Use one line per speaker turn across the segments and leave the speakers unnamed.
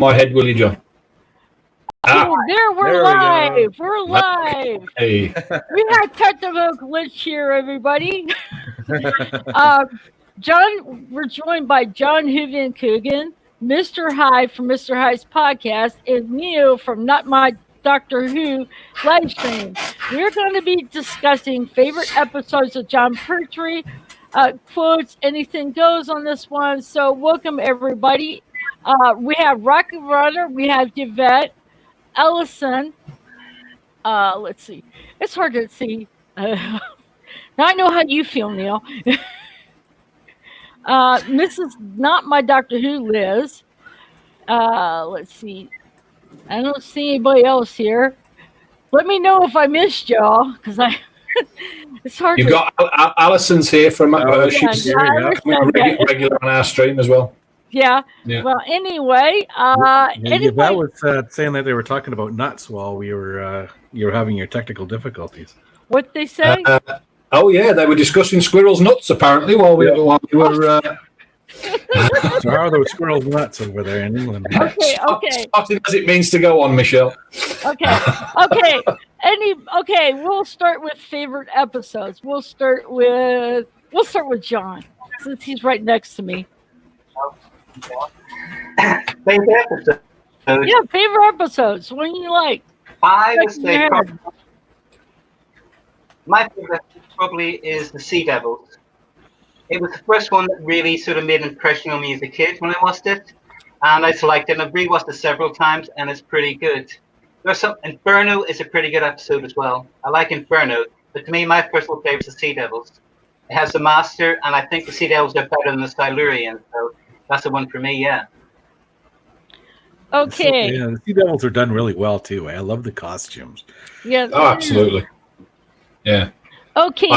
my head, will you, John?
We're live. We're live.
Hey.
We had technical glitch here, everybody. John, we're joined by John Huvian Coogan, Mr. Hyde from Mr. Hyde's podcast, and Neil from Not My Doctor Who live stream. We're going to be discussing favorite episodes of Jon Pertwee, quotes, anything goes on this one. So welcome, everybody. We have Rocket Runner, we have Yvette, Ellison. Let's see. It's hard to see. Now I know how you feel, Neil. Mrs. Not My Doctor Who, Liz. Let's see. I don't see anybody else here. Let me know if I missed y'all, because it's hard.
You've got Alison's here from she's regular on our stream as well.
Yeah. Well, anyway,
that was saying that they were talking about nuts while you were having your technical difficulties.
What they say?
They were discussing squirrels' nuts apparently while we were.
So how are those squirrels' nuts over there in England?
Okay.
Starting as it means to go on, Michelle.
Okay. We'll start with favorite episodes. We'll start with John, since he's right next to me.
Favorite episodes?
Yeah, favorite episodes. What do you like?
I would say my favorite probably is the Sea Devils. It was the first one that really sort of made an impression on me as a kid when I watched it, and I just liked it. And I've rewatched it several times, and it's pretty good. There's some Inferno is a pretty good episode as well. I like Inferno, but to me, my personal favorite is the Sea Devils. It has the Master, and I think the Sea Devils are better than the Silurians, so that's the one for me. Yeah.
Okay.
So, the Sea Devils are done really well too. I love the costumes.
Yeah.
Oh, absolutely. Yeah.
Okay.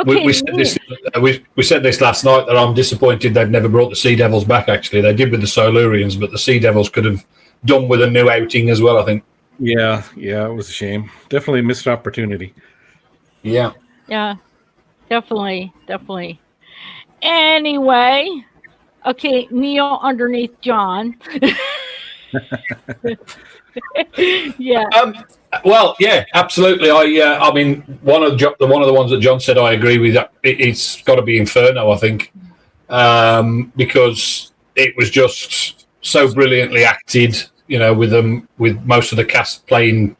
We said this last night that I'm disappointed they've never brought the Sea Devils back. Actually, they did with the Silurians, but the Sea Devils could have done with a new outing as well, I think.
Yeah, it was a shame. Definitely a missed opportunity.
Yeah,
definitely. Anyway, okay, Neil underneath John. Yeah.
Well, yeah, absolutely. I mean, one of the ones that John said, I agree with. It's got to be Inferno, I think, because it was just so brilliantly acted. With most of the cast playing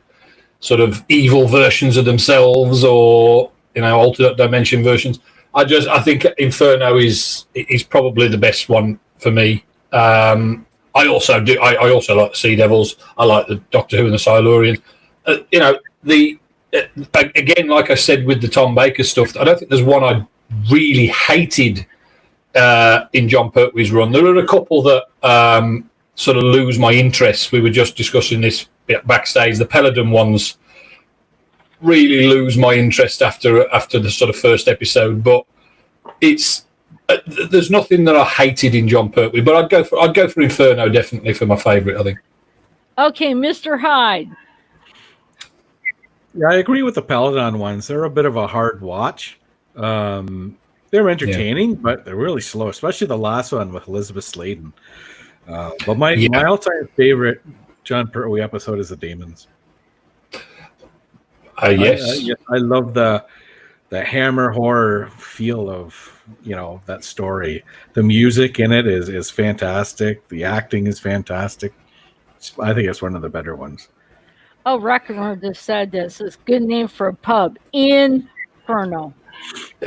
sort of evil versions of themselves, or alternate dimension versions. I think Inferno is probably the best one for me. I also like the Sea Devils. I like the Doctor Who and the Silurians. Again, like I said with the Tom Baker stuff, I don't think there's one I really hated in Jon Pertwee's run. There are a couple that sort of lose my interest. We were just discussing this backstage. The Peladon ones really lose my interest after the sort of first episode. But it's there's nothing that I hated in Jon Pertwee. But I'd go for Inferno definitely for my favourite, I think.
Okay, Mr. Hyde.
Yeah, I agree with the Peladon ones. They're a bit of a hard watch. They're entertaining, but they're really slow, especially the last one with Elizabeth Sladen. But my all-time favorite Jon Pertwee episode is the Daemons.
Yes.
I love the hammer horror feel of that story. The music in it is fantastic. The acting is fantastic. I think it's one of the better ones.
Oh, Rockefeller just said this. It's a good name for a pub. Inferno.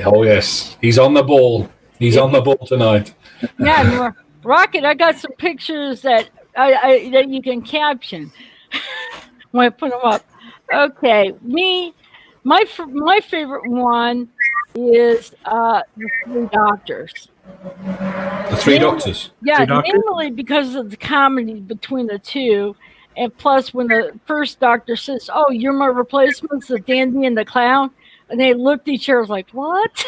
Oh, yes. He's on the ball. He's on the ball tonight.
Yeah, Rocket, I got some pictures that that you can caption when I put them up. Okay, my favorite one is the Three Doctors.
The Three Doctors?
Yeah, mainly because of the comedy between the two. And plus, when the first Doctor says, "Oh, you're my replacements, the dandy and the clown," and they looked at each other like, "What?"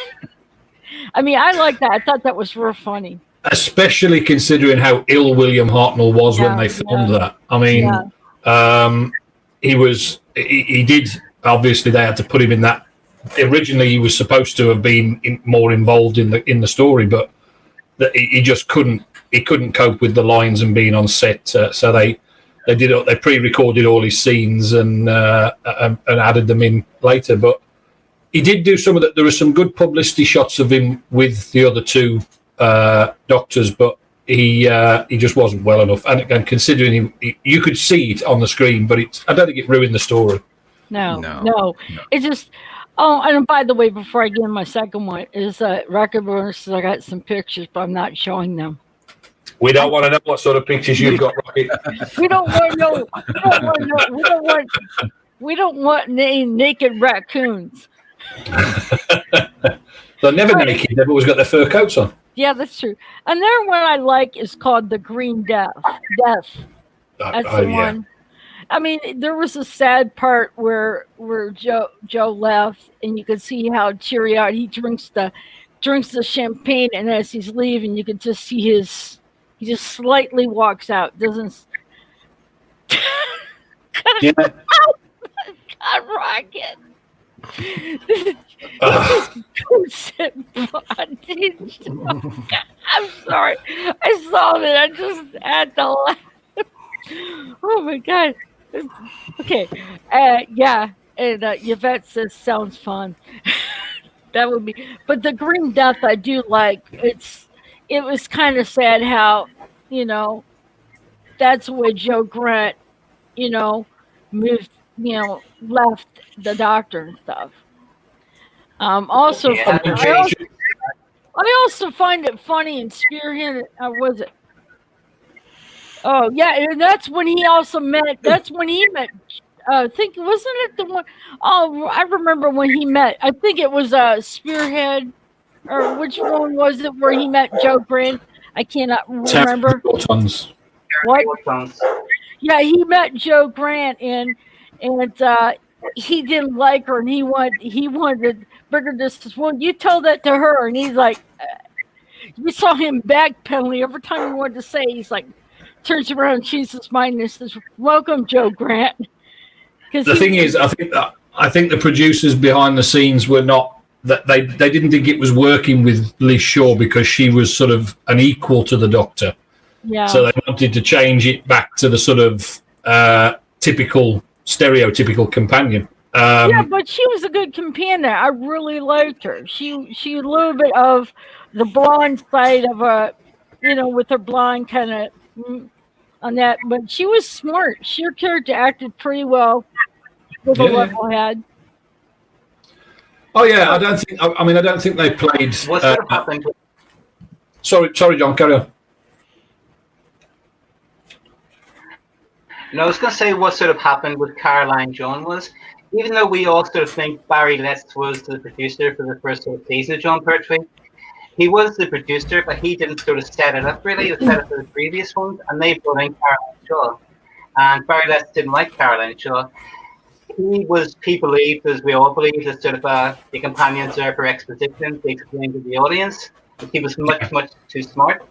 I mean, I like that. I thought that was real funny.
Especially considering how ill William Hartnell was when they filmed that. I mean, he did, obviously they had to put him in that. Originally, he was supposed to have been more involved in the story, but he just couldn't he couldn't cope with the lines and being on set, so they pre-recorded all his scenes and added them in later. But he did do some of that. There were some good publicity shots of him with the other two doctors, but he just wasn't well enough. And considering him, you could see it on the screen, but I don't think it ruined the story.
No. It's just. Oh, and by the way, before I get in my second one, is Record Bonus. I got some pictures, but I'm not showing them.
We don't want to know what sort of pictures you've got, Rocket.
We don't want to know. We don't want any naked raccoons.
They're never naked. They've always got their fur coats on.
Yeah, that's true. Another one I like is called The Green Death. That's the one. I mean, there was a sad part where Joe left, and you could see how teary-eyed he drinks the champagne, and as he's leaving, you could just see he just slightly walks out. Doesn't.
Yeah.
God, Rocket. I'm sorry. I saw that. I just had to laugh. Oh my God. Okay. Yeah. And Yvette says sounds fun. That would be. But the Green Death I do like. It was kind of sad how, that's where Joe Grant, moved, left the doctor and stuff. Also,
Yeah.
I also find it funny in Spearhead. Was it? Oh yeah, and that's when he also met. That's when he met. I think wasn't it the one? Oh, I remember when he met. I think it was Spearhead, or which one was it where he met Joe Grant? I cannot remember. What? Yeah, he met Joe Grant and he didn't like her, and he wanted bigger distance. Well, you told that to her, and he's like, you saw him backpedaling every time he wanted to say. He's like, turns around, changes his mind, and says, "Welcome, Joe Grant."
The thing is, I think the producers behind the scenes were not that they didn't think it was working with Liz Shaw because she was sort of an equal to the Doctor.
Yeah.
So they wanted to change it back to the sort of stereotypical companion.
Yeah, but she was a good companion. I really liked her. She a little bit of the blonde side of with her blonde kind of on that, but she was smart. Her character acted pretty well with a level head.
Oh yeah, I don't think they played.
What sort of happened?
Sorry, John, carry on.
No, I was going to say what sort of happened with Caroline John was, even though we all sort of think Barry Letts was the producer for the first sort of season of Jon Pertwee, he was the producer, but he didn't sort of set it up really. He set up for the previous ones, and they brought in Caroline Shaw. And Barry Letts didn't like Caroline Shaw. He believed, as we all believe, that sort of the companions there for exposition, they explained to the audience. But he was much, much too smart.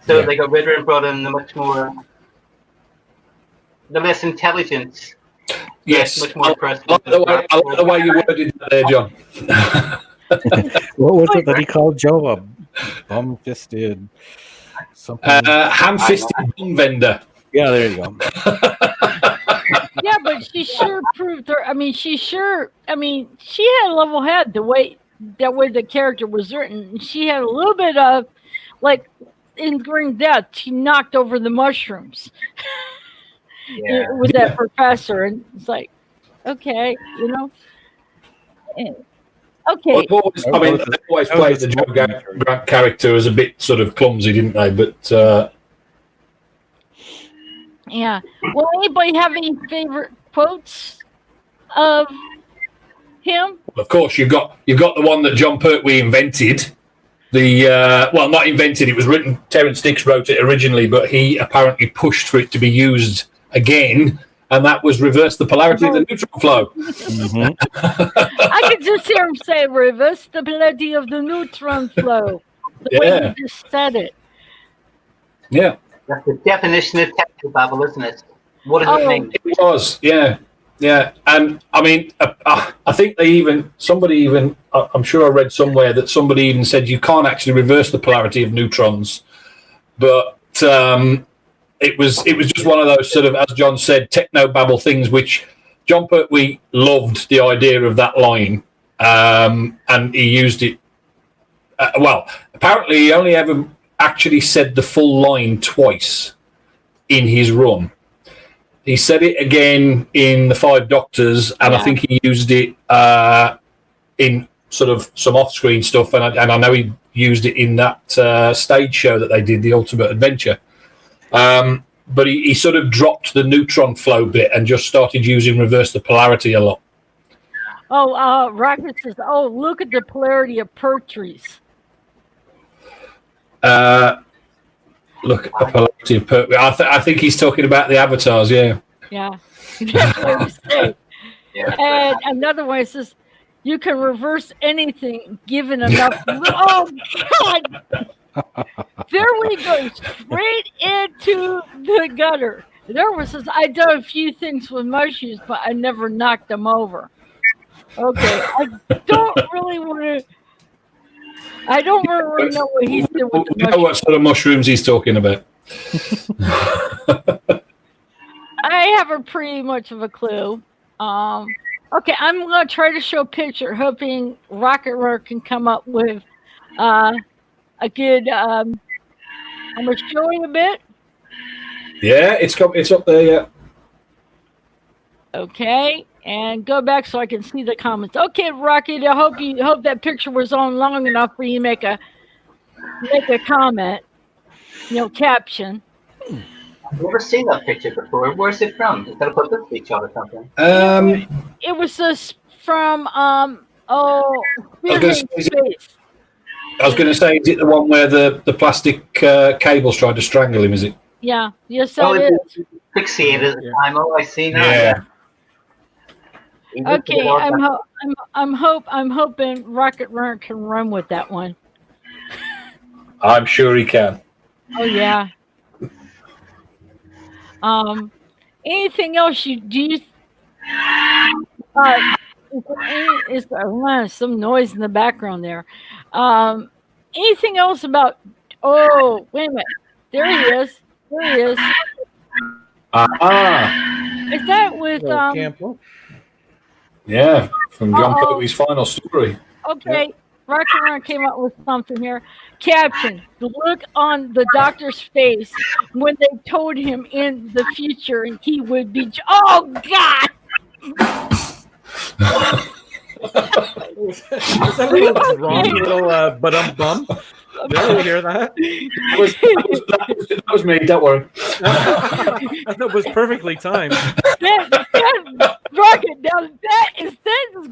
So they got rid of her and brought in the less intelligent.
Yes,
much more personal.
I like the way you worded that there, John.
What was it that he called Joe? A bum-fisted something?
Ham-fisted bum vendor.
Yeah, there you go.
Yeah, but she sure proved her. She had a level head the way the character was written. She had a little bit of, like, in Green Death, she knocked over the mushrooms. With that professor, and it's like, okay, okay.
They always played the Joe Grant character as a bit sort of clumsy, didn't they? But
yeah. Well, anybody have any favorite quotes of him?
Of course, you've got the one that Jon Pertwee invented. Not invented. It was written. Terence Dix wrote it originally, but he apparently pushed for it to be used again, and that was reverse the polarity of the neutron flow.
Mm-hmm.
I could just hear him say reverse the polarity of the neutron flow. The way he just said it.
Yeah.
That's the definition of technical babble, isn't it? What does it mean?
It was, yeah. And I think somebody I'm sure I read somewhere that somebody even said you can't actually reverse the polarity of neutrons. but it was just one of those sort of, as John said, techno-babble things, which Jon Pertwee loved the idea of that line, and he used it. Well, apparently he only ever actually said the full line twice in his run. He said it again in The Five Doctors, and I think he used it in sort of some off-screen stuff, and I know he used it in that stage show that they did, The Ultimate Adventure. But he sort of dropped the neutron flow bit and just started using reverse the polarity a lot.
Oh, Rocket says, "Oh, look at the polarity of Pertwee's."
Look at the polarity of Pertwee. I think he's talking about the avatars. Yeah.
Yeah. That's what he said. And another one says, "You can reverse anything given enough." Oh God! There we go, straight into the gutter. There was says, "I done a few things with mushrooms, but I never knocked them over." Okay, I don't really know what he's doing with the
you know what sort of mushrooms he's talking about.
I have a pretty much of a clue. Okay, I'm going to try to show a picture, hoping Rocket Runner can come up with a good. I'm going to show you a bit.
Yeah, it's up there. Yeah.
Okay, and go back so I can see the comments. Okay, Rocket, I hope that picture was on long enough for you to make a comment. Caption.
I've never seen that picture before. Where's it from? Is that a publicity shot or something?
It was just from
I was going to say, is it the one where the plastic cables tried to strangle him? Is it?
Yeah. Yes, that is.
Fixated at the time. Oh, I see now.
Yeah.
Okay, I'm hoping Rocket Runner can run with that one.
I'm sure he can.
Oh yeah. Anything else you do? Is some noise in the background there? Anything else about? Oh, wait a minute. There he is. Is that with
Campbell?
Yeah, from Jon Pertwee's final story.
Okay, yep. Rocket Runner came up with something here. Caption: the look on the doctor's face when they told him in the future he would be. Oh God!
Was that a little wrong little bum? Did you hear that?
That was me. Don't worry.
That was perfectly timed.
Rocket. Now that is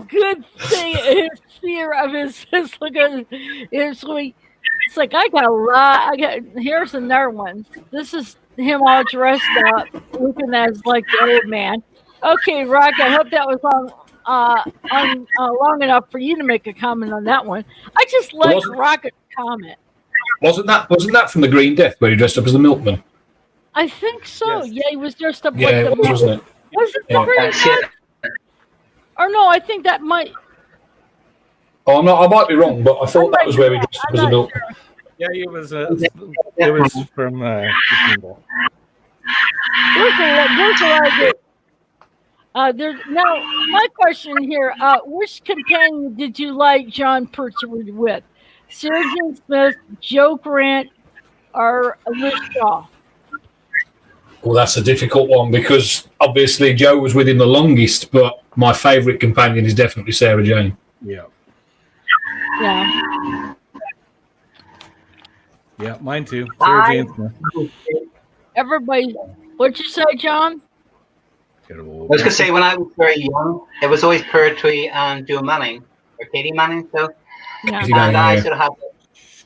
good thing. His fear of his look at his sweet. It's like I got a lot. Here's another one. This is him all dressed up, looking as like the old man. Okay, Rocket. I hope that was long enough for you to make a comment on that one. I just like Rocket's comment.
Wasn't that from the Green Death where he dressed up as the milkman?
I think so.
Yes.
Yeah, he was dressed up
like the milkman. Wasn't it?
Was it the Green Death? Or no, I think that might.
Oh, I might be wrong, but I thought that was where he dressed up as a milkman.
Sure. Yeah, it was from the Kingdom.
Now, my question here: which companion did you like Jon Pertwee with? Surgeon Smith, Joe Grant, or Liz Shaw?
Well, that's a difficult one because obviously Joe was with him the longest, but my favourite companion is definitely Sarah Jane.
Yeah.
Yeah.
Yeah, mine too. Sarah Jane Smith.
Everybody, what'd you say, John?
I was going to say, when I was very young, it was always Pertwee and Joe Manning, or Katie Manning, so.
Yeah.
And I sort of had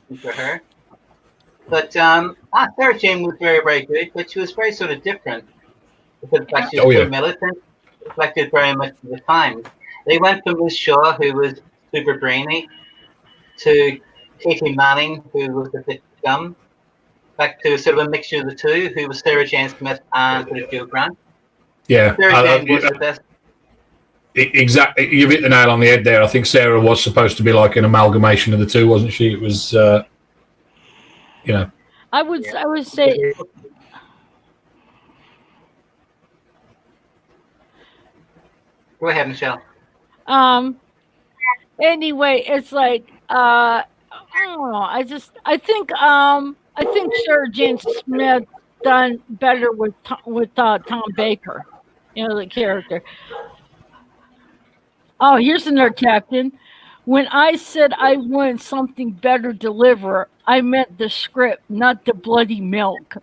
that for her. But Sarah Jane was very, very good, but she was very sort of different. Because she was so militant, reflected very much of the time. They went from Liz Shaw, who was super brainy, to Katie Manning, who was a bit dumb, back to sort of a mixture of the two, who was Sarah Jane Smith and sort of Joe Grant.
Yeah.
Sarah Jane was the best.
Exactly, you've hit the nail on the head there. I think Sarah was supposed to be like an amalgamation of the two, wasn't she? It was,
I would say
Go ahead, Michelle.
anyway, it's like I don't know. I think Sarah Jane Smith done better with Tom Baker, the character. Oh, here's another captain. When I said I wanted something better deliver, I meant the script, not the bloody milk.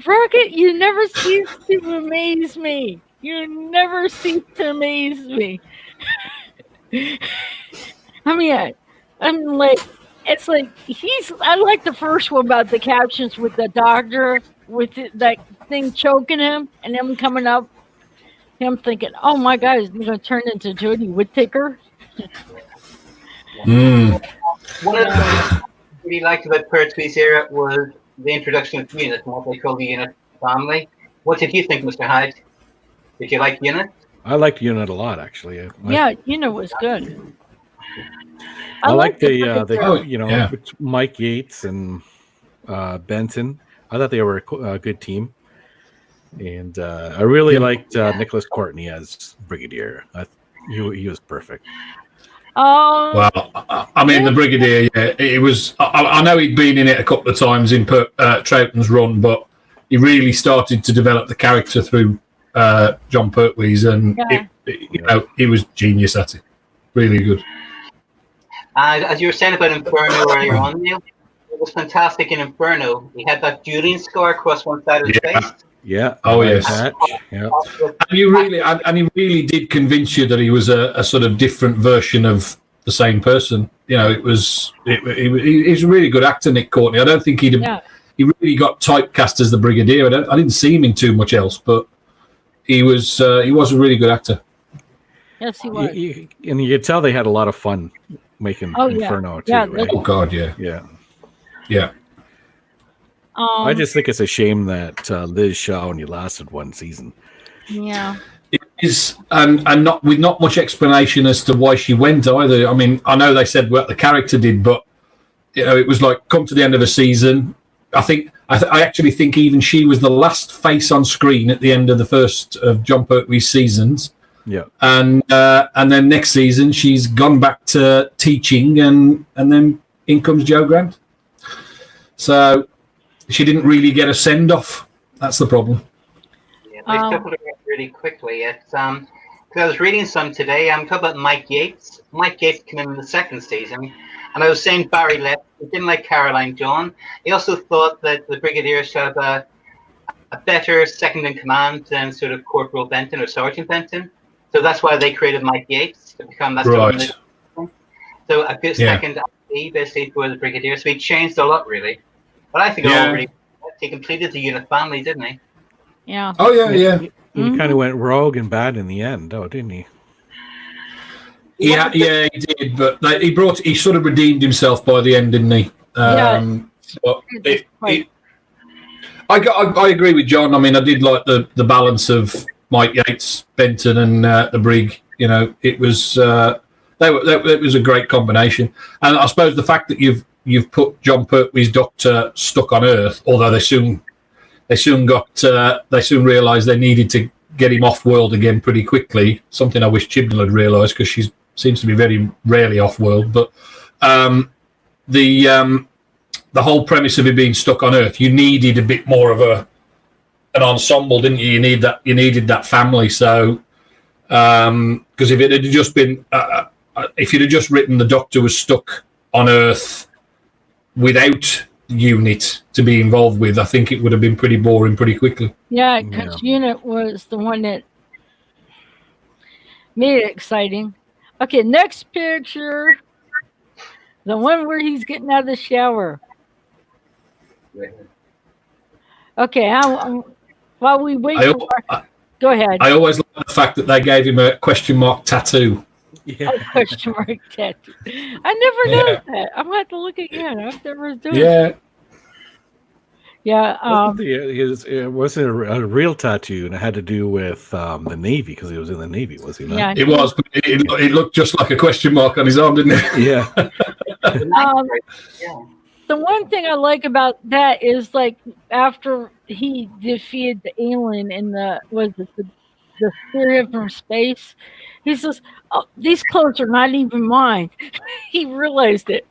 Rocket, you never cease to amaze me. You never cease to amaze me. I mean, I'm like, it's like I like the first one about the captions with the doctor with that thing choking him and him coming up. Him thinking, oh my God, he's going to turn into Jodie Whittaker.
One of the things I really liked about Pertwee's era was the introduction of Unit and what they call the Unit family. What did you think, Mr. Hyde? Did you like Unit?
I liked Unit a lot, actually.
Yeah, Unit was good.
I like Mike Yates and Benton. I thought they were a good team. And I really liked Nicholas Courtney as Brigadier. He was perfect.
Well, I mean, the Brigadier, it was. I know he'd been in it a couple of times in Troughton's run, but he really started to develop the character through Jon Pertwee's, and he was genius at it. Really good.
As you were saying about Inferno earlier on, Neil, it was fantastic in Inferno. He had that Julian scar across one side of his face.
Yeah.
Oh yes.
Yeah.
And he really did convince you that he was a sort of different version of the same person. He's a really good actor, Nick Courtney. I don't think he really got typecast as the Brigadier. I didn't see him in too much else, but he was a really good actor.
Yes, he was.
And you could tell they had a lot of fun making Inferno too.
Yeah,
right?
Oh God, yeah. Yeah.
I just think it's a shame that Liz Shaw only lasted one season.
Yeah.
It is, and not with not much explanation as to why she went either. I mean, I know they said what the character did, but it was like come to the end of a season. I actually think even she was the last face on screen at the end of the first of Jon Pertwee's seasons.
Yeah,
and then next season she's gone back to teaching, and then in comes Joe Grant. So she didn't really get a send off. That's the problem.
Yeah, they shuffled it really quickly. It's because I was reading some today. I'm talking about Mike Yates. Mike Yates came in the second season, and I was saying Barry left. He didn't like Caroline John. He also thought that the Brigadier should have a better second in command than sort of Corporal Benton or Sergeant Benton. So that's why they created Mike Yates to become that.
Right.
So a good second basically for the Brigadier. So he changed a lot, really. But I think he completed the Unit family, didn't he?
Yeah.
Oh yeah.
He kind of went rogue and bad in the end, didn't he?
Yeah, he did. But he sort of redeemed himself by the end, didn't he? But I agree with John. I mean, I did like the balance of Mike Yates, Benton, and the Brig. It was it was a great combination. And I suppose the fact that you've put Jon Pertwee's Doctor stuck on Earth, although they soon realised they needed to get him off world again pretty quickly. Something I wish Chibnall had realised, because she seems to be very rarely off world. But the whole premise of him being stuck on Earth, you needed a bit more of an ensemble, didn't you? You needed that family. So because if it had just been if you'd have just written the Doctor was stuck on Earth without Unit to be involved with, I think it would have been pretty boring pretty quickly.
Yeah, because Unit was the one that made it exciting. Okay, next picture. The one where he's getting out of the shower. Okay, while we wait go ahead.
I always like the fact that they gave him a question mark tattoo.
Yeah. Question mark tattoo. I never noticed that. I'm going to have to look again. I've never done it. Yeah.
It wasn't a real tattoo, and it had to do with the Navy because he was in the Navy, was he not?
Yeah.
It was, but it looked just like a question mark on his arm, didn't it?
Yeah.
Yeah.
The one thing I like about that is like after he defeated the alien in the spirit from space, he says, "Oh, these clothes are not even mine." He realized it.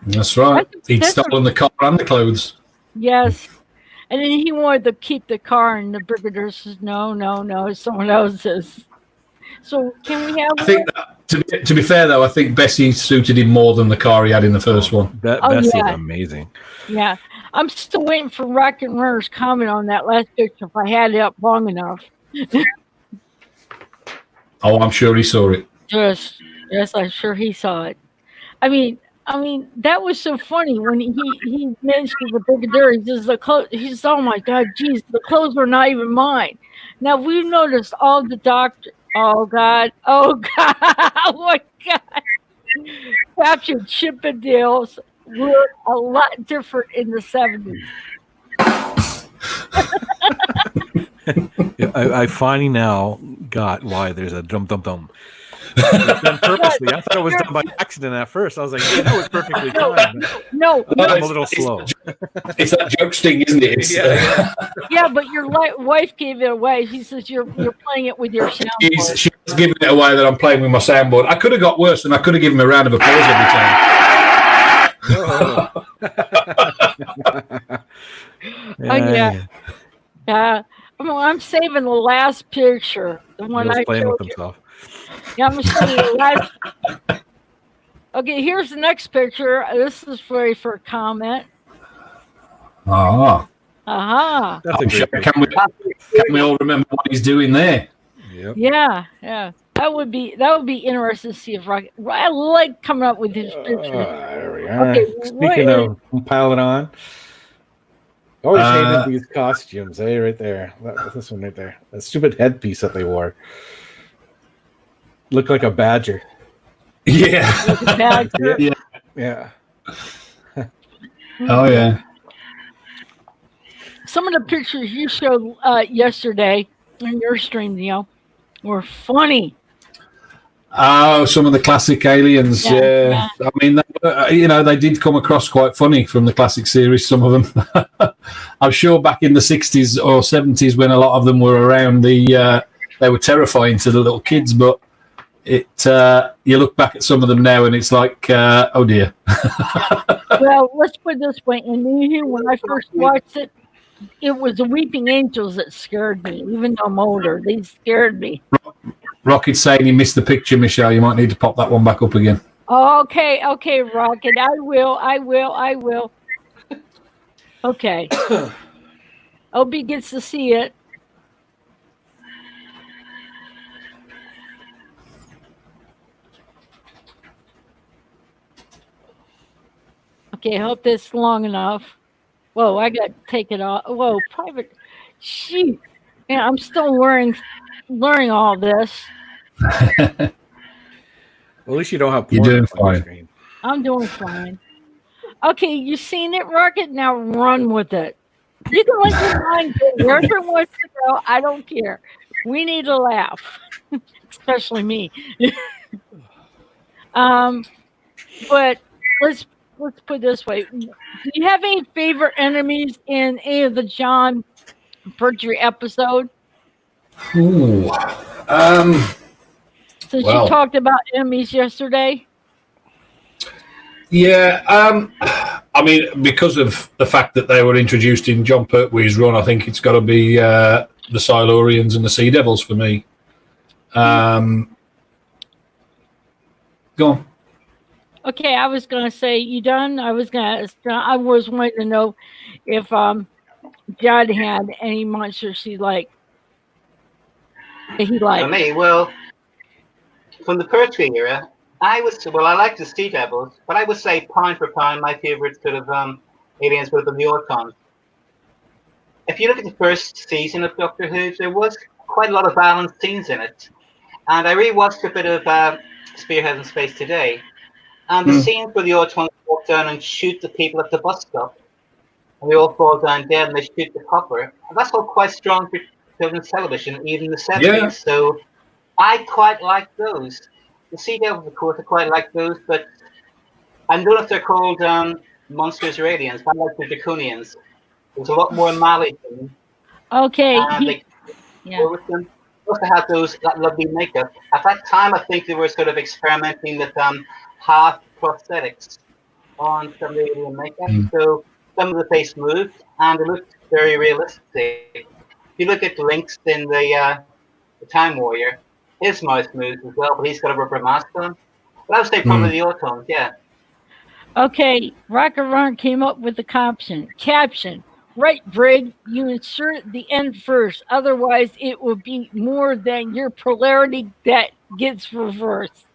That's right. He'd
That's a-
stolen the car and the clothes.
Yes. And then he wanted to keep the car, and the brigadier says, "No, no, no, it's someone else's." So can we have?
I think that, to be fair though, I think Bessie suited him more than the car he had in the first one.
Bessie's
yeah.
amazing.
Yeah, I'm still waiting for Rocket Runner's comment on that last picture. If I had it up long enough.
Oh, I'm sure he saw it.
Yes, I'm sure he saw it. I mean, that was so funny when he mentioned the brigadier. He says he says, "Oh my God, geez, the clothes are not even mine." Now we've noticed all the doctor. Oh God, oh God, oh my God. Captured Chippendales were a lot different in the 70s.
I finally now got why there's a dum dum dum. It's done purposely. I thought it was done by accident at first. I was like, yeah, that was perfectly timed.
No,
I'm a little slow.
It's that joke sting, isn't it?
Yeah, but your wife gave it away. She says you're playing it with your soundboard.
She's giving it away that I'm playing with my soundboard. I could have got worse, and I could have given him a round of applause every time.
Yeah. I'm saving the last picture, the one I
playing
showed
with himself.
Yeah, I'm showing you the last. Okay, here's the next picture. This is for a comment.
Ah.
Aha.
That's a great picture.
Can we all remember what he's doing there?
Yep.
Yeah. That would be interesting to see if Rocket. I like coming up with his pictures.
There we are.
Okay,
Speaking of piling on, always hated these costumes. Hey, right there. This one right there. That stupid headpiece that they wore. Looked like a badger.
Yeah.
Like a badger.
Yeah.
Oh yeah.
Some of the pictures you showed yesterday in your stream, Neil, were funny.
Oh, some of the classic aliens. Yeah. I mean, they did come across quite funny from the classic series. Some of them. I'm sure back in the 60s or 70s when a lot of them were around, they were terrifying to the little kids. But you look back at some of them now, and it's like, oh dear.
Well, let's put it this way. And when I first watched it, it was the Weeping Angels that scared me. Even though I'm older, they scared me.
Rocket's saying he missed the picture, Michelle. You might need to pop that one back up again.
Okay, Rocket. I will. Okay. Obie gets to see it. Okay, I hope that's long enough. Whoa, I got to take it off. Whoa, private. Shoot. Yeah, I'm still learning all this.
Well, at least you don't have porn.
You're doing fine.
I'm doing fine. Okay, you seen it, Rocket? Now run with it. You can let your mind go wherever it wants to go. I don't care. We need to laugh, especially me. But let's put it this way. Do you have any favorite enemies in any of the Jon Pertwee episode?
Ooh.
Since you talked about enemies yesterday?
Yeah. I mean, because of the fact that they were introduced in Jon Pertwee's run, I think it's got to be the Silurians and the Sea Devils for me. Go on.
Okay, I was going to say, you done? I was wanting to know if Judd had any monsters he liked.
For me, well, from the Pertwee era, I like the Sea Devils, but I would say pound for pound, my favorite sort of aliens would have been the Autons. If you look at the first season of Doctor Who, there was quite a lot of balanced scenes in it. And I rewatched a bit of Spearhead in Space today. And the scene where the Autons walk down and shoot the people at the bus stop, and they all fall down dead and they shoot the copper. And that's all quite strong for children's television, even in the 70s.
Yeah.
So I quite like those. The Sea Devils, of course, I quite like those, but I don't know if they're called monsters or aliens. I like the Draconians. There's a lot more mileage in them.
Okay.
And they with them. They also have that lovely makeup. At that time, I think they were sort of experimenting with half prosthetics on some of the alien makeup. So some of the face moved, and it looked very realistic. If you look at Lynx in the Time Warrior, his mouth moves as well, but he's got a rubber mask on. But I would say probably the Autons, yeah.
Okay, Rocket Run came up with the caption. Right, Brig, you insert the end first. Otherwise, it will be more than your polarity that gets reversed.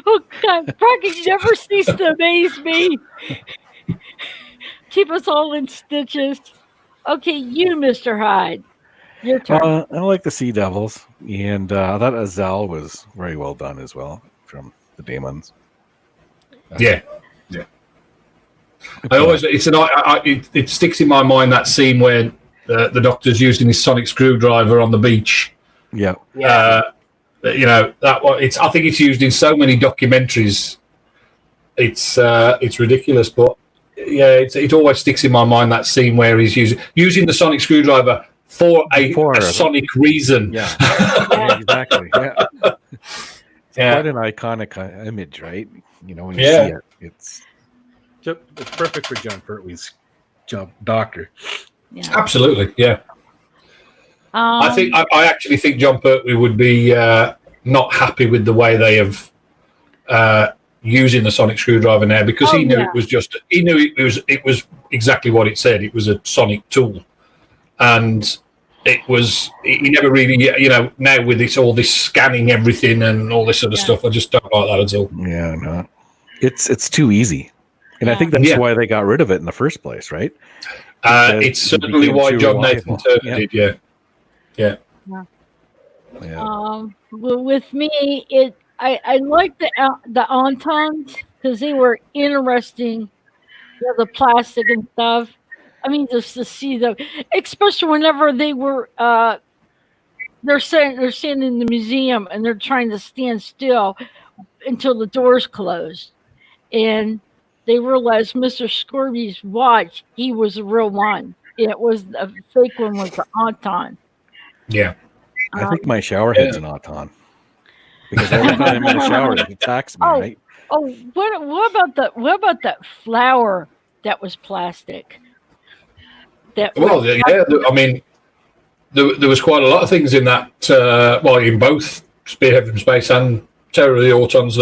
Oh, God, Rocket, you never cease to amaze me. Keep us all in stitches. Okay, you, Mr. Hyde. Your turn.
I like the Sea Devils, and that Azal was very well done as well from the Daemons.
Yeah. I always it sticks in my mind that scene where the Doctor's using his sonic screwdriver on the beach.
Yeah.
You know that one. I think it's used in so many documentaries. It's ridiculous, but yeah, it always sticks in my mind that scene where he's using the sonic screwdriver for a sonic reason.
Yeah, exactly. Yeah, it's quite an iconic image, right? You know, when you see it, it's perfect for Jon Pertwee's Doctor.
Yeah.
Absolutely, yeah. I actually think Jon Pertwee would be not happy with the way they have using the sonic screwdriver now, because he knew it was exactly what it said. It was a sonic tool, and he never really, now with all this scanning everything and all this sort of stuff, I just don't like that at all.
Yeah, no, it's too easy, and I think that's why they got rid of it in the first place, right?
It's certainly why John Nathan Turner did. Yeah.
Well, with me, I like the Autons because they were interesting. The plastic and stuff. I mean, just to see them, especially whenever they were they're sitting in the museum and they're trying to stand still until the doors closed, and they realized Mr. Scorby's watch, he was a real one. It was a fake one, was the Auton.
Yeah.
I think my shower head's an Auton. Because every time I'm in the shower, it attacks me, right?
Oh, what about that flower that was plastic?
I mean, there was quite a lot of things in that. In both Spearhead from Space and Terror of the Autons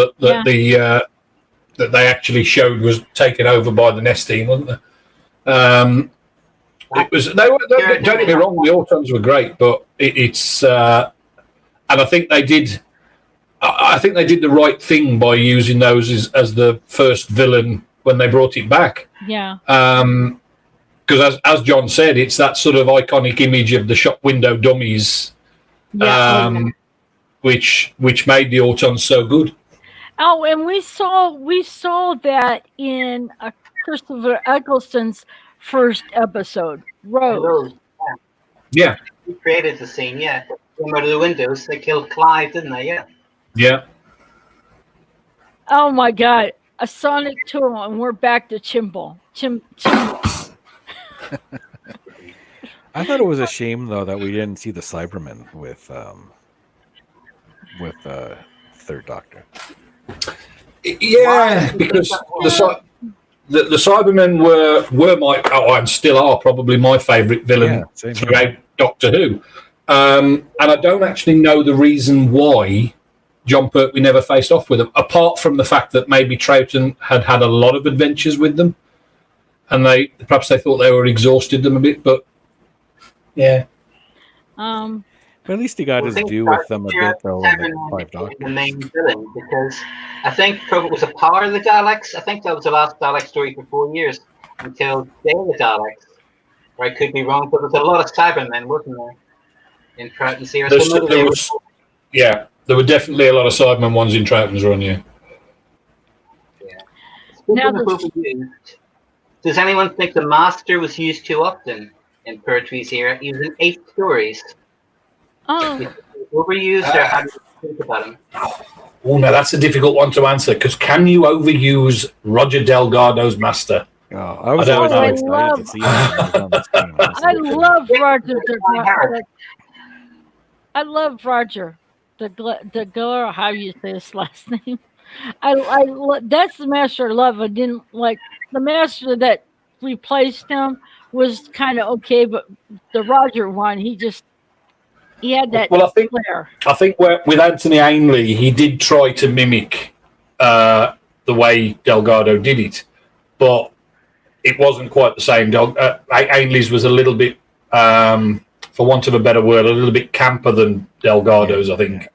that they actually showed was taken over by the Nest team, wasn't there? It was. Don't get me wrong, the Autons were great, but it's and I think they did. I think they did the right thing by using those as the first villain when they brought it back.
Yeah.
Because as John said, it's that sort of iconic image of the shop window dummies, which made the Autons so good.
Oh, and we saw that in Christopher Eccleston's first episode, Rose.
Yeah.
He created the scene, yeah. Came out of the windows, they killed Clive, didn't they? Yeah.
Yeah.
Oh my God. A sonic tool, and we're back to Chimble.
I thought it was a shame though that we didn't see the Cybermen with Third Doctor.
Yeah, because the Cybermen were my and still are probably my favourite villain throughout Doctor Who. And I don't actually know the reason why Jon Pertwee never faced off with them, apart from the fact that maybe Troughton had a lot of adventures with them, and perhaps they thought they were exhausted them a bit. But yeah,
but at least he got his due with them a bit though.
The main villain, because I think probably it was a Power of the Daleks. I think that was the last Dalek story for 4 years until Day of the Daleks. Or I could be wrong, but there was a lot of Cybermen, wasn't there? In Troughton's era.
There were definitely a lot of Cybermen ones in Troughton's run, yeah.
Now
Speaking of overused, does anyone think the Master was used too often in Pertwee's era? He was in 8 stories.
Oh,
Overused, or how do you think about him?
Oh, no, that's a difficult one to answer because can you overuse Roger Delgado's Master?
Oh, I was
I
always
don't
so
know.
excited to see him when he was on the screen.
I love Roger.
Harris.
I love Roger. The girl, how you say his last name? That's the Master I love. I didn't like the Master that replaced him was kind of okay, but the Roger one, he had that
Well,
flair.
I think with Anthony Ainley, he did try to mimic the way Delgado did it, but it wasn't quite the same. Ainley's was a little bit, for want of a better word, a little bit camper than Delgado's, I think.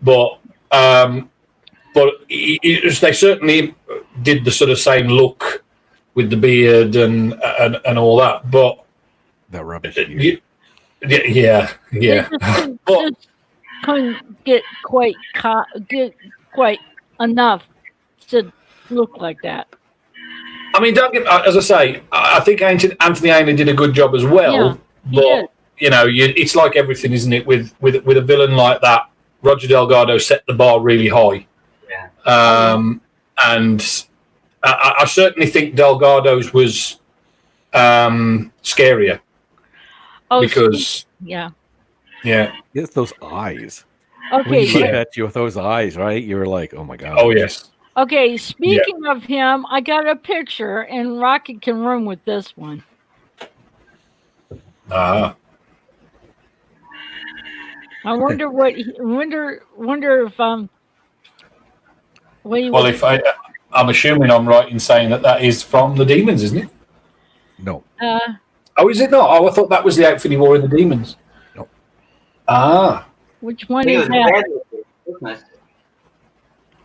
But they certainly did the sort of same look with the beard and all that. But
that rubbish.
yeah.
But couldn't get quite enough to look like that.
I mean, as I say, I think Anthony Ainley did a good job as well.
Yeah,
but it's like everything, isn't it? With a villain like that, Roger Delgado set the bar really high.
Yeah.
And I certainly think Delgado's was scarier.
Oh,
because
yeah.
It's those eyes.
Okay.
When he looked at you with those eyes, right? You were like, oh my God.
Oh, yes.
Okay, speaking of him, I got a picture, and Rocket can run with this one.
Ah.
I wonder what. Wonder if
Well, I'm assuming I'm right in saying that is from the Demons, isn't it?
No.
Oh, is it not? Oh, I thought that was the outfit he wore in the Demons.
No.
Ah.
Which one is that?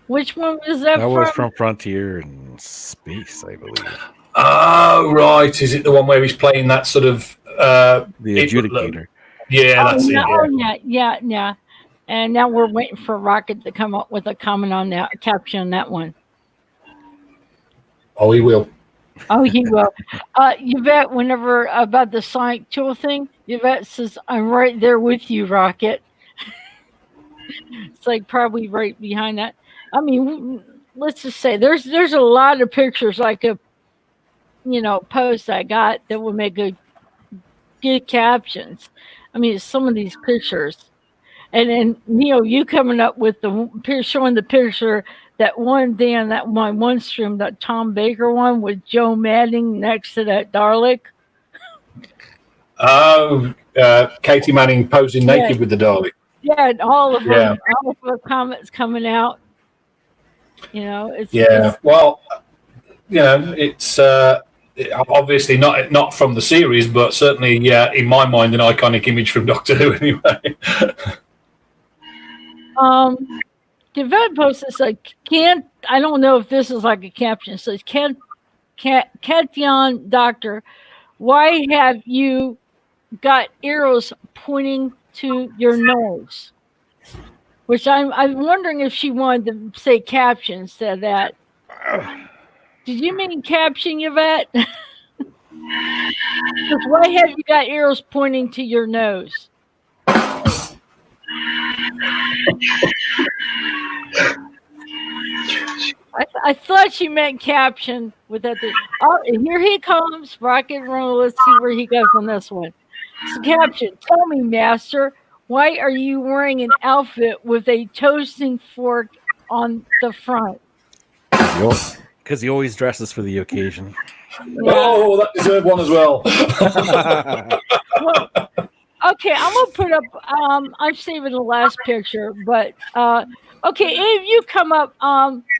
Which one was that?
That was from Frontier in Space, I believe.
Oh, right. Is it the one where he's playing that sort of
the adjudicator?
Yeah, that's it.
Yeah. And now we're waiting for Rocket to come up with a comment on that, caption on that one.
Oh, he will.
Oh, he will. Yvette, whenever about the Sonic Tool thing, Yvette says, "I'm right there with you, Rocket." It's like probably right behind that. I mean, let's just say there's a lot of pictures like a post I got that will make good captions. I mean, some of these pictures, and then Neil, you coming up with showing the picture that one day on that one stream, that Tom Baker one with Joe Manning next to that Dalek.
Oh, Katie Manning posing naked with the Dalek.
Yeah, and all of the comments coming out. It's
well, it's obviously not from the series, but certainly, in my mind, an iconic image from Doctor Who, anyway.
The vet post is like, I don't know if this is like a caption. It says, Catyon Doctor, why have you got arrows pointing to your nose? Which I'm wondering if she wanted to say caption instead of that. Did you mean caption, Yvette? Why have you got arrows pointing to your nose? I thought she meant caption with that. Oh, and here he comes, Rocket and Roll. Let's see where he goes on this one. So caption, tell me, Master, why are you wearing an outfit with a toasting fork on the front?
Because he always dresses for the occasion.
Yeah.
Oh, that deserved one as well.
Well, okay, I'm gonna put up. I'm saving the last picture, but okay, if you come up,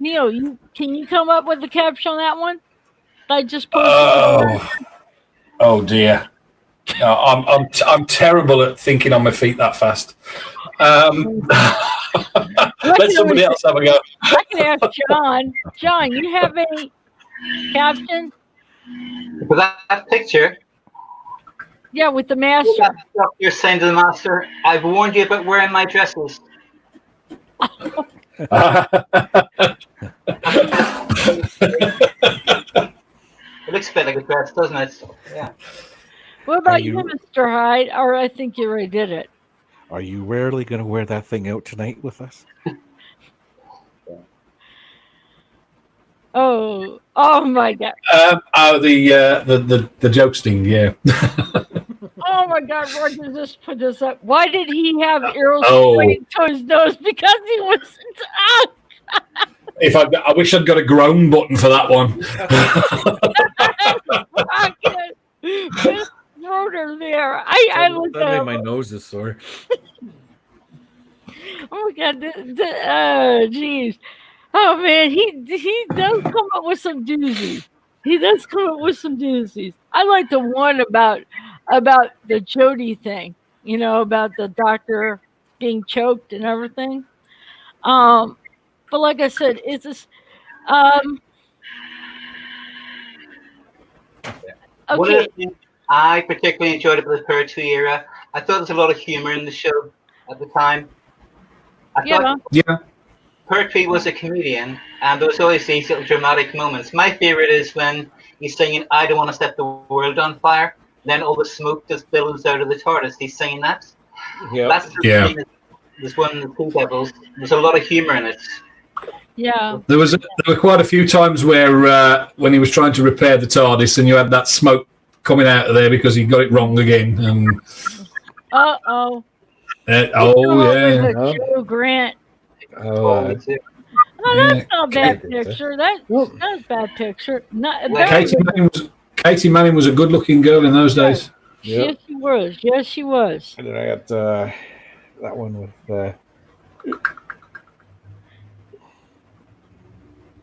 Neil, can you come up with the caption on that one? I just posted.
Oh dear. I'm terrible at thinking on my feet that fast. Let somebody else have a go.
I can ask John. John, you have any caption?
For that picture.
Yeah, with the master.
You're saying to the Master, I've warned you about wearing my dresses. It looks a bit like a dress, doesn't it? Yeah.
What about
you-
you, Mr. Hyde? Or I think you already did it.
Are you rarely going to wear that thing out tonight with us?
Oh my God.
The joke sting, yeah.
Oh my God, Roger just put this up. Why did he have arrows
Oh.
pointing to his nose? Because he was.
I wish I'd got a groan button for that one.
Rocket. Wrote her there. I looked
Suddenly
at
my nose is sore.
Oh my God. Oh, jeez. Oh man, he does come up with some doozies. He does come up with some doozies. I like the one about the Jody thing. You know, about the doctor being choked and everything. But like I said, it's just
One of
okay.
the things I particularly enjoyed about the Pertwee era, I thought there was a lot of humor in the show at the time. I
Yeah.
thought
Yeah.
Pertwee was a comedian, and there was always these little dramatic moments. My favorite is when he's singing "I Don't Want to Set the World on Fire." Then all the smoke just billows out of the TARDIS. He's singing that.
Yeah.
That's the
Yeah.
thing. There's one of the Sea Devils. There's a lot of humor in it.
Yeah.
There were quite a few times where when he was trying to repair the TARDIS, and you had that smoke coming out of there because he got it wrong again. And
Oh
yeah.
Joe Grant.
Oh,
Me too.
Oh, that's not a bad
Yeah.
picture. That's a bad picture. Not
Well,
bad.
Katie Manning was a good-looking girl in those days.
Yes, she was. Yes, she was.
and then I got that one with.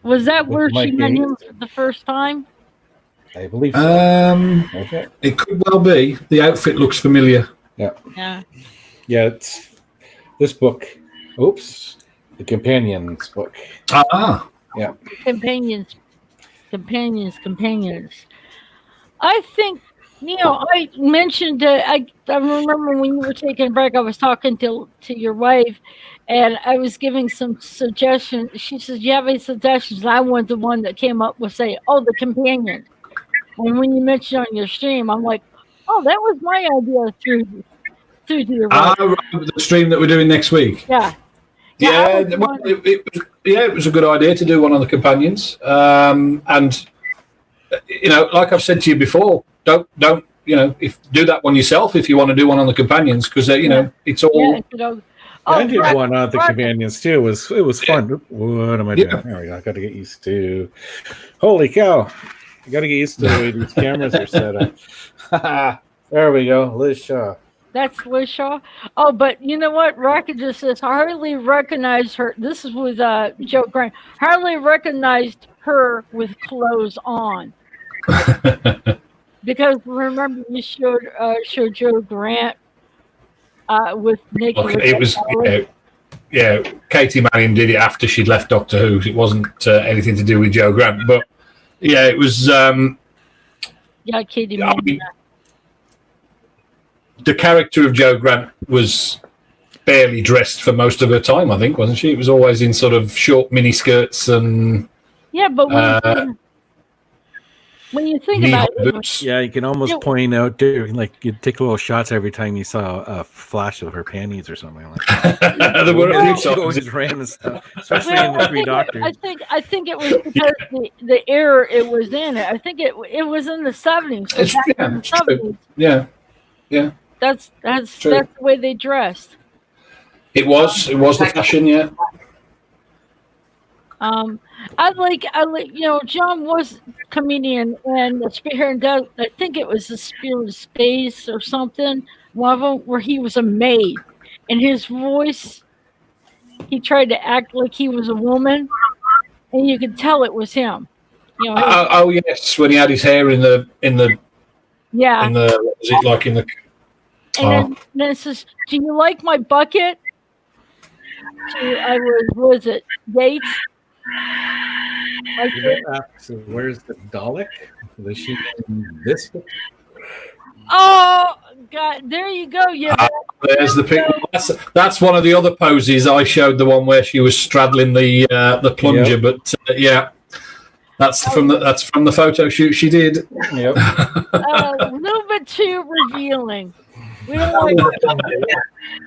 Was that
With
where she
Mike
met
Yates.
him for the first time?
I believe so. Okay.
It could well be. The outfit looks familiar.
Yeah.
Yeah, it's this book. Oops, the Companions book.
Ah,
Companions. I think, I mentioned, I remember when you were taking a break, I was talking to your wife, and I was giving some suggestions. She says, "You have any suggestions?" And I was the one that came up with saying, "Oh, the Companion." And when you mentioned on your stream, I'm like, "Oh, that was my idea through to your wife."
right, the stream that we're doing next week.
Yeah.
Yeah,
I was
well,
wondering-
it was a good idea to do one on the companions. And like I've said to you before, don't if do that one yourself if you want to do one on the companions, because it's all
I did
right,
one on the
right.
Companions too. It was fun. What am I doing?
Yeah.
There we go. I got to get used to. Holy cow! I got to get used to the way these cameras are set up. There we go, Liz Shaw.
That's Liz Shaw. Oh, but you know what? Rocket just says, hardly recognized her. This is with Joe Grant. Hardly recognized her with clothes on. Because remember, you showed Joe Grant with naked.
Okay, it was Katie Manning did it after she'd left Doctor Who. It wasn't anything to do with Joe Grant, but yeah, it was.
Yeah, Katie
I
Manning.
mean, the character of Joe Grant was barely dressed for most of her time, I think, wasn't she? It was always in sort of short mini skirts and
Yeah, but when you think about
knee-high
it,
boots.
Yeah, you can almost point out, dude, like you'd take little shots every time you saw a flash of her panties or something like that.
There were a few
She
times.
always ran and stuff, especially
well,
in the Three Doctors.
I think it was because the era it was in. I think it was in the 70s. So
It's-
back
yeah,
in the
it's true.
70s,
Yeah.
that's
True.
the way they dressed.
It was the fashion, yeah.
I like John was comedian and the Spear and Death. I think it was the Spear of Space or something. One of them where he was a maid, and his voice, he tried to act like he was a woman, and you could tell it was him.
Oh yes, when he had his hair in the
yeah.
what was it like in the?
And then it says, "Do you like my bucket?" Was it Yates? Like
You know, so where's the Dalek? Was she in this?
oh God, there you go. Yeah,
There's the picture. That's one of the other poses I showed. The one where she was straddling the plunger,
Yep.
but yeah. That's from the photo shoot she did.
Yep.
A little bit too revealing. We don't want.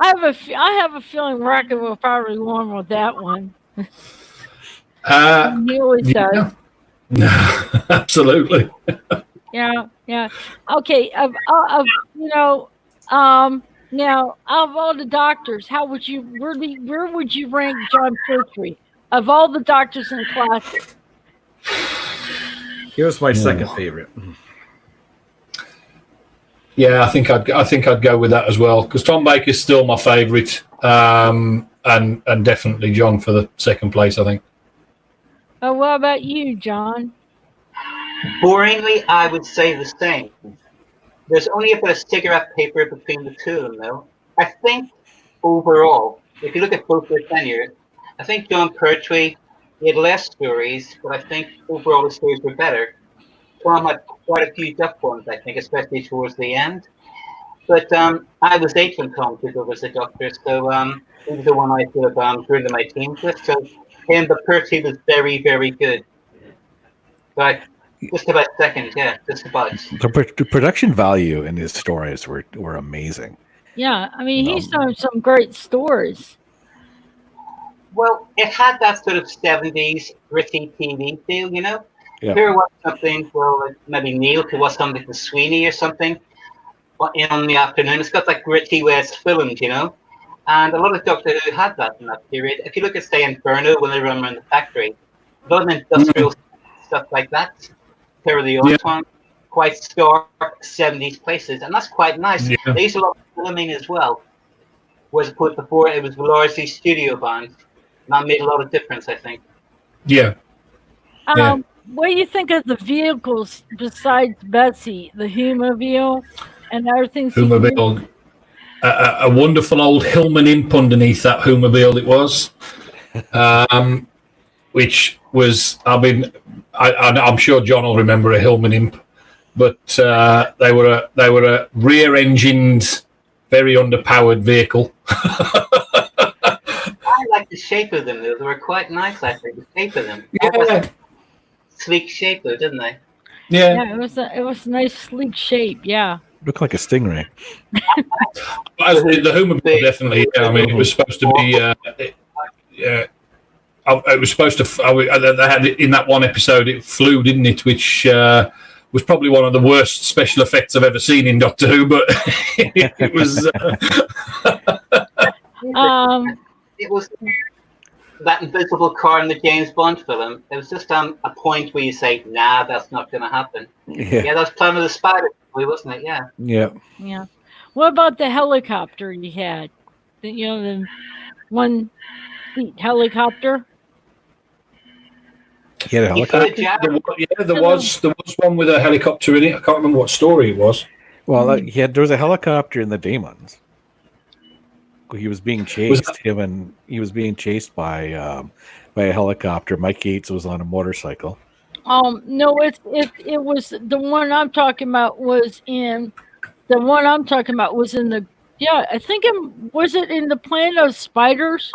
I have a feeling Rocket will probably warm with that one. He always does.
Absolutely.
Yeah. Okay. Now of all the doctors, where would you rank Jon Pertwee of all the doctors in classic?
He was my second favorite.
Yeah, I think I'd go with that as well, because Tom Baker's still my favourite, and definitely John for the second place, I think.
What about you, John?
Boringly, I would say the same. There's only a bit of cigarette paper between the two of them, though. I think overall, if you look at both their tenure, I think Jon Pertwee, he had less stories, but I think overall the stories were better. Tom had quite a few duck ones, I think, especially towards the end. But I was 8 when Tom took over as the Doctor, so he was the one I sort of grew into my teams with. So him, but Pertwee was very, very good. But just about second, yeah, just about.
The production value in his stories were amazing.
Yeah, I mean, he's done some great stories.
Well, it had that sort of 70s gritty TV feel, you know?
Yeah.
Here was something, well, like maybe Neil could watch something from Sweeney or something in the afternoon. It's got that gritty way it's filmed, you know? And a lot of Doctor Who had that in that period. If you look at, say, Inferno, when they run around the factory, a lot of industrial stuff like that, Terror of the Autumn, quite stark 70s places, and that's quite nice.
Yeah.
They used a lot of filming as well, whereas before it was largely studio bound. And that made a lot of difference, I think.
Yeah.
What do you think of the vehicles besides Betsy, the Whomobile and other things?
Whomobile. A wonderful old Hillman imp underneath that Whomobile it was, which was, I mean, I'm sure John will remember a Hillman imp, but they were a rear-engined, very underpowered vehicle.
I like the shape of them, though. They were quite nice, I think, the shape of them.
Yeah.
Sleek shape, though, didn't they?
Yeah, it was a nice sleek shape. Yeah.
Looked like a stingray.
The Whomobile definitely. Yeah, I mean, it was supposed to be. It was supposed to. They had it in that one episode. It flew, didn't it? Which was probably one of the worst special effects I've ever seen in Doctor Who. But it was.
It was that invisible car in the James Bond film. It was just a point where you say, "Nah, that's not going to happen." Yeah, that's Plan of the Spider, wasn't it? Yeah.
Yeah. What about the helicopter you had? The one-seat helicopter.
He had a helicopter.
There was one with a helicopter in it. I can't remember what story it was.
Well, there was a helicopter in the Daemons. He was being chased. He was being chased by a helicopter. Mike Gates was on a motorcycle.
No, it was the one I'm talking about was in the I think was it in the Planet of Spiders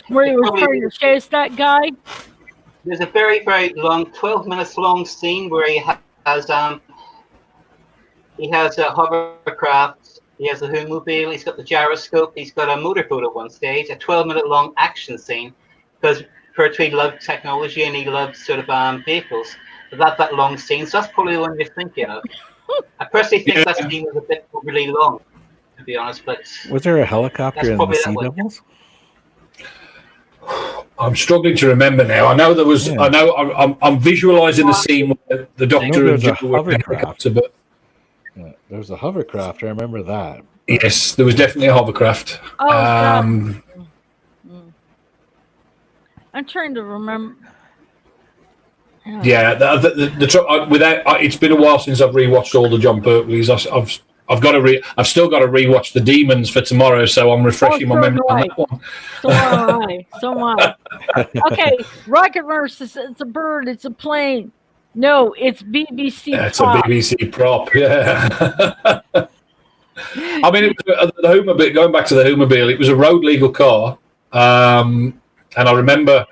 where he was trying to chase that guy.
There's a very, very long, 12 minutes long scene where he has a hovercraft, he has a Whomobile, he's got the gyroscope, he's got a motorboat at one stage, a 12-minute long action scene, because Pertwee loved technology and he loved sort of vehicles. But that's that long scene, so that's probably the one you're thinking of. I personally think that scene was a bit really long, to be honest. But
was there a helicopter in the Sea Devils?
I'm struggling to remember now. I know there was. Yeah. I know. I'm visualising the scene where the Doctor and Jill were in a helicopter, but
there was a hovercraft. I remember that.
Yes, there was definitely a hovercraft.
I'm trying to remember.
Yeah, it's been a while since I've rewatched all the Jon Pertwees. I've still got to rewatch the Demons for tomorrow, so I'm refreshing my memory on that one.
So am I. Okay, Rocket Verse. It's a bird. It's a plane. No, it's BBC.
Yeah, it's prop. A BBC prop. Yeah. I mean, the Whomobile. Going back to the Whomobile, it was a road legal car, and I remember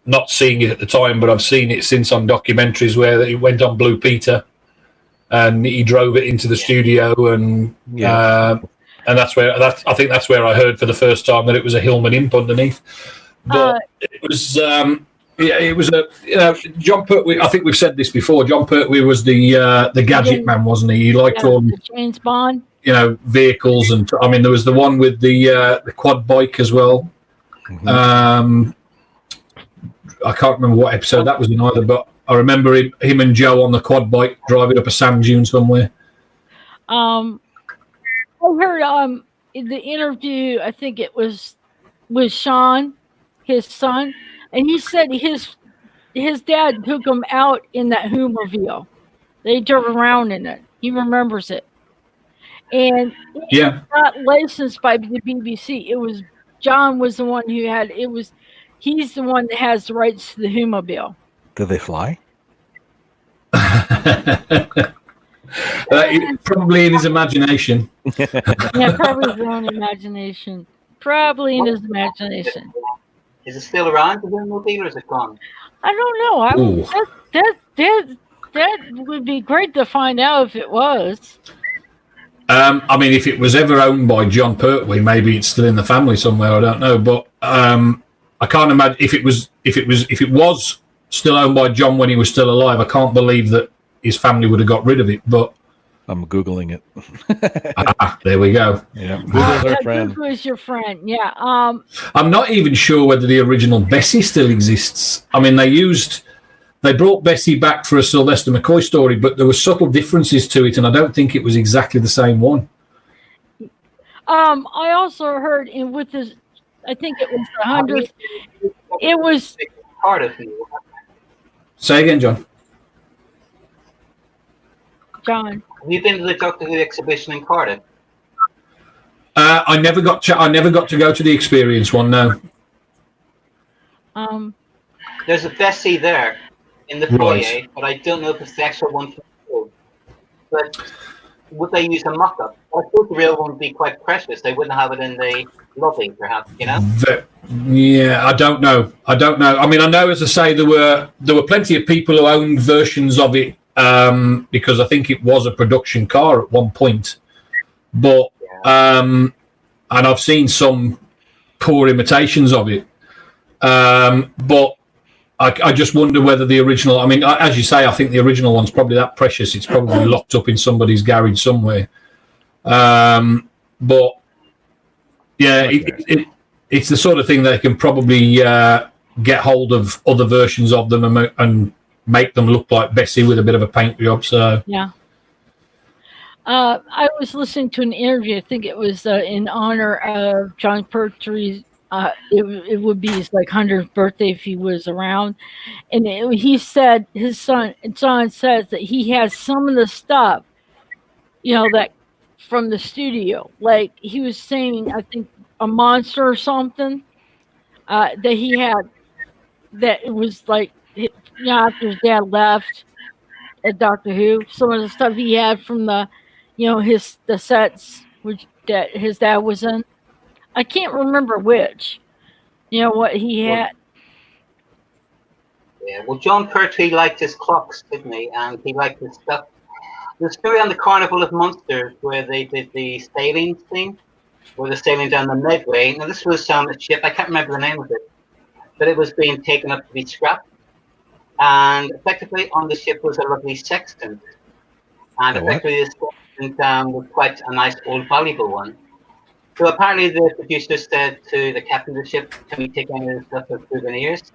not seeing it at the time, but I've seen it since on documentaries where it went on Blue Peter, and he drove it into the studio, and that's where I think that's where I heard for the first time that it was a Hillman imp underneath. But it was it was Jon Pertwee. I think we've said this before. Jon Pertwee was the gadget man, wasn't he? He liked all
James Bond.
Vehicles, and I mean there was the one with the quad bike as well. Mm-hmm. I can't remember what episode that was in either, but I remember him and Joe on the quad bike driving up a sand dune somewhere.
I heard in the interview, I think it was with Sean, his son, and he said his dad took him out in that Whomobile. They drove around in it. He remembers it. And it's not licensed by the BBC. It was John was the one who had it was he's the one that has the rights to the Whomobile.
Do they fly?
Probably in his imagination.
Yeah, probably his own imagination. Probably in his imagination.
Is it still around, the Whomobile, or is it gone?
I don't know. That would be great to find out if it was.
I mean, if it was ever owned by Jon Pertwee, maybe it's still in the family somewhere. I don't know, but I can't imagine if it was still owned by John when he was still alive. I can't believe that his family would have got rid of it. But
I'm Googling it.
There we go.
Yeah, Google's our friend.
Google is your friend. Yeah.
I'm not even sure whether the original Bessie still exists. I mean, they brought Bessie back for a Sylvester McCoy story, but there were subtle differences to it, and I don't think it was exactly the same one.
I also heard with this, I think it was the 100th. It was
Cardiff.
Say again, John.
John.
Have you been to the Doctor Who exhibition in Cardiff?
I never got to go to the experience one. No.
There's a Bessie there in the foyer, but I don't know if it's the actual one from the show. But would they use a mock-up? I thought the real one would be quite precious. They wouldn't have it in the lobby, perhaps.
I don't know. I mean, I know, as I say, there were plenty of people who owned versions of it because I think it was a production car at one point. But and I've seen some poor imitations of it. But I just wonder whether the original, I mean, as you say, I think the original one's probably that precious. It's probably locked up in somebody's garage somewhere. But yeah, it's the sort of thing that can probably get hold of other versions of them and make them look like Bessie with a bit of a paint job. So
yeah. I was listening to an interview. I think it was in honor of Jon Pertwee's. It would be his 100th birthday if he was around, and he said his son John says that he has some of the stuff, that from the studio. Like he was saying, I think a monster or something that he had. That it was after his dad left at Doctor Who, some of the stuff he had from the, the sets that his dad was in. I can't remember which. What he had.
Yeah, well, Jon Pertwee liked his clocks, didn't he? And he liked his stuff. There's a story on the Carnival of Monsters where they did the sailing thing, where they're sailing down the Medway. Now, this was a ship, I can't remember the name of it, but it was being taken up to be scrapped. And effectively on the ship was a lovely sextant. And effectively this sextant was quite a nice old valuable one. So apparently the producer said to the captain of the ship, can we take any of the stuff with souvenirs?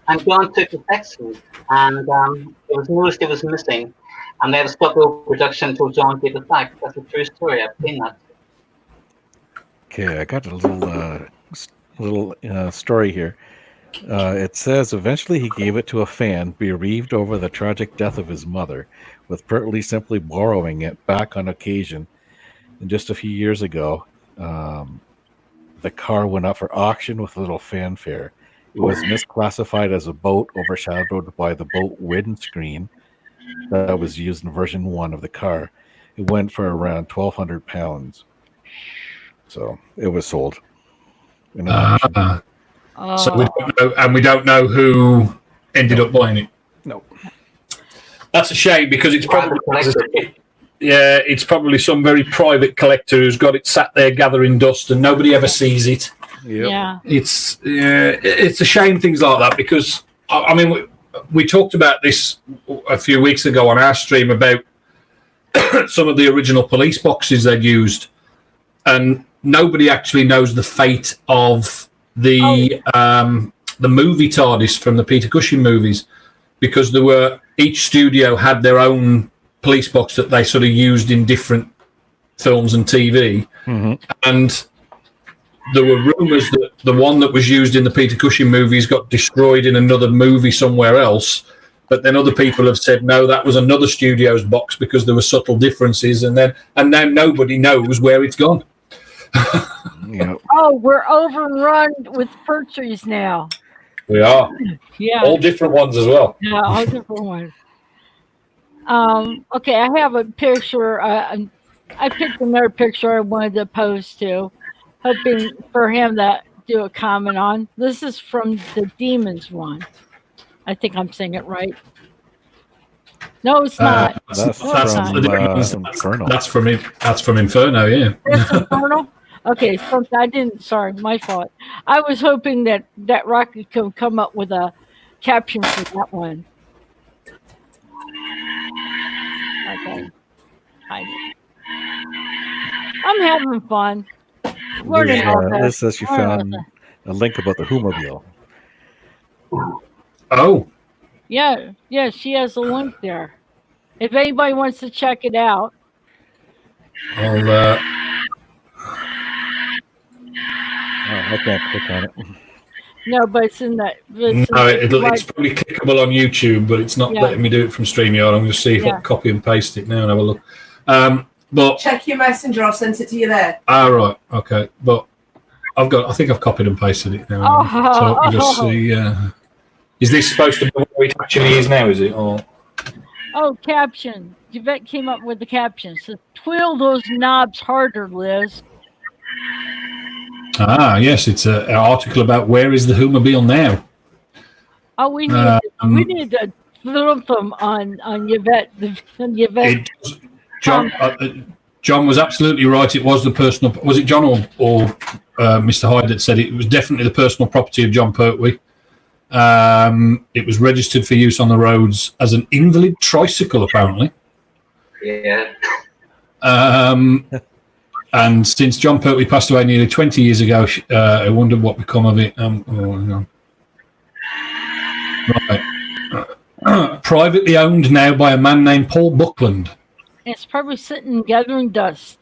And John took the sextant, and it was noticed it was missing. And they had to stop the production until John gave it back. That's a true story. I've seen that.
Okay, I got a little story here. It says eventually he gave it to a fan, bereaved over the tragic death of his mother, with Pertwee simply borrowing it back on occasion. And just a few years ago, the car went up for auction with little fanfare. It was misclassified as a boat, overshadowed by the boat windscreen that was used in version 1 of the car. It went for around £1,200. So it was sold.
So we don't know, and we don't know who ended up buying it.
No.
That's a shame because it's probably, it's probably some very private collector who's got it sat there gathering dust and nobody ever sees it.
Yep.
Yeah.
It's a shame things like that because I mean we talked about this a few weeks ago on our stream about some of the original police boxes they'd used, and nobody actually knows the fate of the movie TARDIS from the Peter Cushing movies, because each studio had their own police box that they sort of used in different films and TV, and there were rumours that the one that was used in the Peter Cushing movies got destroyed in another movie somewhere else. But then other people have said, no, that was another studio's box because there were subtle differences. And now nobody knows where it's gone.
Yep.
Oh, we're overrun with Pertwees now.
We are.
Yeah.
All different ones as well.
Yeah, all different ones. Okay, I have a picture. I picked another picture I wanted to post to, hoping for him to do a comment on. This is from the Demons one. I think I'm saying it right. No, it's not.
That's
Inferno. That's from Inferno, yeah.
That's Inferno? Okay, so I didn't. Sorry, my fault. I was hoping that Rocky could come up with a caption for that one. Okay. I'm having fun. Learning all that.
This says you found a link about the Whomobile.
Oh.
Yeah, she has a link there. If anybody wants to check it out.
I'll
I can't click on it.
No, but it's in that.
It's probably clickable on YouTube, but it's not letting me do it from StreamYard. I'm going to see if I can copy and paste it now and have a look. But
check your messenger. I've sent it to you there.
Right, okay. But I think I've copied and pasted it now. So I'll just see. Is this supposed to be what it actually is now? Is it? Or
caption. Yvette came up with the caption. So twirl those knobs harder, Liz.
Yes, it's an article about where is the Whomobile now.
Oh, we need to thump them on Yvette.
John was absolutely right. It was the personal. Was it John or Mr. Hyde that said it? It was definitely the personal property of Jon Pertwee. It was registered for use on the roads as an invalid tricycle, apparently.
Yeah.
And since Jon Pertwee passed away nearly 20 years ago, I wondered what become of it. Right. Privately owned now by a man named Paul Buckland.
It's probably sitting gathering dust.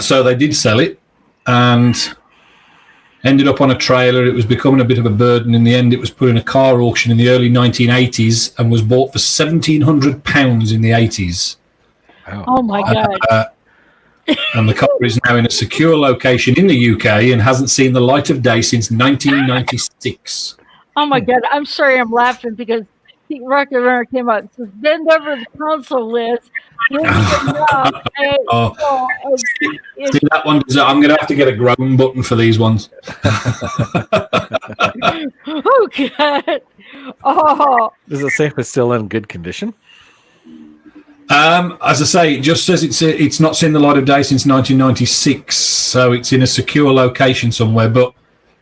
So they did sell it and ended up on a trailer. It was becoming a bit of a burden. In the end, it was put in a car auction in the early 1980s and was bought for £1,700 in the 80s.
Wow.
Oh, my God.
And the car is now in a secure location in the UK and hasn't seen the light of day since 1996.
Oh, my God. I'm sorry I'm laughing because Rocket Runner came out and says, bend over the console, Liz.
See that one? I'm going to have to get a groan button for these ones.
Oh, God. Oh.
Is it safe it's still in good condition?
As I say, it just says it's not seen the light of day since 1996, so it's in a secure location somewhere. But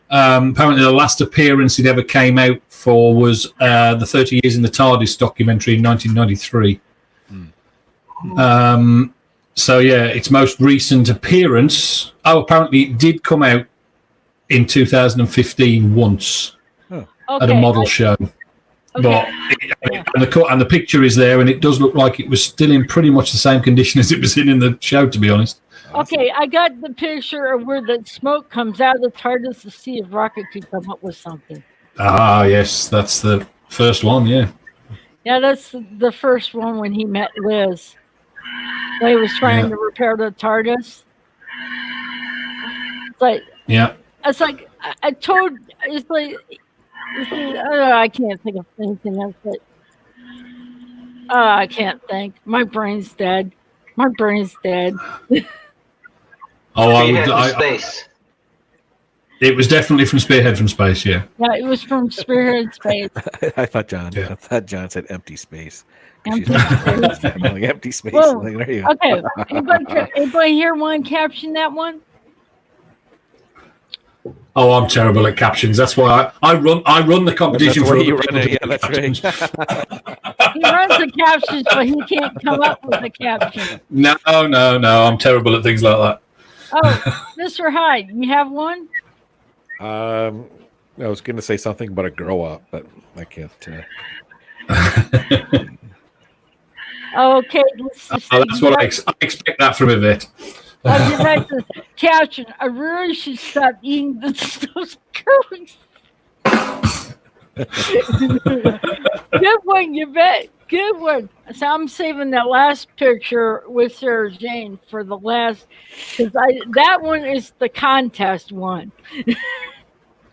apparently the last appearance it ever came out for was the 30 Years in the TARDIS documentary in 1993. So, yeah, its most recent appearance... apparently it did come out in 2015 once at a model show. Okay. But and the picture is there, and it does look like it was still in pretty much the same condition as it was in the show, to be honest.
Okay, I got the picture of where the smoke comes out of the TARDIS to see if Rocket could come up with something.
Yes, that's the first one, yeah.
Yeah, that's the first one when he met Liz. When he was trying to repair the TARDIS. It's like, I told, it's like, I can't think of anything else, but I can't think. My brain's dead.
It was definitely from Spearhead from Space, yeah.
Yeah, it was from Spearhead Space.
I thought John said empty space. 'Cause she's like empty space.
Whoa.
Like, there you go.
Okay, anybody here want to caption that one?
Oh, I'm terrible at captions. That's why I run the competition for other
you
people
run
to
it.
do
Yeah, that's
captions.
He runs the captions, but he can't come up with a caption.
No. I'm terrible at things like that.
Oh, Mr. Hyde, you have one?
I was going to say something about a grow up, but I can't.
Okay, let's just
That's what I expect that from Yvette.
Yvette says, caption, I really should stop eating those curries. Good one, Yvette. Good one. So I'm saving that last picture with Sarah Jane for the last, because that one is the contest one.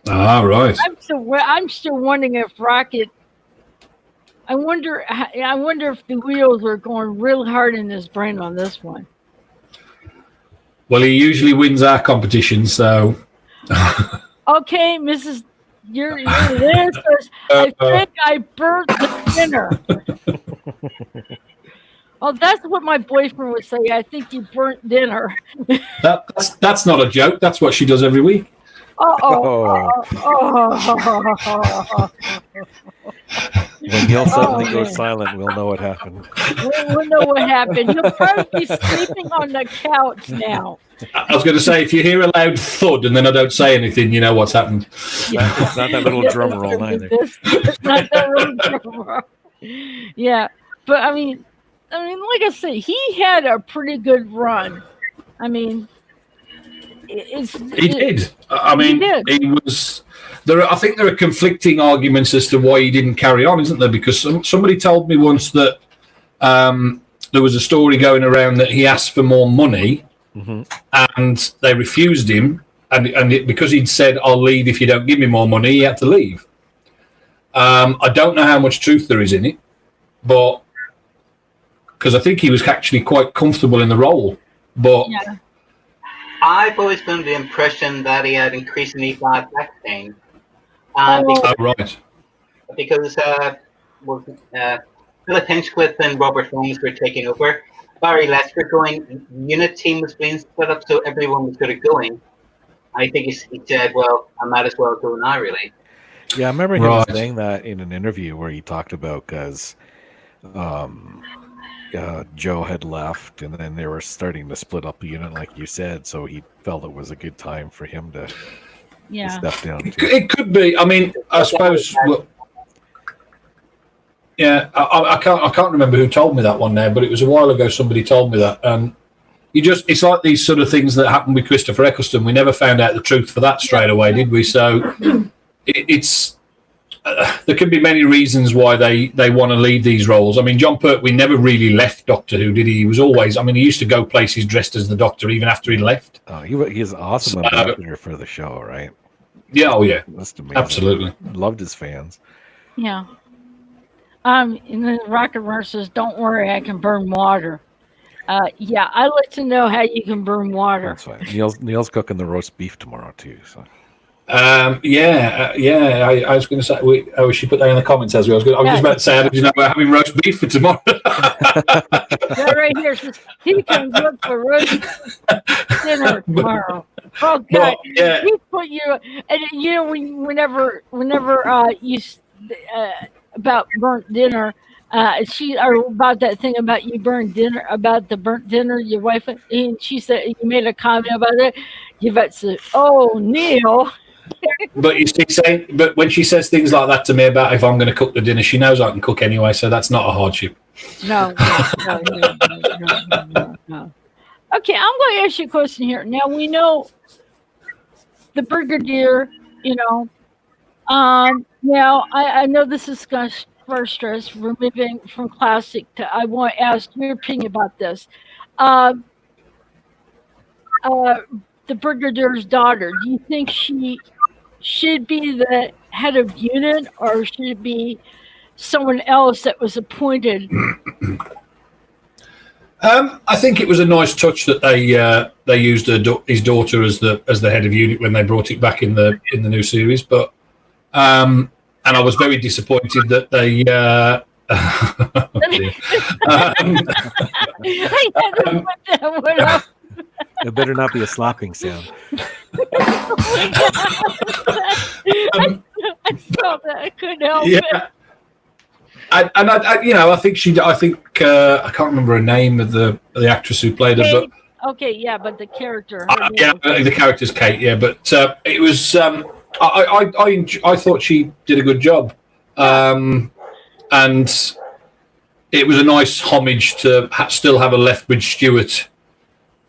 Ah, right.
I'm still wondering if Rocket. I wonder if the wheels are going real hard in his brain on this one.
Well, he usually wins our competition, so.
Okay, Mrs. Your Liz says, I think I burnt the dinner. Oh, that's what my boyfriend would say. I think you burnt dinner.
That's not a joke. That's what she does every week.
When Neil suddenly goes silent, we'll know what happened.
We'll know what happened. He'll probably be sleeping on the couch now.
I was going to say, if you hear a loud thud and then I don't say anything, you know what's happened.
It's not that little drum roll either.
It's not that little drum roll. Yeah, but I mean, like I say, he had a pretty good run. I mean,
he did. I mean, he was. I think there are conflicting arguments as to why he didn't carry on, isn't there? Because somebody told me once that there was a story going around that he asked for more money, and they refused him, and because he'd said, "I'll leave if you don't give me more money," he had to leave. I don't know how much truth there is in it, but because I think he was actually quite comfortable in the role, but.
Yeah.
I've always been the impression that he had increasingly bad back pain.
Right.
Because Philip Hinchcliffe and Robert Holmes were taking over. Barry Lester going, unit team was being set up so everyone was good at going. I think he said, well, I might as well go now, really.
Yeah, I remember him saying that in an interview where he talked about because Joe had left and then they were starting to split up the unit, like you said, so he felt it was a good time for him to step down.
It could be. I mean, I suppose. Well, yeah, I can't remember who told me that one now, but it was a while ago. Somebody told me that, and it's like these sort of things that happened with Christopher Eccleston. We never found out the truth for that straight away, did we? So it's. There can be many reasons why they want to leave these roles. I mean, Jon Pertwee never really left Doctor Who, did he? He was always. I mean, he used to go places dressed as the Doctor even after he left.
Oh, he's an awesome ambassador for the show, right?
Yeah, oh yeah,
that's amazing.
Absolutely
loved his fans.
Yeah. And then Rocket Runner says, "Don't worry, I can burn water." Yeah, I like to know how you can burn water.
That's fine. Neil's cooking the roast beef tomorrow too. So.
I was going to say. We should put that in the comments as well. I was just about to say, how did you know we're having roast beef for tomorrow?
Yeah, right here says he can cook for roast dinner tomorrow. Oh God, he put you. And you know, whenever you about burnt dinner. About that thing about you burned dinner, about the burnt dinner, your wife, and she said you made a comment about it. Yvette said, "Oh, Neil."
But you see, but when she says things like that to me about if I'm going to cook the dinner, she knows I can cook anyway, so that's not a hardship.
No. Okay, I'm going to ask you a question here. Now we know the Brigadier. Now I know this is going to frustrate us. We're moving from classic to. I want to ask your opinion about this. The Brigadier's daughter. Do you think she should be the head of unit, or should it be someone else that was appointed?
I think it was a nice touch that they used his daughter as the head of unit when they brought it back in the new series. But and I was very disappointed that they.
It better not be a slopping sound.
I felt that. I couldn't help it.
I think I can't remember her name of the actress who played her, but
okay, yeah, but the character.
The character's Kate, yeah, but it was. I thought she did a good job, and it was a nice homage to still have a Lethbridge Stewart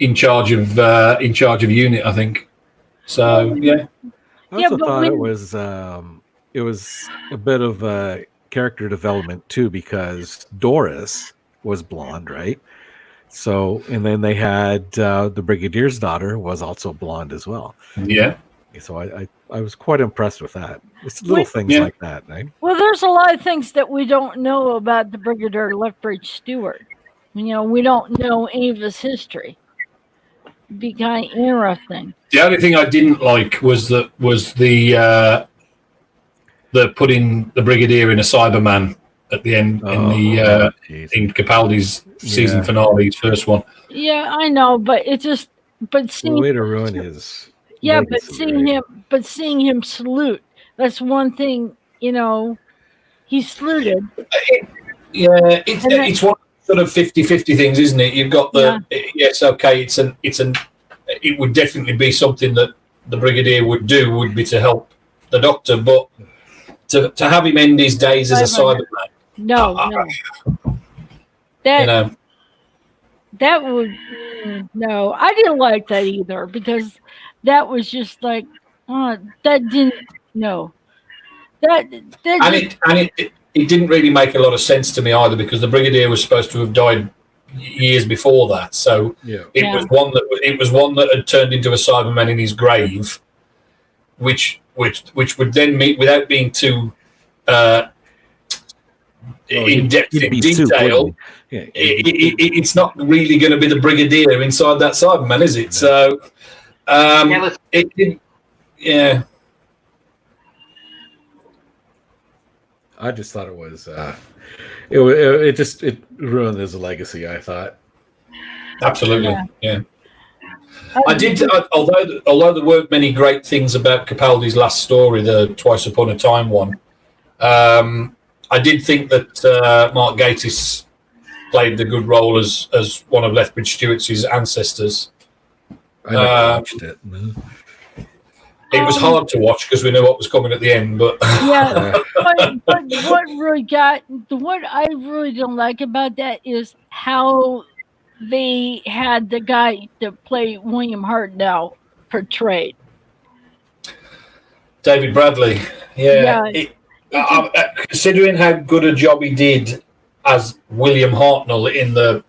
in charge of unit. I think so. Yeah.
I also thought it was a bit of character development too, because Doris was blonde, right? So, and then they had the Brigadier's daughter was also blonde as well.
Yeah.
So I was quite impressed with that. It's little things like that, right?
Well, there's a lot of things that we don't know about the Brigadier Lethbridge Stewart. We don't know any of his history. It'd be kind of interesting.
The only thing I didn't like was the putting the Brigadier in a Cyberman at the end in Capaldi's season finale, his first one.
Yeah, I know, but it just seeing
way to ruin his.
Yeah,
legacy,
seeing him salute, that's one thing, he saluted.
It's one sort of 50-50 things, isn't it? You've got it's okay. It would definitely be something that the Brigadier would be to help the Doctor, but to have him end his days as a Cyberman.
No. That would no. I didn't like that either, because that was just like that didn't
it didn't really make a lot of sense to me either, because the Brigadier was supposed to have died years before that. So it was one that had turned into a Cyberman in his grave, which would then meet without being too in depth in detail. It's not really going to be the Brigadier inside that Cyberman, is it? So it did. Yeah.
I just thought it was it ruined his legacy, I thought.
Absolutely, yeah. I did, although there weren't many great things about Capaldi's last story, the Twice Upon a Time one. I did think that Mark Gatiss played the good role as one of Lethbridge Stewart's ancestors.
I never watched it.
It was hard to watch because we knew what was coming at the end, but
but what I really don't like about that is how they had the guy that played William Hartnell portrayed.
David Bradley, considering how good a job he did as William Hartnell in the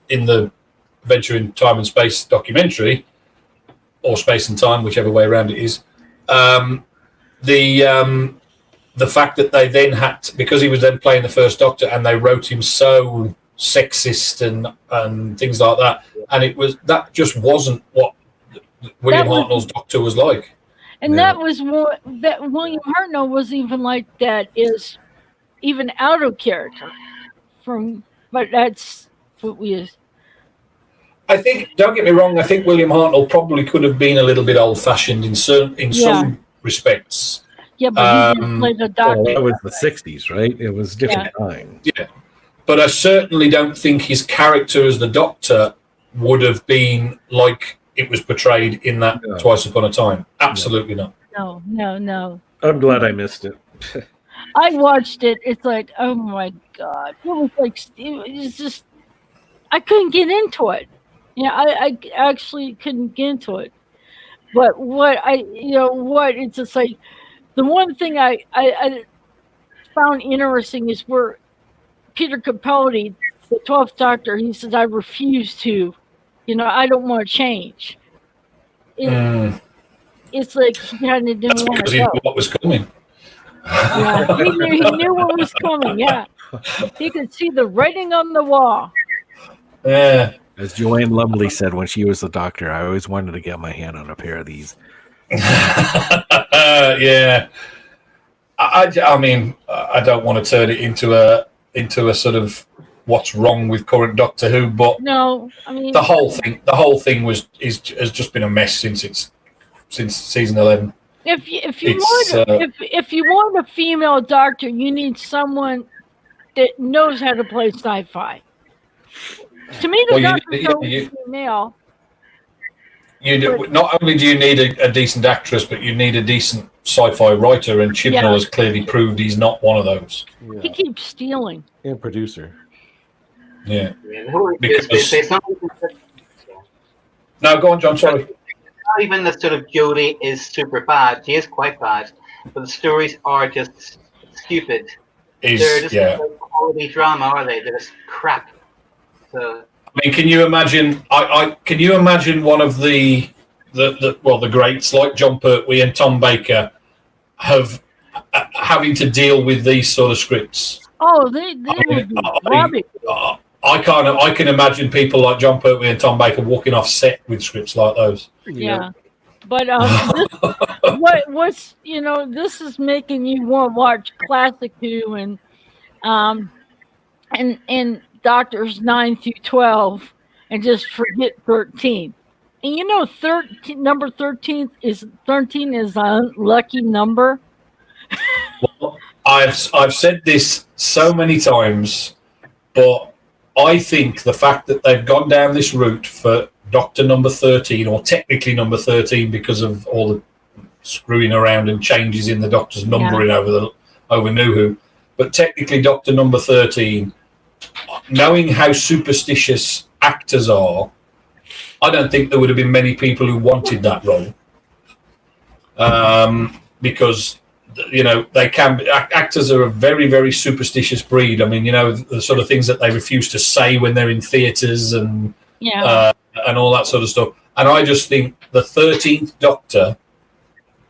Adventure in Time and Space documentary, or Space and Time, whichever way around it is. The fact that they then had to, because he was then playing the First Doctor, and they wrote him so sexist and things like that, and that just wasn't what William Hartnell's Doctor was like.
And that was what that William Hartnell was even like. That is even out of character but that's what we.
I think, don't get me wrong, I think William Hartnell probably could have been a little bit old-fashioned in some respects.
Yeah, but he didn't play the Doctor.
Well, that was the 60s, right? It was different time.
Yeah, but I certainly don't think his character as the Doctor would have been like it was portrayed in that Twice Upon a Time. Absolutely not.
No.
I'm glad I missed it.
I watched it. It's like, oh my God. It was like, it's just, I couldn't get into it. I actually couldn't get into it. But it's just like, the one thing I found interesting is where Peter Capaldi, the 12th Doctor, he says, I refuse to, I don't want to change. It's like he kind of didn't want to go.
He knew what was coming.
Yeah, he knew what was coming, yeah. He could see the writing on the wall.
Yeah.
As Joanne Lumley said when she was the doctor, I always wanted to get my hand on a pair of these.
Yeah. I mean, I don't want to turn it into a sort of what's wrong with current Doctor Who, but
No, I mean
the whole thing has just been a mess since season 11.
if you want a female doctor, you need someone that knows how to play sci-fi. To me, the doctor's always female.
Not only do you need a decent actress, but you need a decent sci-fi writer, and Chibnall has clearly proved he's not one of those.
Yeah.
He keeps stealing.
And producer.
Yeah. Because... No, go on, John, sorry.
Not even the sort of Jodie is super bad. She is quite bad. But the stories are just stupid. They're just like quality drama, are they? They're just crap. So...
I mean, can you imagine? Can you imagine one of the greats like Jon Pertwee and Tom Baker having to deal with these sort of scripts?
Oh, they would be rubbish.
I can imagine people like Jon Pertwee and Tom Baker walking off set with scripts like those.
Yeah. But what's this is making you want to watch classic Who and Doctors 9 through 12 and just forget 13. And number 13 is a lucky number.
Well, I've said this so many times, but I think the fact that they've gone down this route for Doctor number 13, or technically number 13 because of all the screwing around and changes in the Doctor's numbering over New Who, but technically Doctor number 13, knowing how superstitious actors are, I don't think there would have been many people who wanted that role. Because, they can be, actors are a very, very superstitious breed. I mean, the sort of things that they refuse to say when they're in theatres and all that sort of stuff. And I just think the 13th Doctor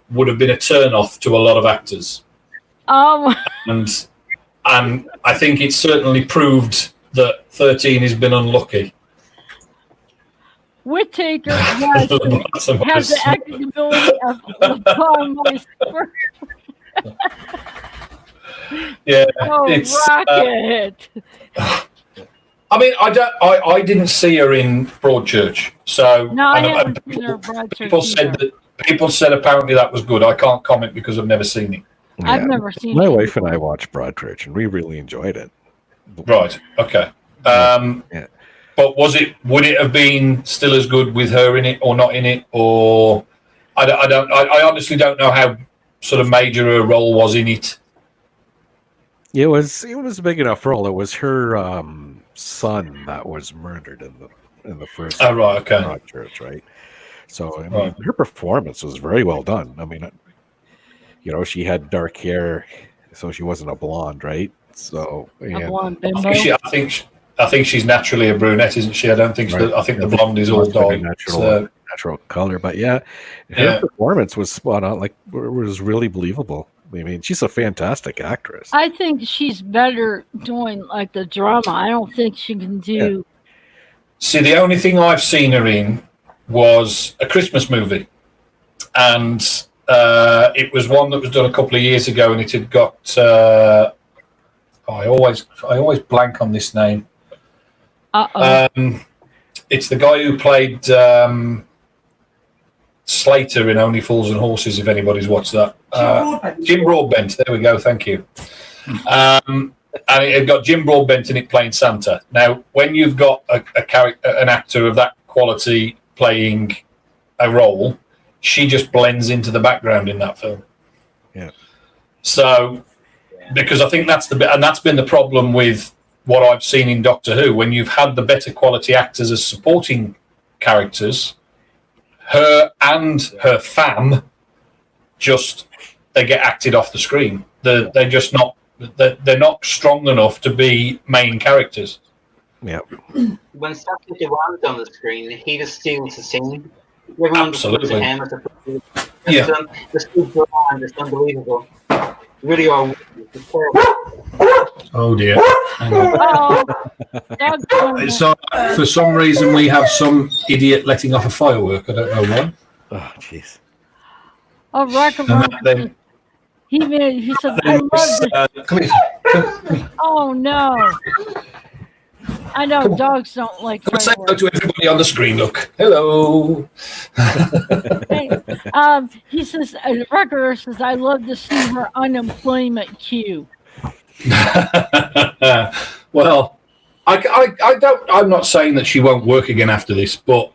would have been a turn-off to a lot of actors. And I think it certainly proved that 13 has been unlucky.
Whittaker has the acting ability of Tom Weiss.
Yeah.
It's Rocket.
I mean, I didn't see her in Broadchurch, so
no, I haven't seen her in Broadchurch.
People said apparently that was good. I can't comment because I've never seen it.
Yeah.
I've never seen
My
it.
wife and I watched Broadchurch, and we really enjoyed it.
Right. Okay. But would it have been still as good with her in it or not in it? Or I honestly don't know how sort of major her role was in it.
It was a big enough role. It was her son that was murdered in the first Broadchurch, right? So I mean, her performance was very well done. I mean, she had dark hair, so she wasn't a blonde, right? So
A blonde bimbo.
I think she's naturally a brunette, isn't she? I don't think I think the blonde is all dyed.
Natural color, but her performance was spot on. Like, it was really believable. I mean, she's a fantastic actress.
I think she's better doing like the drama. I don't think she can do.
Yeah. See, the only thing I've seen her in was a Christmas movie, and it was one that was done a couple of years ago, and it had got. I always blank on this name. It's the guy who played Slater in Only Fools and Horses, if anybody's watched that. Jim Broadbent, there we go, thank you. And it had got Jim Broadbent in it playing Santa. Now, when you've got a character, an actor of that quality playing a role, she just blends into the background in that film.
Yeah.
So, because I think that's been the problem with what I've seen in Doctor Who, when you've had the better quality actors as supporting characters, her and her fam they get acted off the screen. They're just not they're not strong enough to be main characters.
Yeah.
When Sacha Dhawan's on the screen, he just steals the scene. Everyone
Absolutely.
Yeah. The Steve Dhawan is unbelievable. Really are. It's terrible.
Oh dear. Hang on.
Oh,
So, for some reason, we have some idiot letting off a firework. I don't know why.
Oh, jeez.
oh, Rocket
And then,
he said, I love this.
come here.
Oh, no. I know dogs don't like
Come and say hello
fireworks.
to everybody on the screen. Look. Hello.
Hey, he says, Rucker says, I love to see her unemployment queue.
Well, I don't. I'm not saying that she won't work again after this, but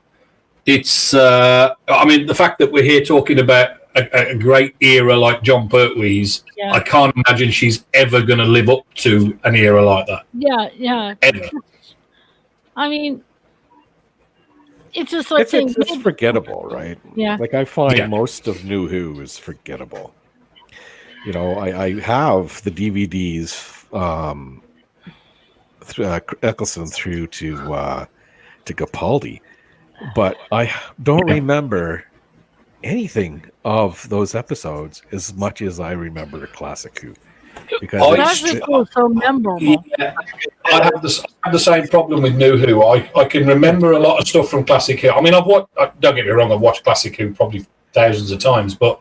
it's. I mean, the fact that we're here talking about a great era like Jon Pertwee's,
Yeah.
I can't imagine she's ever going to live up to an era like that.
Yeah.
Ever.
I mean, it's just like saying,
It's forgettable, right?
Yeah.
Like I find
Yeah.
most of New Who is forgettable. You know, I have the DVDs through Eccleston through to Capaldi, but I don't remember anything of those episodes as much as I remember Classic Who. Because
Classic was so memorable.
Yeah, I have the same problem with New Who. I can remember a lot of stuff from Classic Who. I mean, don't get me wrong, I've watched Classic Who probably thousands of times, but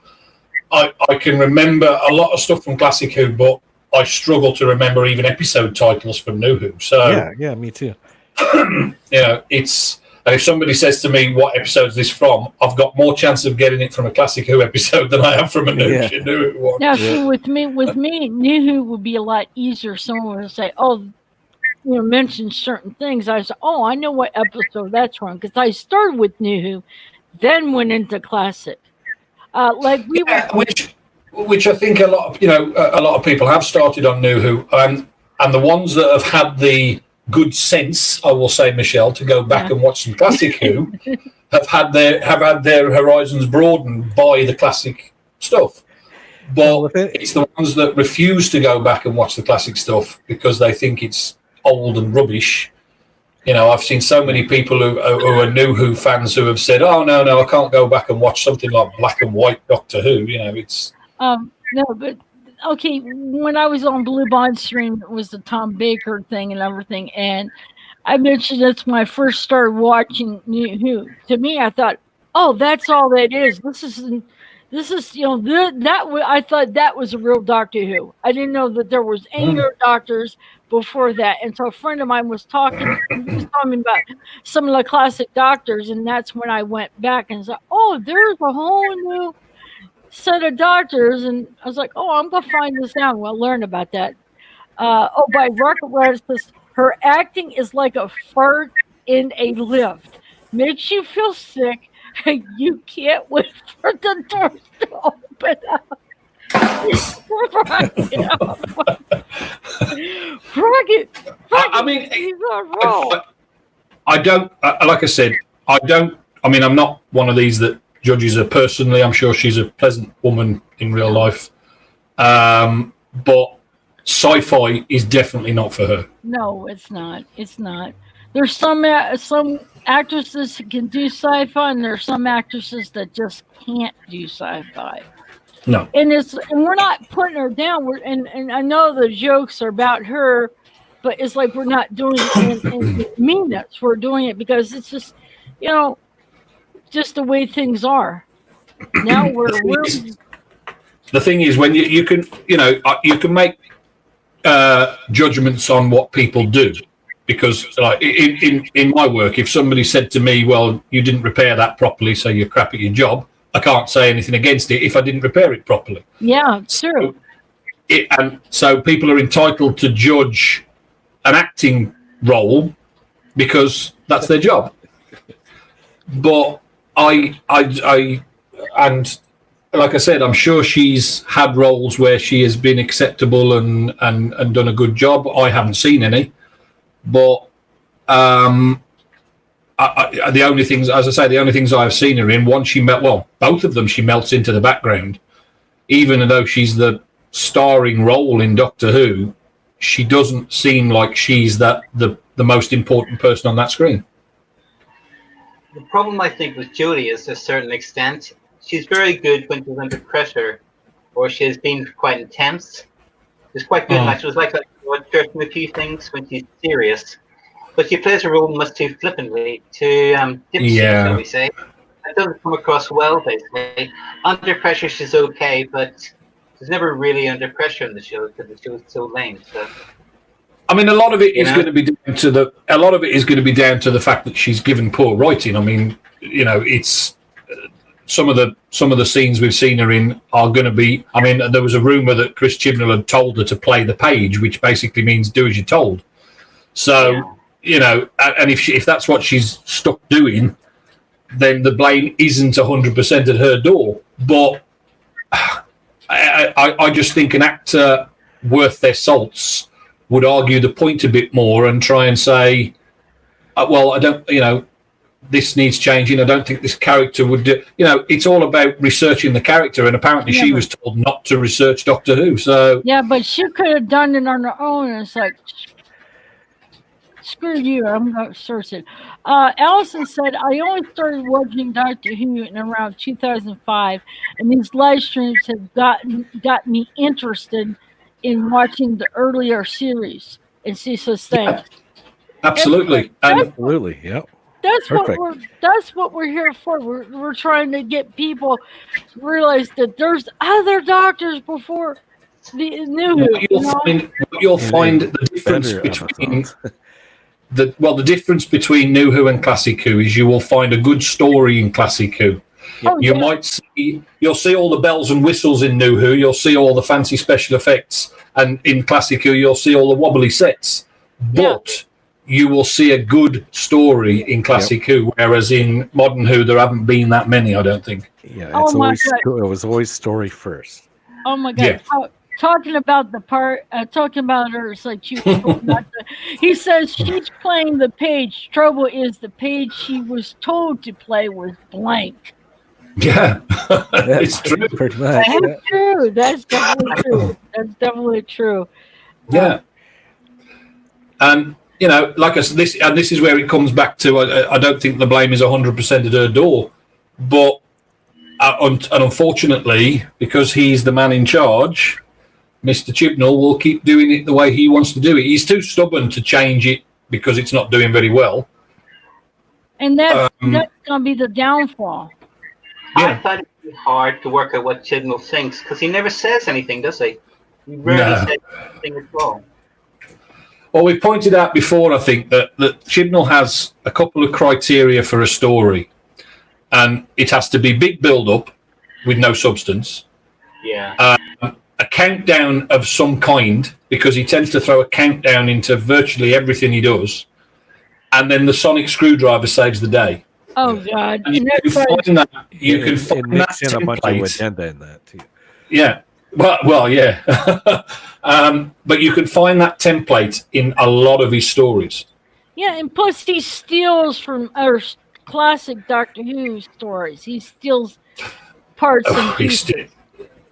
I can remember a lot of stuff from Classic Who, but I struggle to remember even episode titles from New Who. So
yeah, me too.
you know, it's. And if somebody says to me, what episode is this from, I've got more chance of getting it from a Classic Who episode than I have from a New Who one.
Now, see, with me, New Who would be a lot easier. Someone would say, mention certain things. I say, I know what episode that's from, because I started with New Who, then went into Classic.
Which I think a lot of people have started on New Who, and the ones that have had the good sense, I will say, Michelle, to go back and watch some Classic Who, have had their horizons broadened by the classic stuff. But it's the ones that refuse to go back and watch the classic stuff because they think it's old and rubbish. You know, I've seen so many people who are New Who fans who have said, "Oh no, I can't go back and watch something like Black and White Doctor Who." You know, it's
no, but. Okay, when I was on Blue Bond Stream, it was the Tom Baker thing and everything, and I mentioned that's when I first started watching New Who. To me, I thought, that's all that is. This is I thought that was a real Doctor Who. I didn't know that there was any other doctors before that, and so a friend of mine was talking. He was talking about some of the classic doctors, and that's when I went back and said, there's a whole new set of doctors, and I was like, I'm gonna find this out. We'll learn about that. By Rocket Red says her acting is like a fart in a lift, makes you feel sick, and you can't wait for the doors to open up. Rocket,
I mean,
he's on roll.
I don't, like I said, I mean, I'm not one of these that judges her personally. I'm sure she's a pleasant woman in real life. But sci-fi is definitely not for her.
No, it's not. It's not. There's some actresses that can do sci-fi, and there's some actresses that just can't do sci-fi.
No.
And we're not putting her down. And I know the jokes are about her, but it's like we're not doing it in meanness. We're doing it because it's just, just the way things are. Now
the thing is when you can make judgments on what people do, because like in my work, if somebody said to me, well, you didn't repair that properly, so you're crap at your job, I can't say anything against it if I didn't repair it properly.
Yeah, true.
And so people are entitled to judge an acting role because that's their job. But I and like I said, I'm sure she's had roles where she has been acceptable and done a good job. I haven't seen any, but the only things, as I say, the only things I've seen her in, both of them, she melts into the background. Even though she's the starring role in Doctor Who, she doesn't seem like she's the most important person on that screen.
The problem, I think, with Julie is to a certain extent, she's very good when she's under pressure, or she's been quite intense. She's quite good. Like, she was like addressing a few things when she's serious, but she plays her role much too flippantly, too dipsy, shall we say. It doesn't come across well, basically. Under pressure, she's okay, but she's never really under pressure in the show because the show is so lame. So.
I mean, a lot of it is going to be down to the fact that she's given poor writing. I mean, it's some of the scenes we've seen her in are going to be. I mean, there was a rumor that Chris Chibnall had told her to play the page, which basically means do as you're told. So, and if that's what she's stuck doing, then the blame isn't 100% at her door. But I just think an actor worth their salts would argue the point a bit more and try and say, well, I don't, this needs changing. I don't think this character would do. It's all about researching the character, and apparently she was told not to research Doctor Who. So
yeah, but she could have done it on her own. And it's like, screw you, I'm not searching. Allison said, I only started watching Doctor Who in around 2005, and these live streams have got me interested in watching the earlier series and see such things.
Absolutely.
Absolutely, yeah.
That's what we're here for. We're trying to get people to realize that there's other doctors before the new Who.
You'll find the difference between the difference between New Who and Classic Who is you will find a good story in Classic Who. You'll see all the bells and whistles in New Who. You'll see all the fancy special effects, and in Classic Who, you'll see all the wobbly sets. But you will see a good story in Classic Who, whereas in Modern Who, there haven't been that many. I don't think.
Yeah, it was always story first.
Oh my God! Yeah. Talking about her, it's like she was he says she's playing the page. Trouble is the page she was told to play was blank.
Yeah, it's true.
Pretty much.
That's true. That's definitely true. That's definitely true.
Yeah, and like I said, this is where it comes back to. I don't think the blame is 100% at her door, but and unfortunately, because he's the man in charge, Mr. Chibnall will keep doing it the way he wants to do it. He's too stubborn to change it because it's not doing very well.
And that's going to be the downfall.
Yeah.
I find it hard to work out what Chibnall thinks because he never says anything, does he? He rarely says anything at all.
Well, we pointed out before, I think, that Chibnall has a couple of criteria for a story. And it has to be big build-up with no substance.
Yeah.
A countdown of some kind, because he tends to throw a countdown into virtually everything he does. And then the sonic screwdriver saves the day.
Oh, God.
And you can find that. You can find that
in a bunch of agenda in that, too.
Yeah. Well, yeah. But you can find that template in a lot of his stories.
Yeah, and plus he steals from our classic Doctor Who stories. He steals parts and pieces.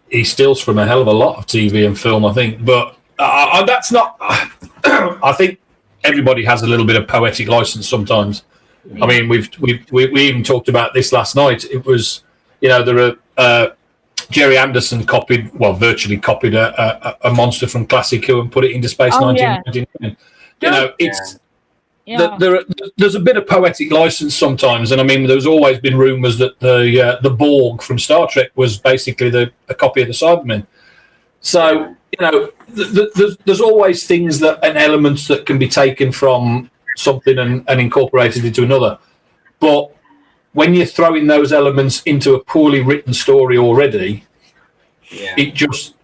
He steals from a hell of a lot of TV and film, I think. But that's not... I think everybody has a little bit of poetic license sometimes. Yeah. I mean, we even talked about this last night. It was, there are... Jerry Anderson virtually copied a monster from Classic Who and put it into Space 1999. There's a bit of poetic license sometimes, and I mean, there's always been rumours that the Borg from Star Trek was basically a copy of the Cybermen. So there's always things and elements that can be taken from something and incorporated into another, but when you're throwing those elements into a poorly written story already, it just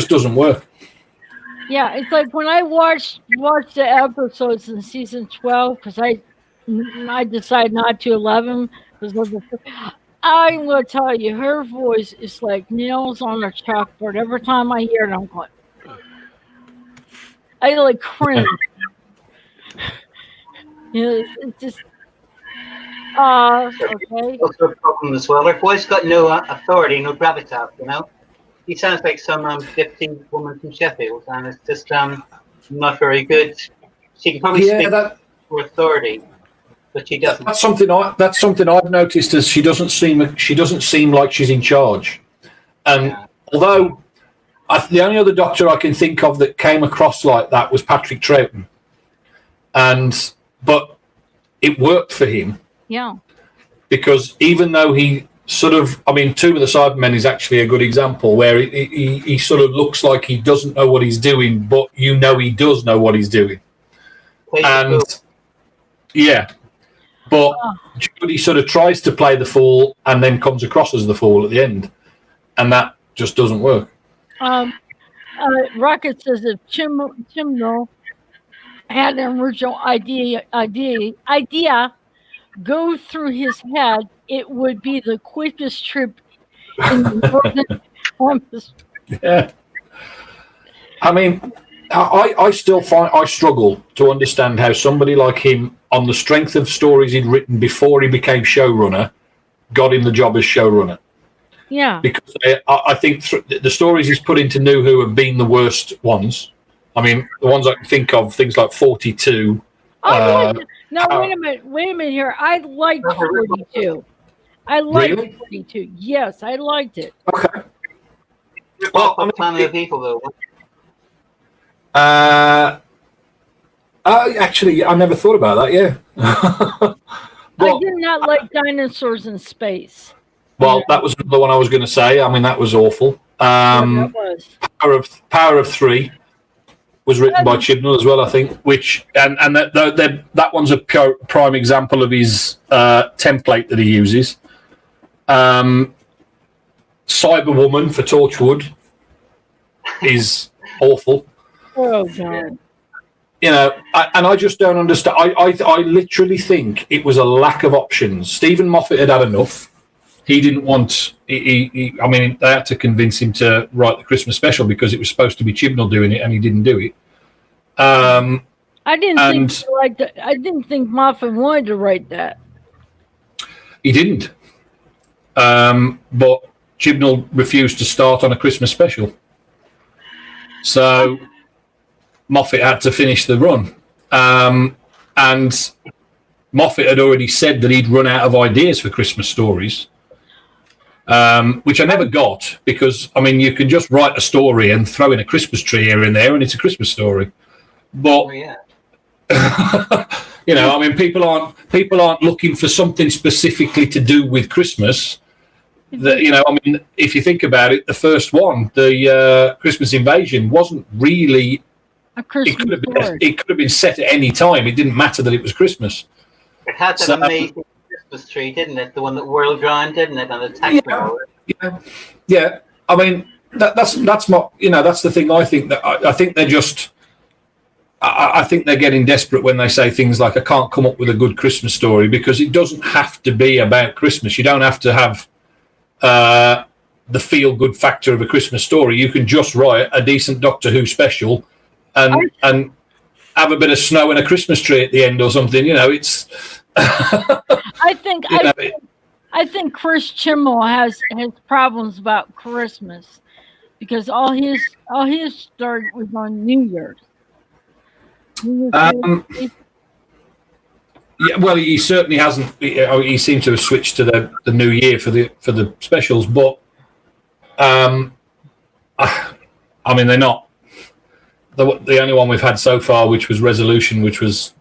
doesn't work.
Yeah, it's like when I watched the episodes in season 12 because I decided not to 11 because I'm going to tell you, her voice is like nails on a chalkboard. Every time I hear it, I'm going, I like cringe. It's just. Okay.
Also a problem as well. Her voice got no authority, no gravitas. He sounds like some gypsy woman from Sheffield, and it's just not very good. She can probably speak for authority, but she doesn't.
That's something I've noticed. Is she doesn't seem like she's in charge, and although The only other Doctor I can think of that came across like that was Patrick Troughton, but it worked for him.
Yeah.
Because even though he sort of, I mean, Tomb of the Cybermen is actually a good example where he sort of looks like he doesn't know what he's doing, but you know he does know what he's doing. And yeah, but Judy sort of tries to play the fool and then comes across as the fool at the end, and that just doesn't work.
Rocket says if Chibnall had an original idea go through his head, it would be the quickest trip in the Northern Hemisphere.
Yeah. I mean, I still I struggle to understand how somebody like him, on the strength of stories he'd written before he became showrunner, got him the job as showrunner.
Yeah.
Because I think the stories he's put into New Who have been the worst ones. I mean, the ones I can think of, things like 42.
No, wait a minute here. I liked 42. I liked 42. Yes, I liked it.
Okay.
Well, I mean, Planet of People, though.
Actually, I never thought about that. Yeah.
I did not like dinosaurs in space.
Well, that was the one I was going to say. I mean, that was awful.
That was.
Power of Three was written by Chibnall as well, I think. Which and that one's a prime example of his template that he uses. Cyberwoman for Torchwood is awful.
Oh God.
You know, I just don't understand. I literally think it was a lack of options. Stephen Moffat had enough. He didn't want. I mean, they had to convince him to write the Christmas special because it was supposed to be Chibnall doing it, and he didn't do it.
I didn't think Moffat wanted to write that.
He didn't. But Chibnall refused to start on a Christmas special, so Moffat had to finish the run. And Moffat had already said that he'd run out of ideas for Christmas stories. Which I never got because, I mean, you can just write a story and throw in a Christmas tree here and there and it's a Christmas story. But, you know, I mean, people aren't looking for something specifically to do with Christmas. That, you know, I mean, if you think about it, the first one, the Christmas Invasion, wasn't really
a Christmas story.
It could have been set at any time. It didn't matter that it was Christmas.
It had that amazing Christmas tree, didn't it? The one that whirled around, didn't it? On the tank.
Yeah. I mean, that's not, you know, that's the thing. I think they're just. I think they're getting desperate when they say things like, "I can't come up with a good Christmas story," because it doesn't have to be about Christmas. You don't have to have the feel-good factor of a Christmas story. You can just write a decent Doctor Who special and have a bit of snow and a Christmas tree at the end or something. You know, it's.
I think Chris Chibnall has problems about Christmas because all his start was on New Year's.
Yeah, well, he certainly hasn't. He seems to have switched to the New Year for the specials, but I mean, they're not the only one we've had so far, which was Resolution, which was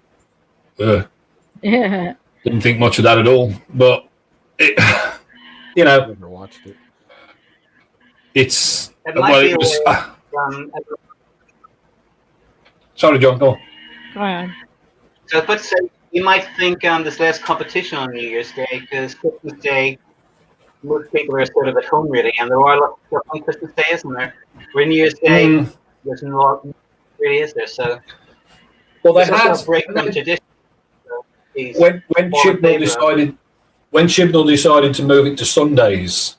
didn't think much of that at all. But you know,
Never watched it.
It's
It
well,
might
it
be
was.
a way,
Sorry, John. Go on.
Go ahead.
so I was about to say, you might think there's less competition on New Year's Day because Christmas Day, most people are sort of at home really, and there are a lot of stuff on Christmas Day, isn't there? Where New Year's Day, there's not really, is there? So
Well, they
it's also
had
a break from tradition. So
when Chibnall decided to move it to Sundays.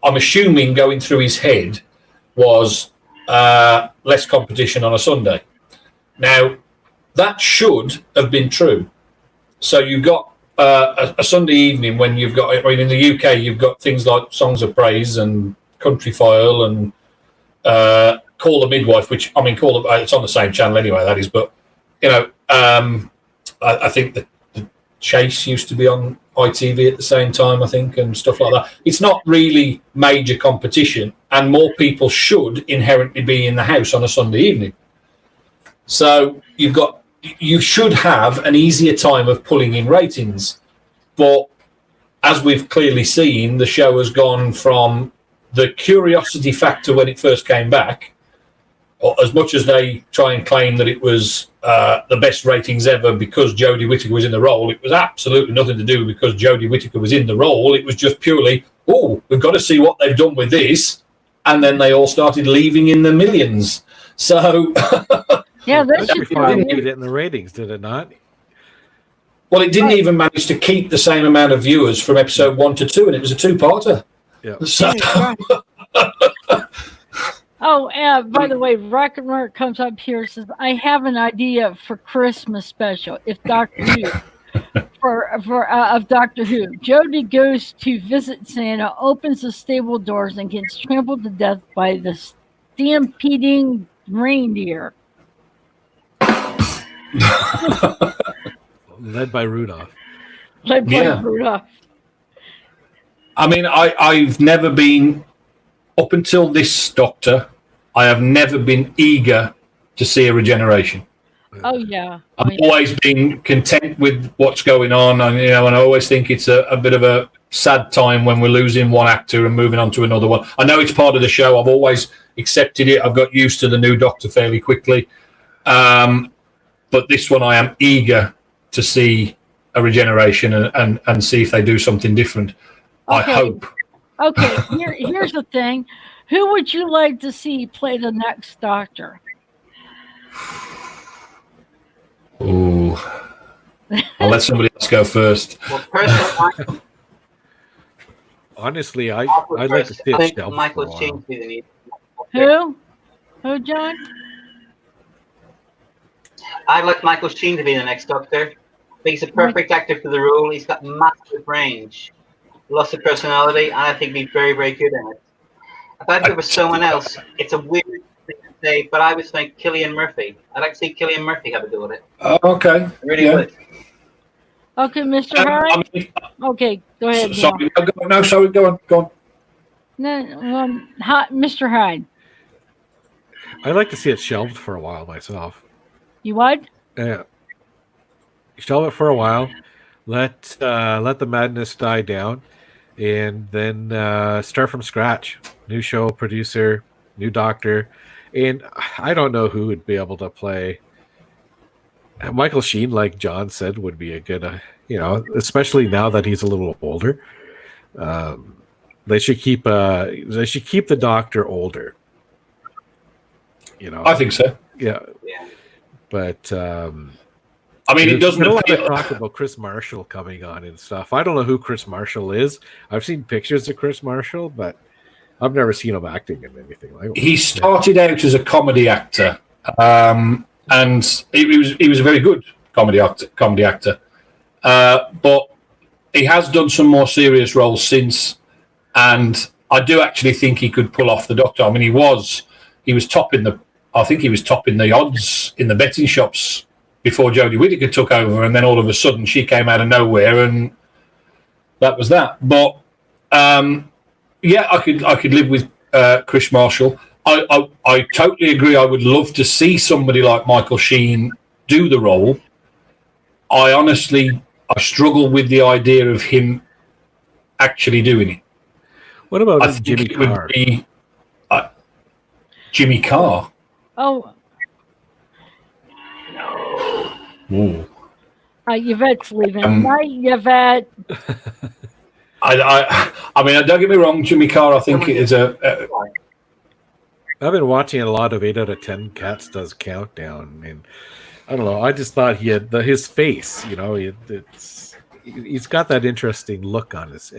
I'm assuming going through his head was less competition on a Sunday. Now, that should have been true. So you've got a Sunday evening when you've got, I mean, in the UK, you've got things like Songs of Praise and Country File and Call the Midwife, which, I mean, it's on the same channel anyway, that is. But, you know, I think that the Chase used to be on ITV at the same time, I think, and stuff like that. It's not really major competition, and more people should inherently be in the house on a Sunday evening. So you should have an easier time of pulling in ratings. But as we've clearly seen, the show has gone from the curiosity factor when it first came back, or as much as they try and claim that it was the best ratings ever because Jodie Whittaker was in the role, it was absolutely nothing to do because Jodie Whittaker was in the role. It was just purely, oh, we've got to see what they've done with this. And then they all started leaving in the millions. So...
Yeah, that's
Country Farm didn't get it in the ratings, did it not?
Well, it didn't even manage to keep the same amount of viewers from episode 1 to 2, and it was a two-parter.
Yeah.
So,
Oh, by the way, Rocket Mark comes up here and says, I have an idea for Christmas special. If Doctor Who, of Doctor Who, Jodie goes to visit Santa, opens the stable doors, and gets trampled to death by the stampeding reindeer.
Led by Rudolph.
Rudolph.
I mean, I've never been, up until this Doctor, I have never been eager to see a regeneration.
Oh, yeah.
I've always been content with what's going on, and and I always think it's a bit of a sad time when we're losing one actor and moving on to another one. I know it's part of the show. I've always accepted it. I've got used to the new Doctor fairly quickly. But this one I am eager to see a regeneration and see if they do something different.
Okay.
I hope.
Okay, here's the thing. Who would you like to see play the next Doctor?
Ooh. I'll let somebody else go first.
Well, personally,
Honestly, I'd like to see
I
it
think
shelved
Michael
for a
Sheen
while.
be the new.
Who? Who, John?
I'd like Michael Sheen to be the next Doctor. I think he's a perfect actor for the role. He's got massive range, lots of personality, and I think he'd be very, very good in it. If I think it was someone else, it's a weird thing to say, but I was thinking Cillian Murphy. I'd like to see Cillian Murphy have a go at it.
Okay.
I really would.
Okay, Mr. Hyde. Okay, go ahead.
Sorry, go on.
No, Mr. Hyde.
I'd like to see it shelved for a while myself.
You what?
Yeah. Shelve it for a while. Let the madness die down, and then start from scratch. New show, producer, new Doctor, and I don't know who would be able to play. Michael Sheen, like John said, would be a good, especially now that he's a little older. They should keep the Doctor older.
I think so.
Yeah. But
I mean, it doesn't
a lot
appear.
of talk about Chris Marshall coming on and stuff. I don't know who Chris Marshall is. I've seen pictures of Chris Marshall, but I've never seen him acting in anything like that.
He started out as a comedy actor, and he was a very good comedy actor. But he has done some more serious roles since, and I do actually think he could pull off the Doctor. I mean, he was topping the odds in the betting shops before Jodie Whittaker took over, and then all of a sudden she came out of nowhere, and that was that. But yeah, I could live with Chris Marshall. I totally agree. I would love to see somebody like Michael Sheen do the role. I struggle with the idea of him actually doing it.
What about
I think
Jimmy
it would
Carr?
be Jimmy Carr.
Oh,
Ooh.
Yvette's leaving. Night, Yvette.
I mean, don't get me wrong, Jimmy Carr, I think it is
I've been watching a lot of 8 out of 10 Cats Does Countdown, and I don't know. I just thought he had his face. He's got that interesting look on his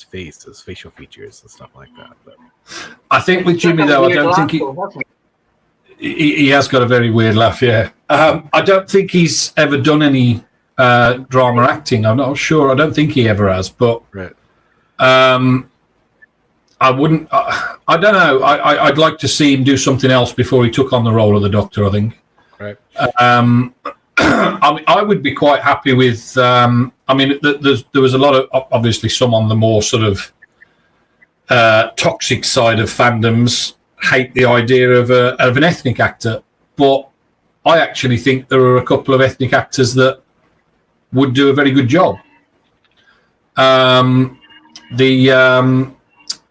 face, his facial features and stuff like that. But
I think with Jimmy, though, I don't think he has got a very weird laugh, yeah. I don't think he's ever done any drama acting. I'm not sure. I don't think he ever has, but
right.
I wouldn't. I don't know. I'd like to see him do something else before he took on the role of the Doctor, I think.
Right.
I mean, I would be quite happy with I mean, there was a lot of, obviously, some on the more sort of toxic side of fandoms hate the idea of an ethnic actor, but I actually think there are a couple of ethnic actors that would do a very good job. The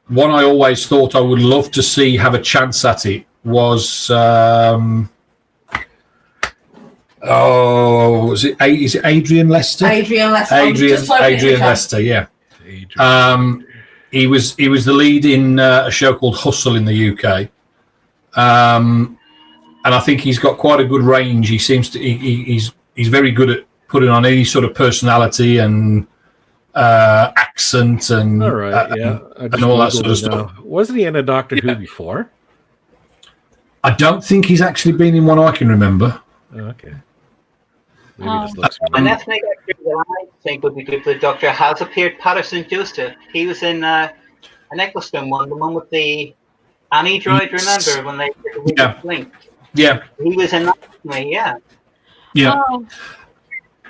one I always thought I would love to see have a chance at it was is it Adrian Lester?
Adrian Lester.
Adrian Lester, yeah. He was the lead in a show called Hustle in the UK, and I think he's got quite a good range. He seems to he's very good at putting on any sort of personality and accent and
all right,
and all that sort of stuff.
Wasn't he in a Doctor Who before?
I don't think he's actually been in one I can remember.
Oh, okay.
An ethnic actor that I think would be good for the Doctor has appeared. Patterson Joseph. He was in an Eccleston one, the one with the Annie droid. Remember when they did the Blink? Yeah, he was in that. Yeah.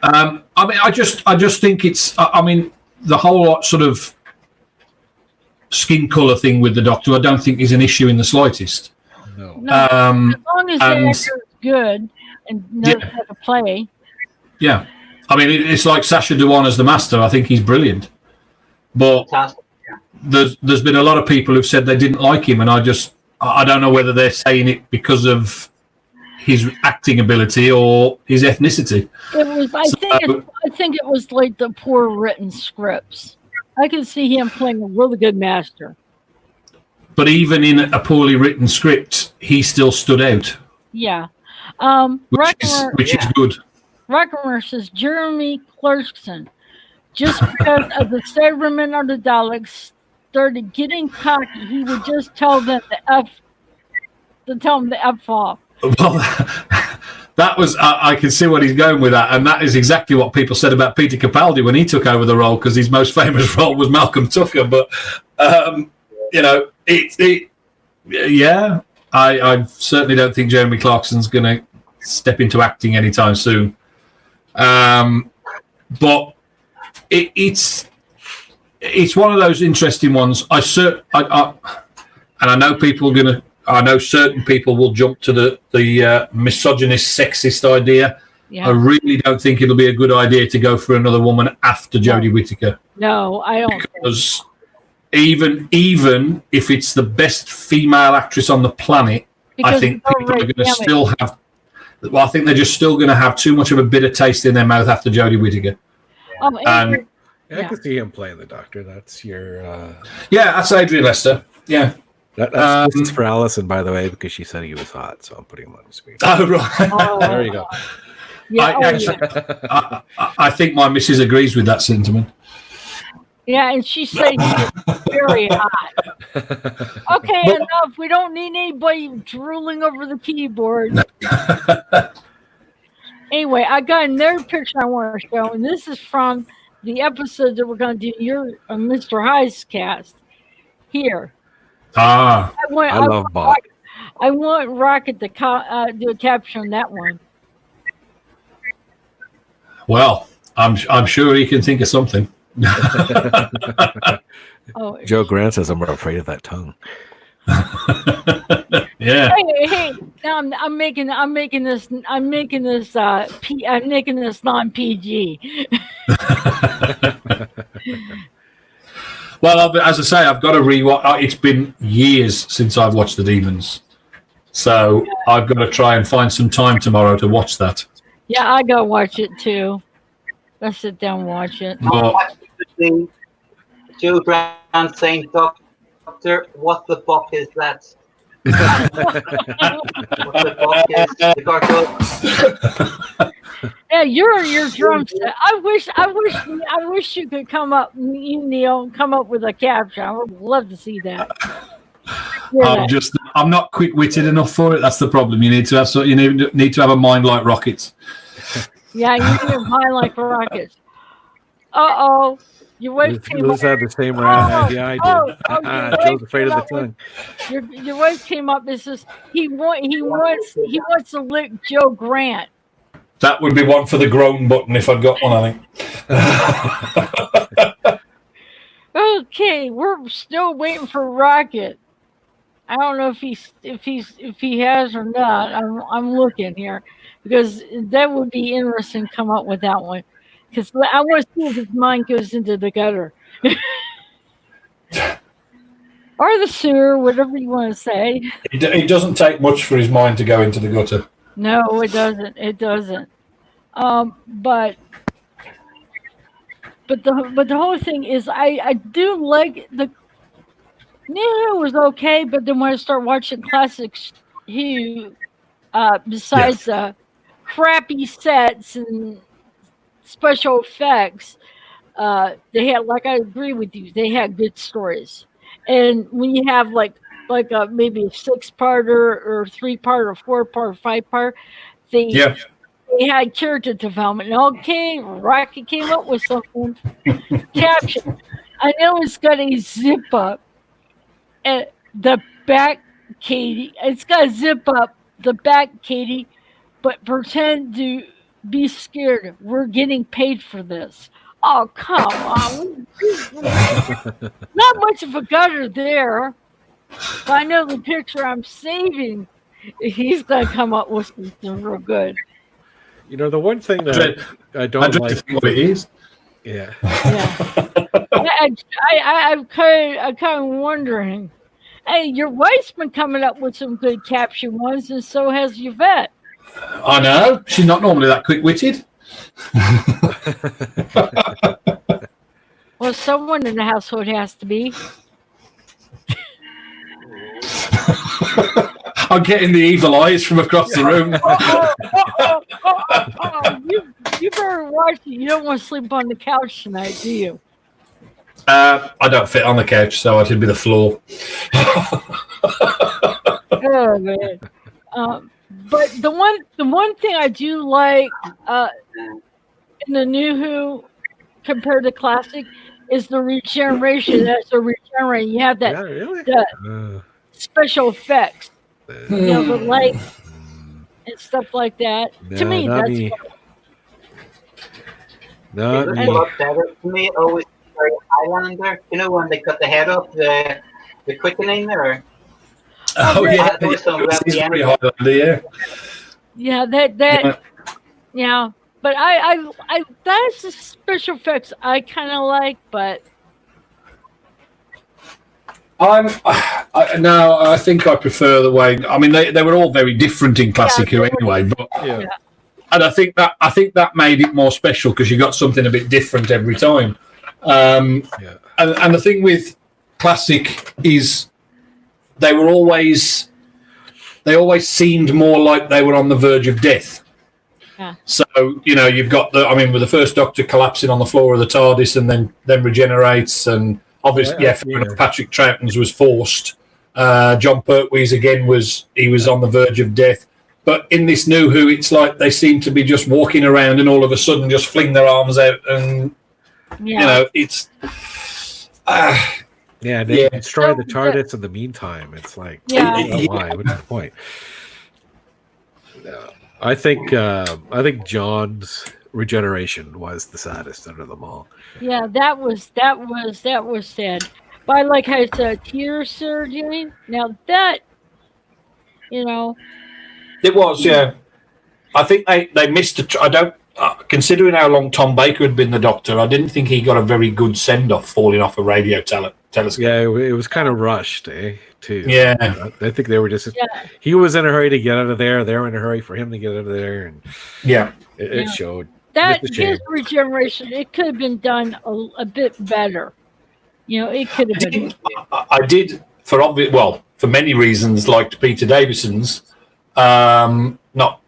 I mean, I just think it's. I mean, the whole sort of skin color thing with the Doctor, I don't think is an issue in the slightest.
No. As long as the actor's good and knows how to play.
Yeah, I mean, it's like Sacha Dhawan as the Master. I think he's brilliant, but there's been a lot of people who've said they didn't like him, and I don't know whether they're saying it because of his acting ability or his ethnicity.
It was. I think it was like the poor written scripts. I could see him playing a really good Master.
But even in a poorly written script, he still stood out.
Yeah.
Which is good.
Rockemer says Jeremy Clarkson, just because of the Cybermen or the Daleks started getting cocky, he would just tell them the F off.
Well, that was I can see what he's going with that, and that is exactly what people said about Peter Capaldi when he took over the role, because his most famous role was Malcolm Tucker. But you know, I certainly don't think Jeremy Clarkson's going to step into acting anytime soon. But it's one of those interesting ones. And I know I know certain people will jump to the misogynist, sexist idea. Yeah. I really don't think it'll be a good idea to go for another woman after Jodie Whittaker.
No, I don't.
Because even if it's the best female actress on the planet, I think people are going to still have. Well, I think they're just still going to have too much of a bitter taste in their mouth after Jodie Whittaker.
I can see him playing the Doctor. That's your.
That's Adrian Lester. Yeah.
This is for Alison, by the way, because she said he was hot, so I'm putting him on the screen.
Oh, right.
There you go.
Yeah, I think my missus agrees with that sentiment.
Yeah, and she said he was very hot. Okay, enough. We don't need anybody drooling over the keyboard. Anyway, I got another picture I want to show, and this is from the episode that we're going to do your Mr. High's cast. Here.
I love Bob.
I want Rocket to do a capture on that one.
Well, I'm sure he can think of something.
Joe Grant says I'm afraid of that tongue.
Yeah.
Hey! Now I'm making this non-PG.
Well, as I say, I've got to rewatch. It's been years since I've watched The Demons, so I've got to try and find some time tomorrow to watch that.
Yeah, I gotta watch it too. Let's sit down and watch it.
Joe Grant saying, "Doctor, what the fuck is that?" What the fuck is the gargoyle?
Yeah, you're your drum set. I wish you could come up, you Neil, come up with a capture. I would love to see that.
I'm not quick-witted enough for it. That's the problem. You need to have a mind like rockets.
Yeah, you need a mind like rockets. Uh-oh. Your wife came up.
Had the same idea I did. Joe's afraid of the tongue.
Your wife came up and says he wants to lick Joe Grant.
That would be one for the groan button if I'd got one, I think.
Okay, we're still waiting for Rocket. I don't know if he has or not. I'm looking here because that would be interesting to come up with that one. Because I want to see if his mind goes into the gutter or the sewer, whatever you want to say.
It doesn't take much for his mind to go into the gutter.
No, it doesn't. It doesn't. But the whole thing is, I do like the New Who was okay, but then when I start watching classics Who, besides crappy sets and special effects, they had, like, I agree with you, they had good stories. And when you have like a maybe a 6-parter or 3-part or 4-part or 5-part, they had character development. And okay, Rocket came up with something. Caption. I know it's got a zip up at the back, Katie. It's got a zip up the back, Katie, but pretend to be scared. We're getting paid for this. Oh, come on. Not much of a gutter there. But I know the picture I'm saving, he's going to come up with something real good.
You know, the one thing that I don't like.
What it is.
Yeah.
I'm kind of wondering. Hey, your wife's been coming up with some good caption ones, and so has Yvette.
I know. She's not normally that quick-witted.
Well, someone in the household has to be.
I'm getting the evil eyes from across the room.
You better watch it. You don't want to sleep on the couch tonight, do you?
I don't fit on the couch, so I should be the floor.
Oh man! But the one thing I do like in the New Who compared to classic is the regeneration. That's a regeneration. You have that the special effects, you know, the light and stuff like that. To me, that's
not me.
To me, always Highlander. You know when they cut the head off the quickening there.
Oh yeah, it's pretty Highlander,
yeah. Yeah. But I that's the special effects I kind of like, but
I think I prefer the way. I mean, they were all very different in Classic Who anyway, but and I think that made it more special because you got something a bit different every time. And the thing with Classic is they always seemed more like they were on the verge of death. Yeah. So, you know, you've got with the first Doctor collapsing on the floor of the TARDIS and then regenerates, and obviously, Patrick Troughton's was forced. Jon Pertwee's again was on the verge of death. But in this New Who, it's like they seem to be just walking around and all of a sudden just fling their arms out and, you know, it's...
they destroy the TARDIS in the meantime. It's like, why? What's the point? I think John's regeneration was the saddest out of them all.
Yeah, that was sad. But I like how it's a tear surgery. Now that, you know,
it was, yeah. I think they missed considering how long Tom Baker had been the Doctor, I didn't think he got a very good send-off falling off a radio telescope.
Yeah, it was kind of rushed, too.
Yeah.
I think they were just... Yeah. He was in a hurry to get out of there. They were in a hurry for him to get out of there. And it showed.
That his regeneration, it could have been done a bit better. You know, it could have been.
I did, for many reasons, liked Peter Davison's. Not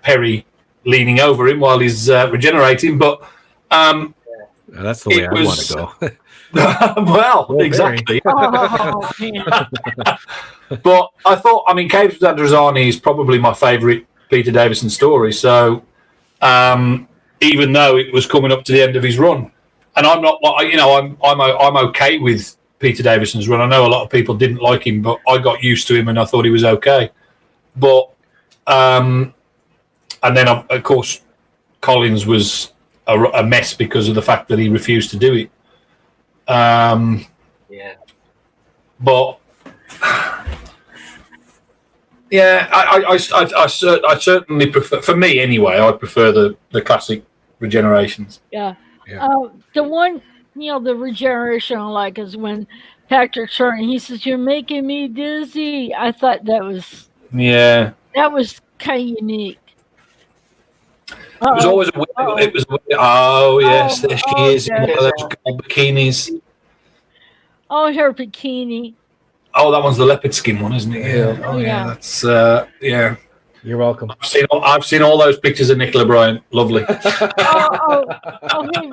Perry leaning over him while he's regenerating, but
that's the way I want to go.
Well, exactly. But I thought, Caves with Androzani is probably my favourite Peter Davison story. So even though it was coming up to the end of his run, and I'm not, I'm okay with Peter Davison's run. I know a lot of people didn't like him, but I got used to him and I thought he was okay. But and then of course Collins was a mess because of the fact that he refused to do it.
Yeah.
But yeah, I certainly prefer, for me anyway, I prefer the classic regenerations.
Yeah.
Yeah.
The one, the regeneration I like is when Patrick Troughton, he says, "You're making me dizzy." I thought that was kind of unique.
It was always yes, there she is in one of those gold bikinis.
Oh, her bikini.
Oh, that one's the leopard skin one, isn't it? Yeah. Oh,
Yeah.
That's yeah.
You're welcome.
I've seen all those pictures of Nicola Bryant. Lovely.
Hey,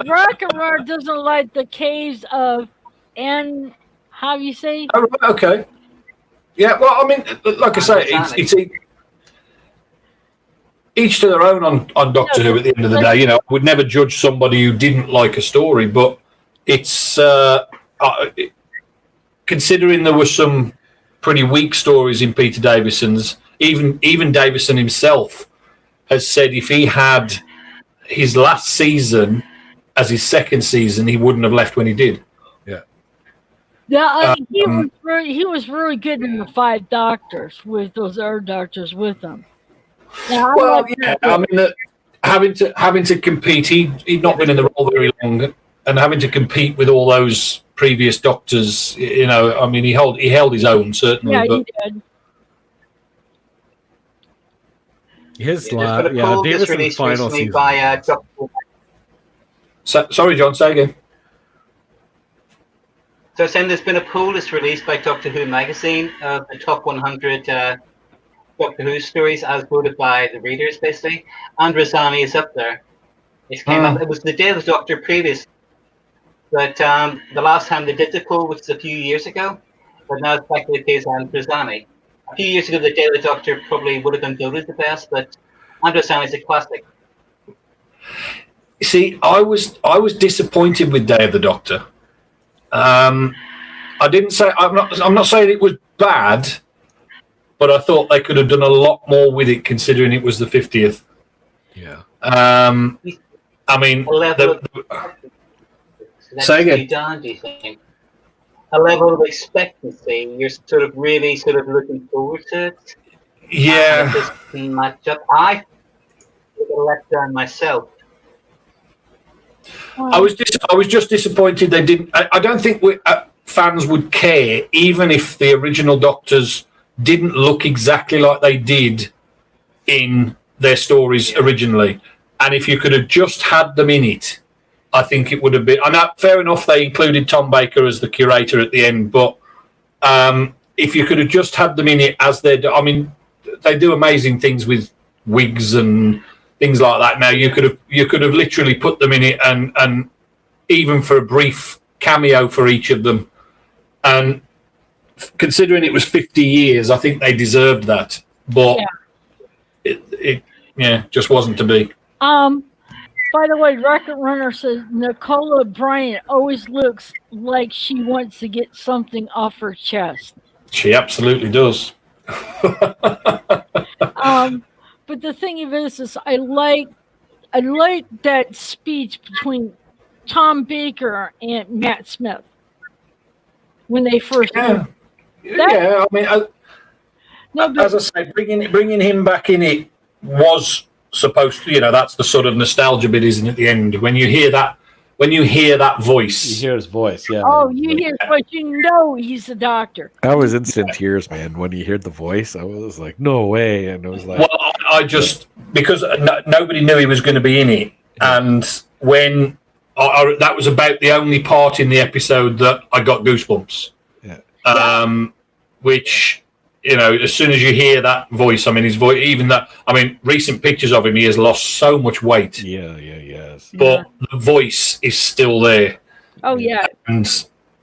Rock and Roll doesn't like the caves of, and how do you say?
Oh, right, okay. Yeah. Well, I mean, like I say, it's each to their own on Doctor Who. At the end of the day, I would never judge somebody who didn't like a story, but it's considering there were some pretty weak stories in Peter Davison's. Even Davison himself has said if he had his last season as his second season, he wouldn't have left when he did.
Yeah, he was really good in the Five Doctors with those other doctors with him. Yeah,
I mean, having to compete, he'd not been in the role very long, and having to compete with all those previous doctors, I mean, he held his own certainly.
Yeah,
but
he did.
Davison's final season.
By,
sorry, John, say again.
So saying there's been a poll that's released by Doctor Who magazine of the top 100 Doctor Who stories as voted by the readers, basically. And Rosani is up there. It came up. It was the Day of the Doctor previous, but the last time they did the poll was a few years ago. But now it's back to the case on Rosani. A few years ago, the Day of the Doctor probably would have been voted the best, but Rosani is a classic.
See, I was disappointed with Day of the Doctor. I didn't say I'm not saying it was bad, but I thought they could have done a lot more with it, considering it was the 50th.
Yeah.
I mean, say again.
Done, do you think? A level of expectancy, you're sort of really looking forward to it.
Yeah.
Just match up. I let down myself.
I was just disappointed they didn't. I don't think fans would care, even if the original Doctors didn't look exactly like they did in their stories originally. And if you could have just had them in it, I think it would have been. I know, fair enough, they included Tom Baker as the curator at the end, but if you could have just had them in it as they do amazing things with wigs and things like that. Now you could have literally put them in it, and even for a brief cameo for each of them. And considering it was 50 years, I think they deserved that. But it just wasn't to be.
By the way, Rocket Runner says Nicola Bryant always looks like she wants to get something off her chest.
She absolutely does.
But the thing of it is I like that speech between Tom Baker and Matt Smith when they first.
I mean, as I say, bringing him back in it was supposed to, that's the sort of nostalgia bit, isn't it? At the end, when you hear that voice,
You hear his voice, yeah.
Oh, you hear, but he's the Doctor.
I was instant tears, man. When you heard the voice, I was like, no way. And I was like,
well, I just, because nobody knew he was going to be in it. And when that was about the only part in the episode that I got goosebumps. Yeah. Which, as soon as you hear that voice, I mean, his voice, even that, I mean, recent pictures of him, he has lost so much weight.
yes.
But the voice is still there.
Oh, yeah.
And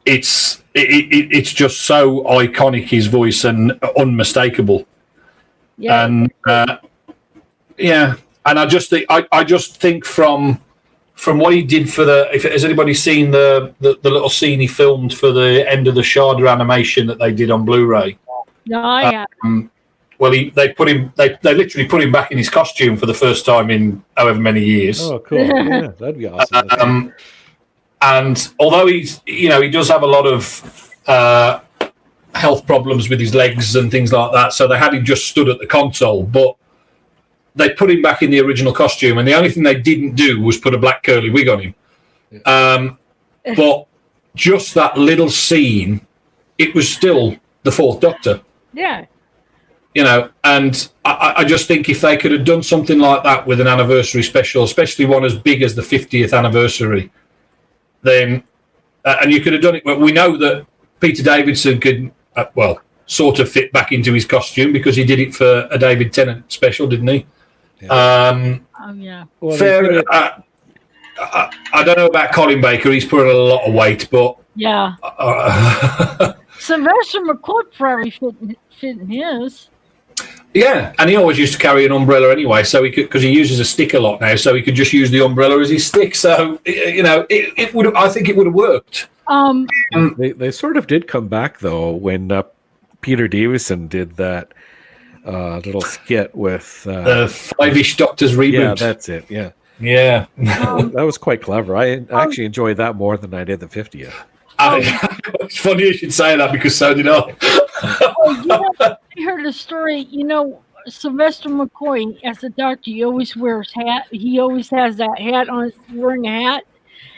it's just so iconic, his voice, and unmistakable.
Yeah.
And and I just think from what he did for has anybody seen the little scene he filmed for the end of the Shada animation that they did on Blu-ray?
No, I have.
Well, they put him. They literally put him back in his costume for the first time in however many years.
Oh, cool. Yeah, that'd be awesome.
And although he does have a lot of health problems with his legs and things like that, so they had him just stood at the console, but they put him back in the original costume, and the only thing they didn't do was put a black curly wig on him. Yeah. But just that little scene, it was still the Fourth Doctor.
Yeah.
And I just think if they could have done something like that with an anniversary special, especially one as big as the 50th anniversary, then, and you could have done it. Well, we know that Peter Davidson could, sort of fit back into his costume because he did it for a David Tennant special, didn't he?
Yeah. Yeah.
Well,
fair. I don't know about Colin Baker. He's putting a lot of weight, but
yeah. Sylvester McCoy probably fit in his.
Yeah, and he always used to carry an umbrella anyway, so he could, because he uses a stick a lot now, so he could just use the umbrella as his stick. So it would. I think it would have worked.
They sort of did come back though when Peter Davison did that little skit with
the Five-ish Doctors reboot.
Yeah, that's it. Yeah,
yeah.
That was quite clever. I actually enjoyed that more than I did the 50th.
It's funny you should say that because so did I.
I heard a story. Sylvester McCoy, as a doctor, he always wears hat. He always has that hat on. Wearing a hat.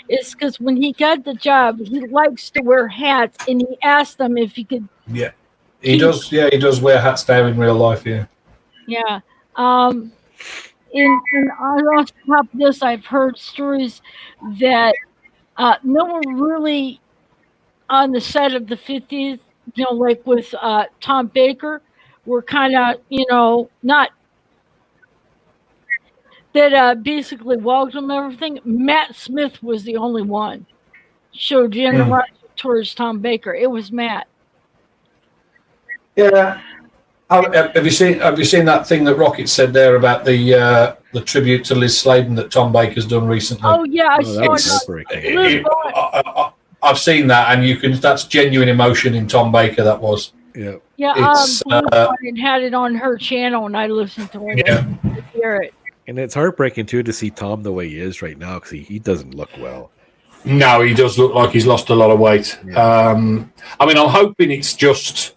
It's because when he got the job, he likes to wear hats, and he asked them if he could.
Yeah, he does. Yeah, he does wear hats now in real life. Yeah.
Yeah. And on top of this, I've heard stories that no one really on the set of the 50s, like with Tom Baker, were kind of, not that basically welcomed everything. Matt Smith was the only one showed generosity towards Tom Baker. It was Matt.
Yeah. Have you seen that thing that Rocket said there about the tribute to Liz Sladen that Tom Baker's done recently?
Oh yeah, I saw
it. I've seen that, and that's genuine emotion in Tom Baker. That was.
Yeah.
Yeah. And had it on her channel, and I listened to it.
Yeah.
To hear it.
And it's heartbreaking too to see Tom the way he is right now because he doesn't look well.
No, he does look like he's lost a lot of weight. Yeah. I'm hoping it's just.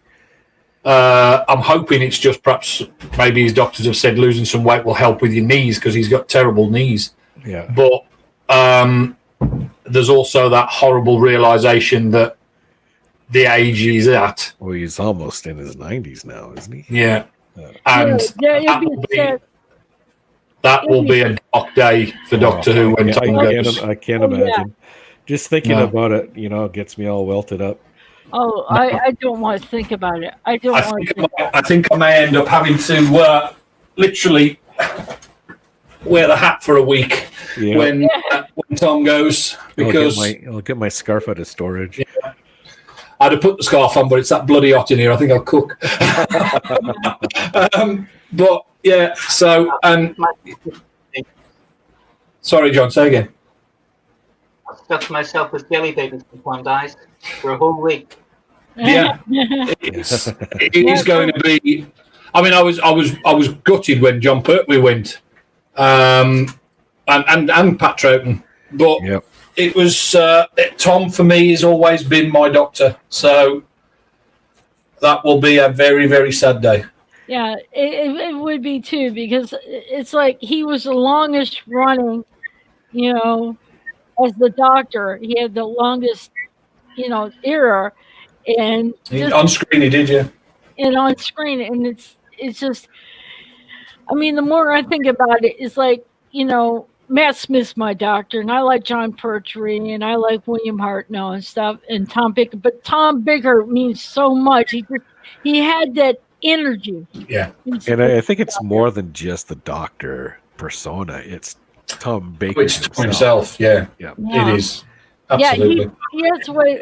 Perhaps maybe his doctors have said losing some weight will help with your knees because he's got terrible knees.
Yeah.
But there's also that horrible realization that the age he's at.
Well, he's almost in his 90s now, isn't he?
Yeah. And that will be a dark day for Doctor Who when Tom goes.
I can't imagine. Yeah. Just thinking about it, gets me all welted up.
Oh, no. I don't want to think about it. I
think I may end up having to literally wear the hat for a week when Tom goes because
I'll get my scarf out of storage.
Yeah. I'd have put the scarf on, but it's that bloody hot in here. I think I'll cook. But yeah, so sorry, John. Say again.
I've stuck myself with jelly babies when Tom dies for a whole week.
Yeah, it is going to be. I mean, I was gutted when Jon Pertwee went, and Pat Troughton, but it was Tom for me has always been my doctor, so that will be a very, very sad day.
Yeah, it would be too because it's like he was the longest running, as the doctor. He had the longest, era. And
on screen he did, yeah.
And on screen, and it's just, I mean, the more I think about it, it's like, Matt Smith's my doctor, and I like Jon Pertwee, and I like William Hartnell and stuff, and Tom Baker. But Tom Baker means so much. He had that energy.
Yeah.
And I think it's more than just the doctor persona. It's Tom Baker
himself. Yeah. It is. Absolutely.
Yeah,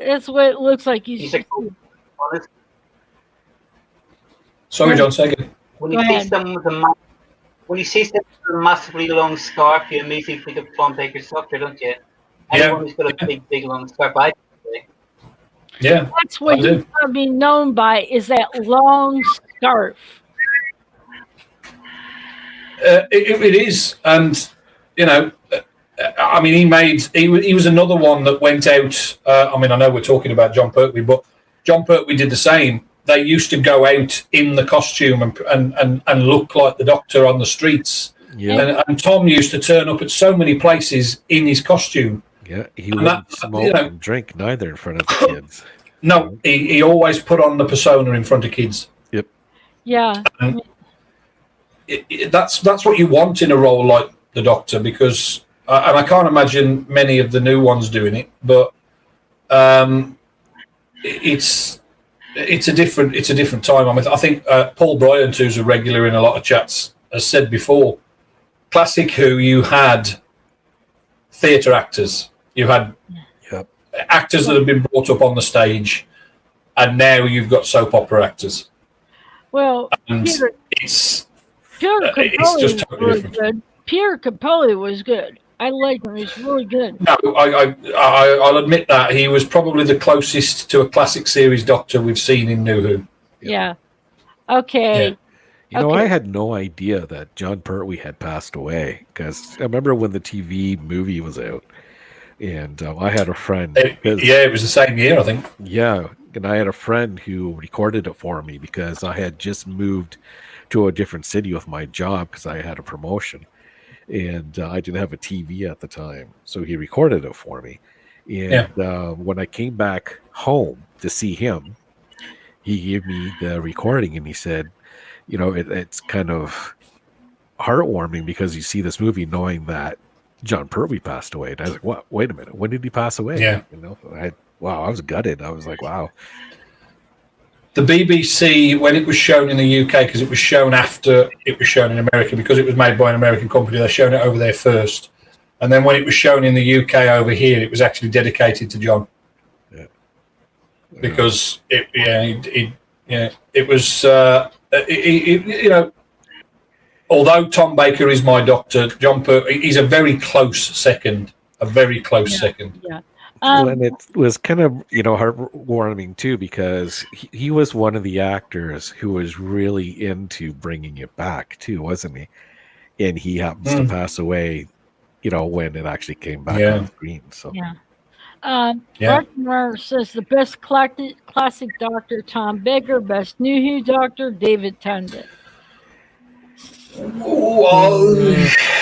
that's what it looks like.
Sorry, John, say again.
When you see someone with a massively long scarf, you immediately think of Tom Baker's doctor, don't you? Anyone who's got a big long scarf,
Yeah.
That's what he's going to be known by, is that long scarf.
It is, and you know, I mean, he was another one that went out. I mean, I know we're talking about Jon Pertwee, but Jon Pertwee did the same. They used to go out in the costume and look like the Doctor on the streets.
Yeah.
And Tom used to turn up at so many places in his costume.
Yeah, he wouldn't smoke and drink neither in front of the kids.
No, he always put on the persona in front of kids.
Yep.
Yeah.
And that's what you want in a role like the Doctor, because and I can't imagine many of the new ones doing it, but it's a different time. I mean, I think Paul Bryant, who's a regular in a lot of chats, has said before, classic Who, you had theatre actors, you had actors that have been brought up on the stage, and now you've got soap opera actors.
Well,
and
Peter
it's
Capaldi
just totally
was really
different.
good. Peter Capaldi was good. I liked him. He was really good.
No, I'll admit that he was probably the closest to a classic series Doctor we've seen in New Who.
Yeah. Okay.
Yeah.
You know,
Okay.
I had no idea that Jon Pertwee had passed away, because I remember when the TV movie was out, and I had a friend.
It was the same year, I think.
Yeah, and I had a friend who recorded it for me because I had just moved to a different city with my job because I had a promotion, and I didn't have a TV at the time, so he recorded it for me. And when I came back home to see him, he gave me the recording, and he said, you know, it's kind of heartwarming because you see this movie knowing that Jon Pertwee passed away. And I was like, what? Wait a minute. When did he pass away?
Yeah.
You know, I was gutted. I was like, wow.
The BBC, when it was shown in the UK, because it was shown after it was shown in America, because it was made by an American company, they shown it over there first. And then when it was shown in the UK over here, it was actually dedicated to John.
Yeah.
Because it was, you know, although Tom Baker is my Doctor, Jon Pertwee, he's a very close second. Second.
Yeah.
And it was kind of, you know, heartwarming too, because he was one of the actors who was really into bringing it back too, wasn't he? And he happens to pass away, you know, when it actually came back on screen. So
Martin says the best classic Doctor, Tom Baker. Best New Who Doctor, David Tennant.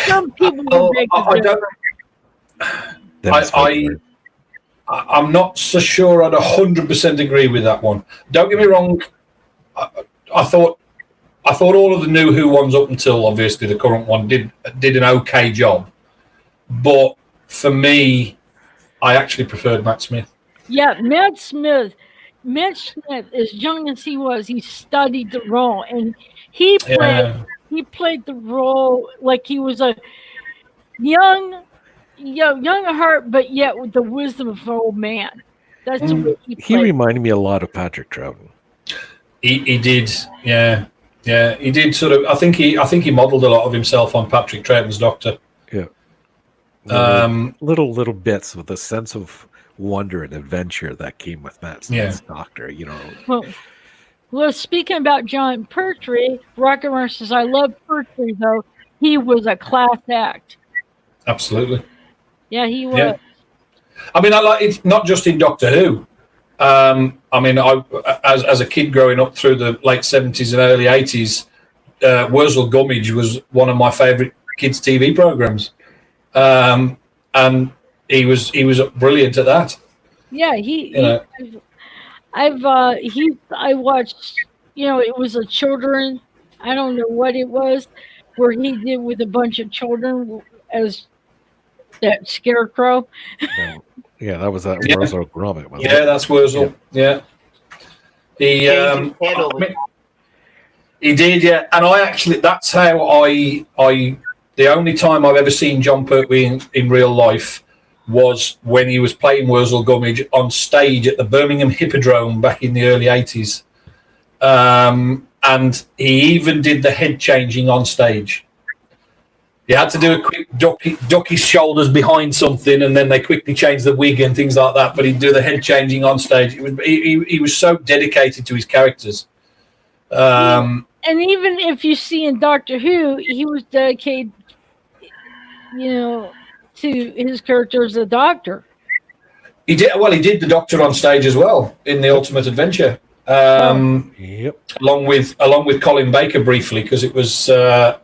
Some people
I'm not so sure I'd 100% agree with that one. Don't get me wrong. I thought all of the New Who ones up until obviously the current one did an okay job, but for me, I actually preferred Matt Smith.
Yeah, Matt Smith, as young as he was, he studied the role, and he played the role like he was a young at heart, but yet with the wisdom of an old man. That's the way he played.
He reminded me a lot of Patrick Troughton.
He did, yeah. He did sort of. I think he modelled a lot of himself on Patrick Troughton's Doctor.
Yeah. Little bits with a sense of wonder and adventure that came with Matt Smith's Doctor. You know.
Well, speaking about Jon Pertwee, Rocket Runner says, "I love Pertwee though. He was a class act."
Absolutely.
Yeah, he was.
Yeah. I mean, I like it not just in Doctor Who. I mean, as a kid growing up through the late 70s and early 80s, Wurzel Gummidge was one of my favourite kids' TV programmes, and he was brilliant at that.
Yeah, I watched. You know, it was a children. I don't know what it was, where he did with a bunch of children as that scarecrow.
Yeah, that was that Wurzel Gromit.
Yeah, that's Wurzel. Yeah. He did, yeah. And I actually, that's how I the only time I've ever seen Jon Pertwee in real life was when he was playing Wurzel Gummidge on stage at the Birmingham Hippodrome back in the early 80s. And he even did the head changing on stage. He had to do a quick duck his shoulders behind something, and then they quickly changed the wig and things like that. But he'd do the head changing on stage. He was so dedicated to his characters.
And even if you see in Doctor Who, he was dedicated, to his character as a doctor.
He did well. He did the Doctor on stage as well in the Ultimate Adventure,
Yep.
along with Colin Baker briefly, because it was. I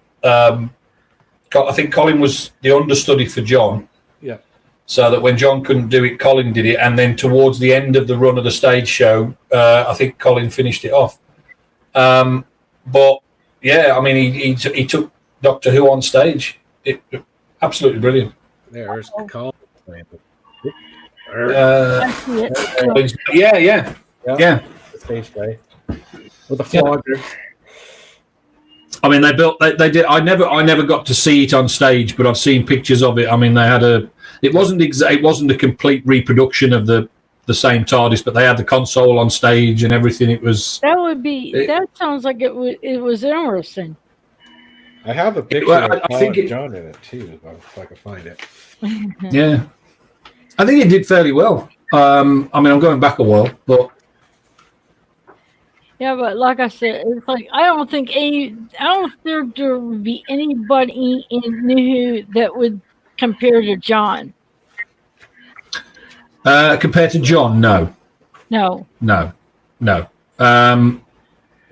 think Colin was the understudy for John.
Yeah.
So that when John couldn't do it, Colin did it, and then towards the end of the run of the stage show, I think Colin finished it off. But yeah, I mean, he took Doctor Who on stage. Absolutely brilliant.
There's Colin.
Yeah.
The stage play with the flogger.
I mean, they did. I never got to see it on stage, but I've seen pictures of it. I mean, they had it wasn't a complete reproduction of the same TARDIS, but they had the console on stage and everything. It was
that sounds like it was interesting.
I have a picture of John in it too, if I can find it.
Yeah, I think it did fairly well. I mean, I'm going back a while, but
yeah, but like I said, it's like I don't think there would be anybody in New Who that would compare to John.
Compared to John, no.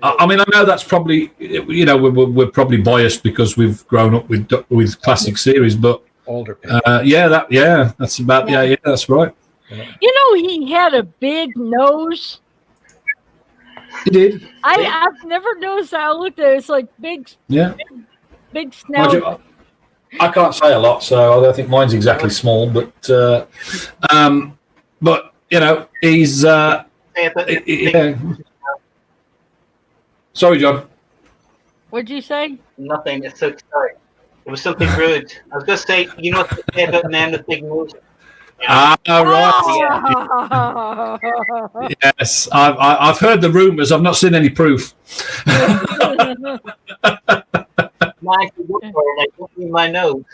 I mean, I know that's probably, we're probably biased because we've grown up with classic series, but
older.
That's about that's right.
He had a big nose.
He did.
I've never noticed that. I looked at it. It's like big snout.
I can't say a lot, so I don't think mine's exactly small, but he's Sorry, John.
What'd you say?
Nothing. It's so sorry. It was something rude. I was going to say, you know what they say about men with big noses?
Right. Yes, I've heard the rumours. I've not seen any proof.
My nose.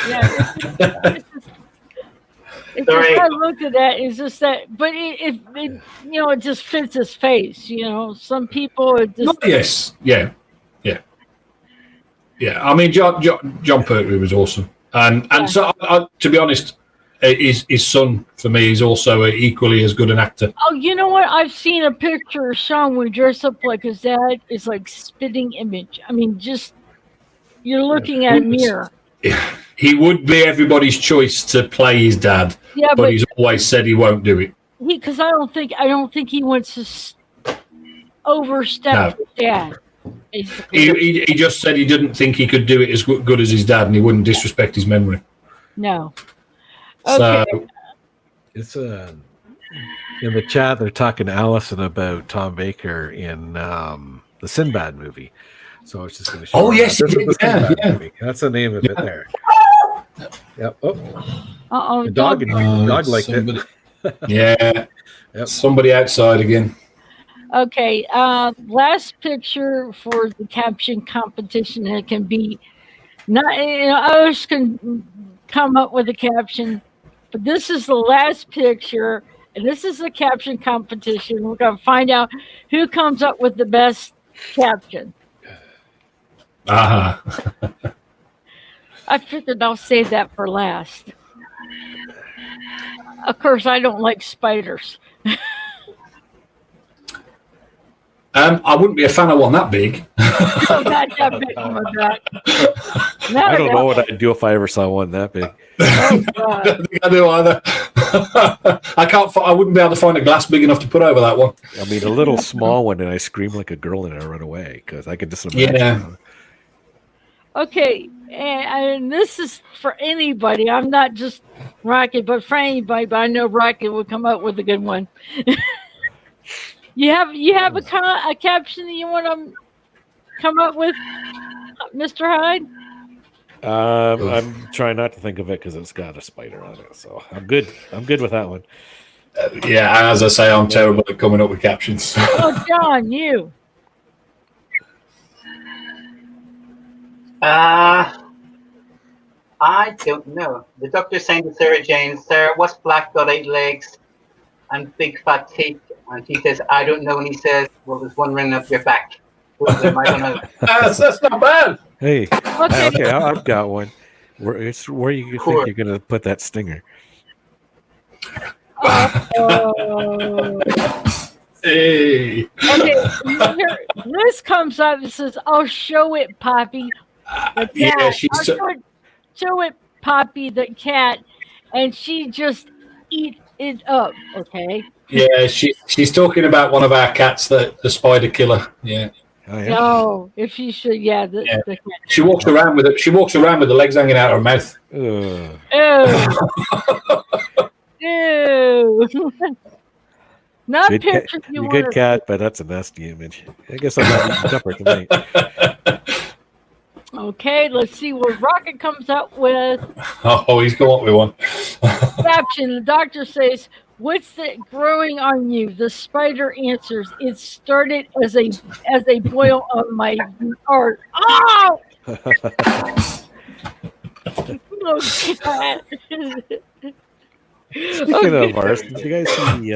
Yeah. I looked at that. It's just that, but it just fits his face. Some people it just.
Yes. Yeah. I mean, Jon Pertwee was awesome, and so to be honest, his son for me is also equally as good an actor.
Oh, you know what? I've seen a picture of Sean when dressed up like his dad. It's like spitting image. I mean, just you're looking at a mirror.
He would be everybody's choice to play his dad, but he's always said he won't do it.
Because I don't think he wants to overstep his dad.
He just said he didn't think he could do it as good as his dad, and he wouldn't disrespect his memory.
No. Okay.
So
it's in the chat. They're talking to Allison about Tom Baker in the Sinbad movie. So I was just going to show.
Oh yes, yeah.
That's the name of it there. Yep.
Oh.
The dog liked it.
Yeah. Yep. Somebody outside again.
Okay. Last picture for the caption competition. It can be not. Others can come up with a caption, but this is the last picture, and this is the caption competition. We're going to find out who comes up with the best caption. I figured I'll save that for last. Of course, I don't like spiders.
I wouldn't be a fan of one that big.
Oh, not that big. Oh my God.
I don't know what I'd do if I ever saw one that big.
Oh,
I don't think I do either. I wouldn't be able to find a glass big enough to put over that one.
I mean, a little small one, and I scream like a girl and I run away because I could just imagine.
Yeah.
Okay, and this is for anybody. I'm not just Rocket, but for anybody. But I know Rocket will come up with a good one. You have a caption that you want to come up with, Mr. Hyde?
I'm trying not to think of it because it's got a spider on it. So I'm good. I'm good with that one.
Yeah, as I say, I'm terrible at coming up with captions.
Oh, John, you.
I don't know. The doctor's saying to Sarah Jane, Sarah, what's black got 8 legs and big fat teeth? And she says, I don't know. And he says, well, there's one running up your back. Wisdom, I don't know.
That's not bad.
Hey,
Okay.
okay, I've got one. Where you
Cool.
think you're gonna put that stinger?
Oh.
Hey.
Okay, here, this comes up and says, "Oh, show it, Poppy, the cat.
Yeah, she's
I'll show it, Poppy, the cat," and she just eat it up. Okay.
yeah, she's talking about one of our cats, the spider killer. Yeah.
Oh, yeah.
No, if you should, yeah, the cat.
She walks around with it. She walks around with the legs hanging out of her mouth.
Ew. Ew. Not
Good
pictures you
Good
want
cat, but that's a nasty image. I guess I'm not eating supper tonight.
Okay, let's see what Rocket comes up with.
Oh, he's come up with one.
Caption: the doctor says, "What's that growing on you?" The spider answers, "It started as a boil on my heart." Oh! Oh, God.
Speaking of ours, did you guys see?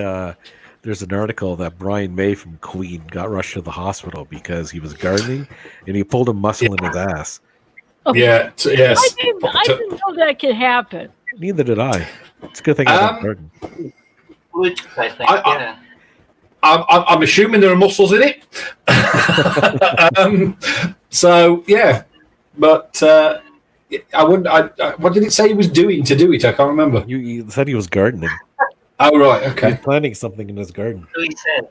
There's an article that Brian May from Queen got rushed to the hospital because he was gardening and he pulled a muscle in his ass.
Yeah. Yes.
I didn't know that could happen.
Neither did I. It's a good thing I don't garden.
Good, I think. Yeah.
I'm assuming there are muscles in it. So yeah, but I wouldn't. What did it say he was doing to do it? I can't remember.
You said he was gardening.
Oh right,
He
okay.
was planting something in his garden.
So he said.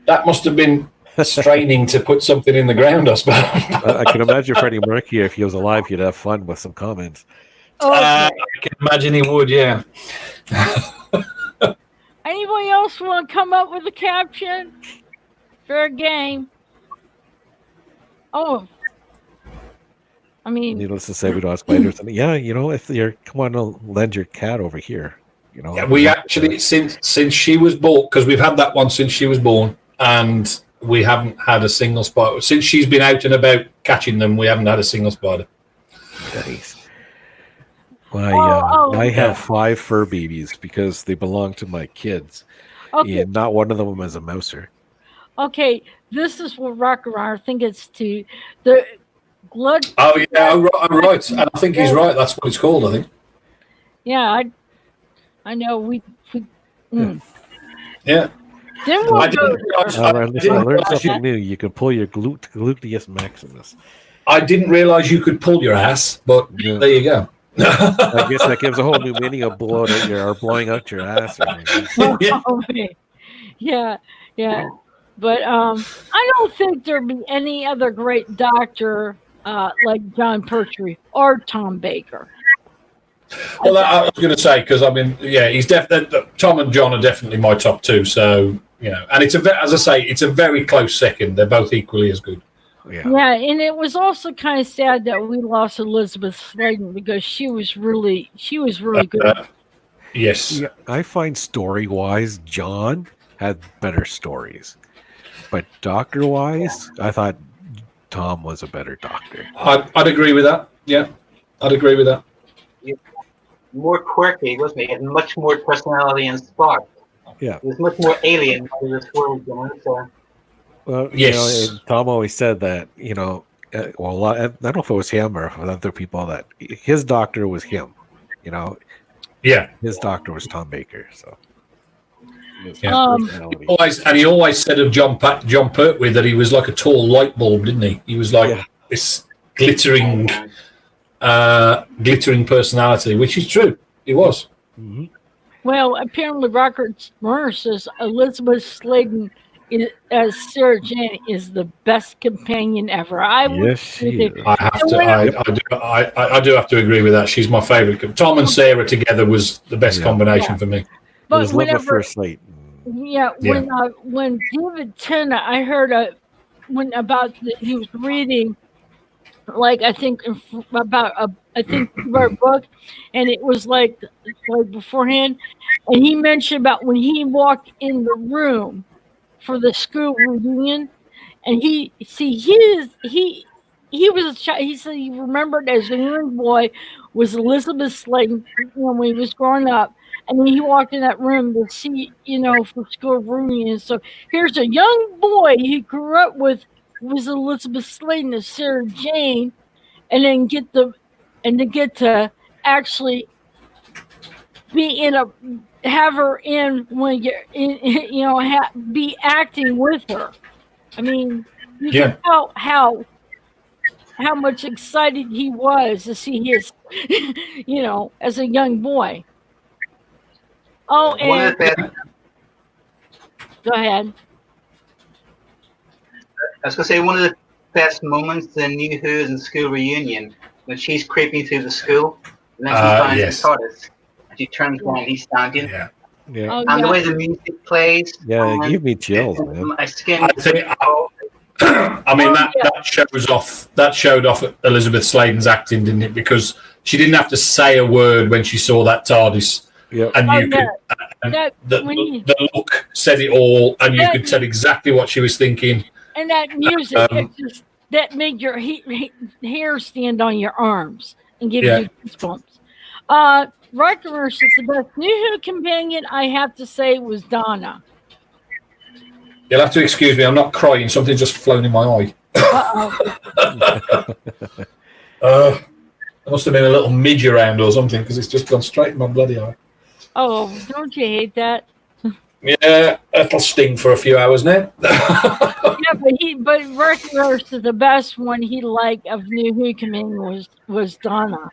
That must have been straining to put something in the ground, I suppose.
I can imagine Freddie Mercury, if he was alive, he'd have fun with some comments.
I can imagine he would. Yeah.
Anybody else want to come up with a caption? Fair game. Oh. I mean,
Needless to say, we don't have spiders. Yeah, if you're come on, lend your cat over here.
Yeah, we actually since she was born, because we've had that one since she was born, and we haven't had a single spider since she's been out and about catching them. We haven't had a single spider.
Nice. I have 5 fur babies because they belong to my kids, and not one of them is a mouser.
Okay, this is what Rock Around. I think it's to the blood.
Oh yeah, I'm right, and I think he's right. That's what it's called. I think.
Yeah, I know we
Yeah.
Then we'll
I
go
didn't
I learned something new. You can pull your gluteus maximus.
I didn't realize you could pull your ass, but
Yeah.
there you go.
I guess that gives a whole new meaning of blowing out your ass.
Yeah. But I don't think there'd be any other great doctor like Jon Pertwee or Tom Baker.
Well, I was going to say, because I mean, yeah, he's definitely Tom and John are definitely my top 2. So and it's as I say, it's a very close second. They're both equally as good.
Yeah, and it was also kind of sad that we lost Elizabeth Sladen because she was really good.
Yes.
Yeah, I find story-wise, John had better stories, but doctor-wise, I thought Tom was a better doctor.
I'd agree with that. Yeah, I'd agree with that.
More quirky, wasn't he? He had much more personality and spark.
Yeah.
He was much more alien in this world, so.
Well,
Yes.
and Tom always said that, I don't know if it was him or other people, that his doctor was him,
Yeah.
his doctor was Tom Baker. So,
He always said of Jon Pertwee that he was like a tall light bulb, didn't he? He was like this glittering personality, which is true. He was.
Mm-hmm.
Well, apparently, Robert Murner says Elizabeth Sladen as Sarah Jane is the best companion ever. I do
have to agree with that. She's my favorite. Tom and Sarah together was the best combination for me.
But
it was love at first sight.
Yeah, when David Tennant, I heard he was reading, like I think he wrote a book, and it was like beforehand, and he mentioned about when he walked in the room for the school reunion, and he was a child. He said he remembered as a young boy was Elizabeth Sladen when he was growing up, And he walked in that room to see, for school reunion. So here's a young boy he grew up with was Elizabeth Sladen as Sarah Jane, and then get to actually be have her in when you're in, be acting with her. I mean, you can tell how much excited he was to see his, as a young boy. Oh, and go ahead.
I was going to say one of the best moments in New Who's and school reunion when she's creeping through the school and then she finds the TARDIS. She turns around and he's standing.
Yeah.
Oh,
and the way the music plays.
Yeah, it gave me chills, man.
My skin.
I mean, that showed off Elizabeth Sladen's acting, didn't it? Because she didn't have to say a word when she saw that TARDIS.
Yep.
And you could, the look said it all, and you could tell exactly what she was thinking.
And that music, that made your hair stand on your arms and give you goosebumps. Riker is the best New Who companion, I have to say, was Donna.
You'll have to excuse me, I'm not crying. Something's just flown in my eye. There must have been a little midge around or something because it's just gone straight in my bloody eye.
Oh, don't you hate that?
Yeah, that'll sting for a few hours now.
but Riker is the best one he liked of New Who companion was Donna.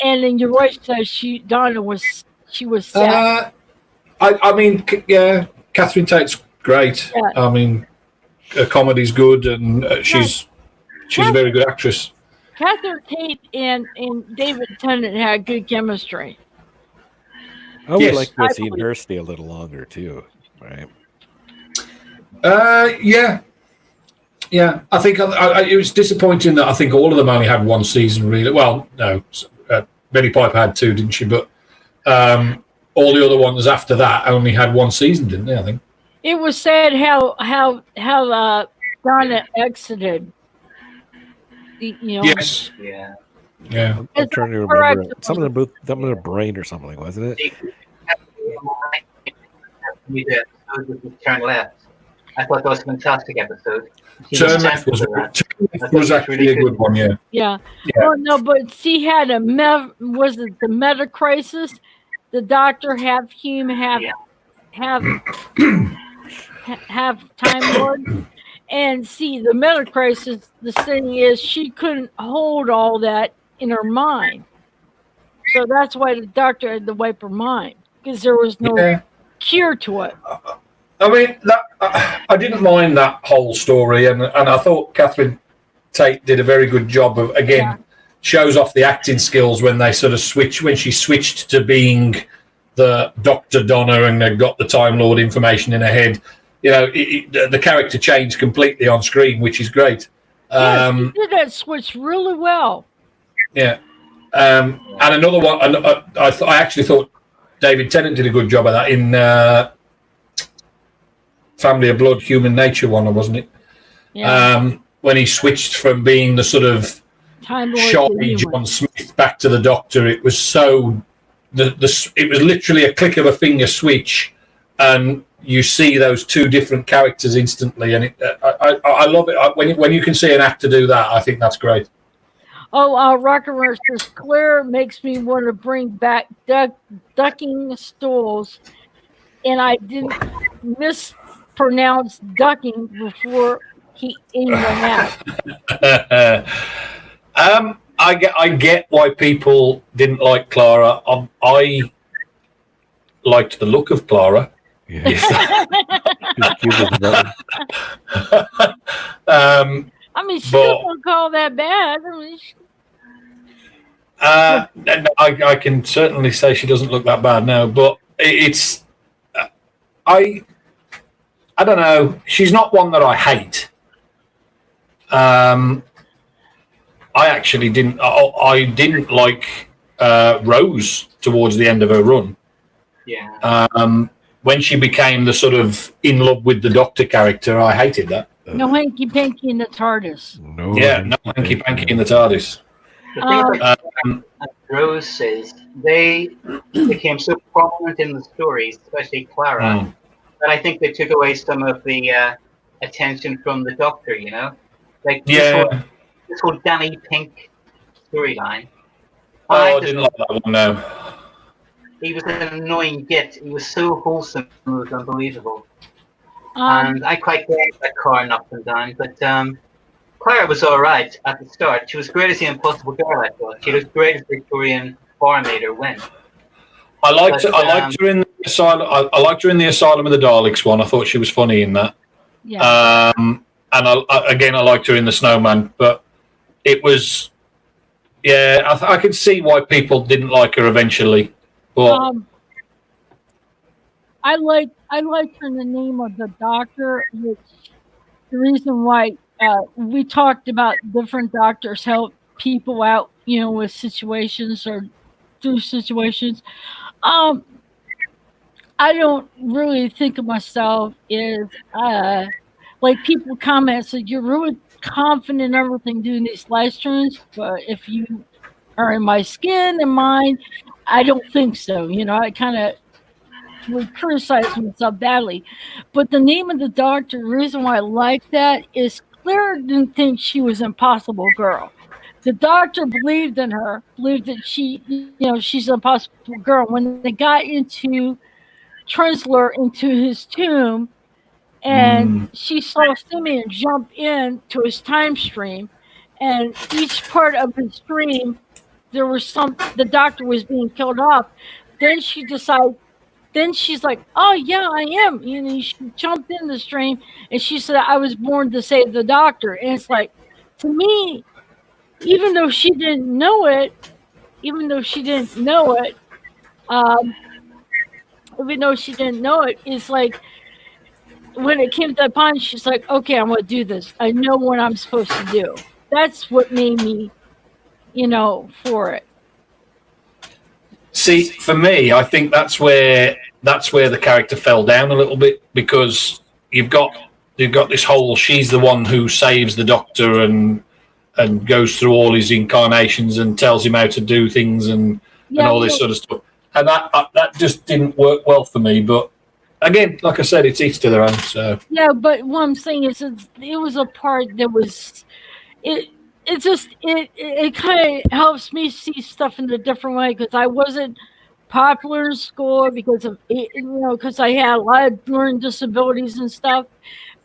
And then your wife says Donna was sad.
I mean, yeah, Catherine Tate's great. Yeah. I mean, her comedy's good, and she's a very good actress.
Catherine Tate and David Tennant had good chemistry.
I would like to have seen her stay a little longer too, right?
Yeah. I think it was disappointing that I think all of them only had one season. Really, well, no, Betty Piper had two, didn't she? But all the other ones after that only had one season, didn't they? I think
it was sad how Donna exited.
Yes.
Yeah.
Yeah. I'm trying to remember something about her brain or something, wasn't it?
Turn Left. I thought that was a fantastic episode.
Turn Left was actually a good one, yeah.
Yeah. Well, no, but she had was it the meta crisis? The Doctor have Hume have Time Lord. And see, the meta crisis, the thing is, she couldn't hold all that in her mind. So that's why the Doctor had to wipe her mind, because there was no cure to it.
I mean, I didn't mind that whole story, and I thought Catherine Tate did a very good job of, shows off the acting skills when they sort of when she switched to being the Dr. Donna and they got the Time Lord information in her head. The character changed completely on screen, which is great.
She did that switch really well.
Yeah. And another one, I actually thought David Tennant did a good job of that in Family of Blood, Human Nature one, wasn't it? Yeah. When he switched from being the sort of shy John Smith back to the Doctor, it was so... it was literally a click of a finger switch, and you see those two different characters instantly, and I love it. When you can see an actor do that, I think that's great.
Oh, Rocker says, Claire makes me want to bring back ducking stools, and I didn't mispronounce ducking before he even went out.
I get why people didn't like Clara. I liked the look of Clara.
Yeah.
I mean, she don't call that bad.
I mean, I can certainly say she doesn't look that bad now, but it's I don't know. She's not one that I hate. I actually didn't. I didn't like Rose towards the end of her run.
Yeah.
When she became the sort of in love with the Doctor character, I hated that.
No hanky panky in the TARDIS.
No hanky panky in the TARDIS.
Roses, they became so prominent in the stories, especially Clara, that I think they took away some of the attention from the Doctor. You know, like this whole Danny Pink storyline.
I didn't like that one. No.
He was an annoying git. He was so wholesome, it was unbelievable.
Um,
And I quite liked that car knocked him down, but Clara was all right at the start. She was great as the Impossible Girl, I thought. She was great as Victorian barmaid win.
I liked her in the asylum. I liked her in the Asylum of the Daleks one. I thought she was funny in that.
yeah.
And I liked her in the Snowman, but it was, yeah, I can see why people didn't like her eventually. But
I liked her in the Name of the Doctor, which the reason why we talked about different doctors help people out, with situations or through situations. I don't really think of myself as like people comment, so you're really confident in everything doing these live streams, but if you are in my skin and mind, I don't think so. I kind of would criticize myself badly. But the Name of the Doctor, the reason why I like that is Claire didn't think she was an impossible girl. The Doctor believed in her, believed that she's an impossible girl. When they got into Trensler into his tomb, and she saw Simeon jump into his time stream, and each part of his stream, the Doctor was being killed off. Then she decided. Then she's like, "Oh yeah, I am." She jumped in the stream, and she said, "I was born to save the Doctor." And it's like, to me, even though she didn't know it, it's like when it came to that point, she's like, "Okay, I'm gonna do this. I know what I'm supposed to do." That's what made me, for it.
see, for me, I think that's where the character fell down a little bit, because you've got this whole, she's the one who saves the Doctor and goes through all his incarnations and tells him how to do things and all this sort of stuff, and that just didn't work well for me. But again, like I said, it's each to their own. So
yeah, but what I'm saying is, it was a part that was it. It kind of helps me see stuff in a different way, because I wasn't popular in school because of because I had a lot of learning disabilities and stuff.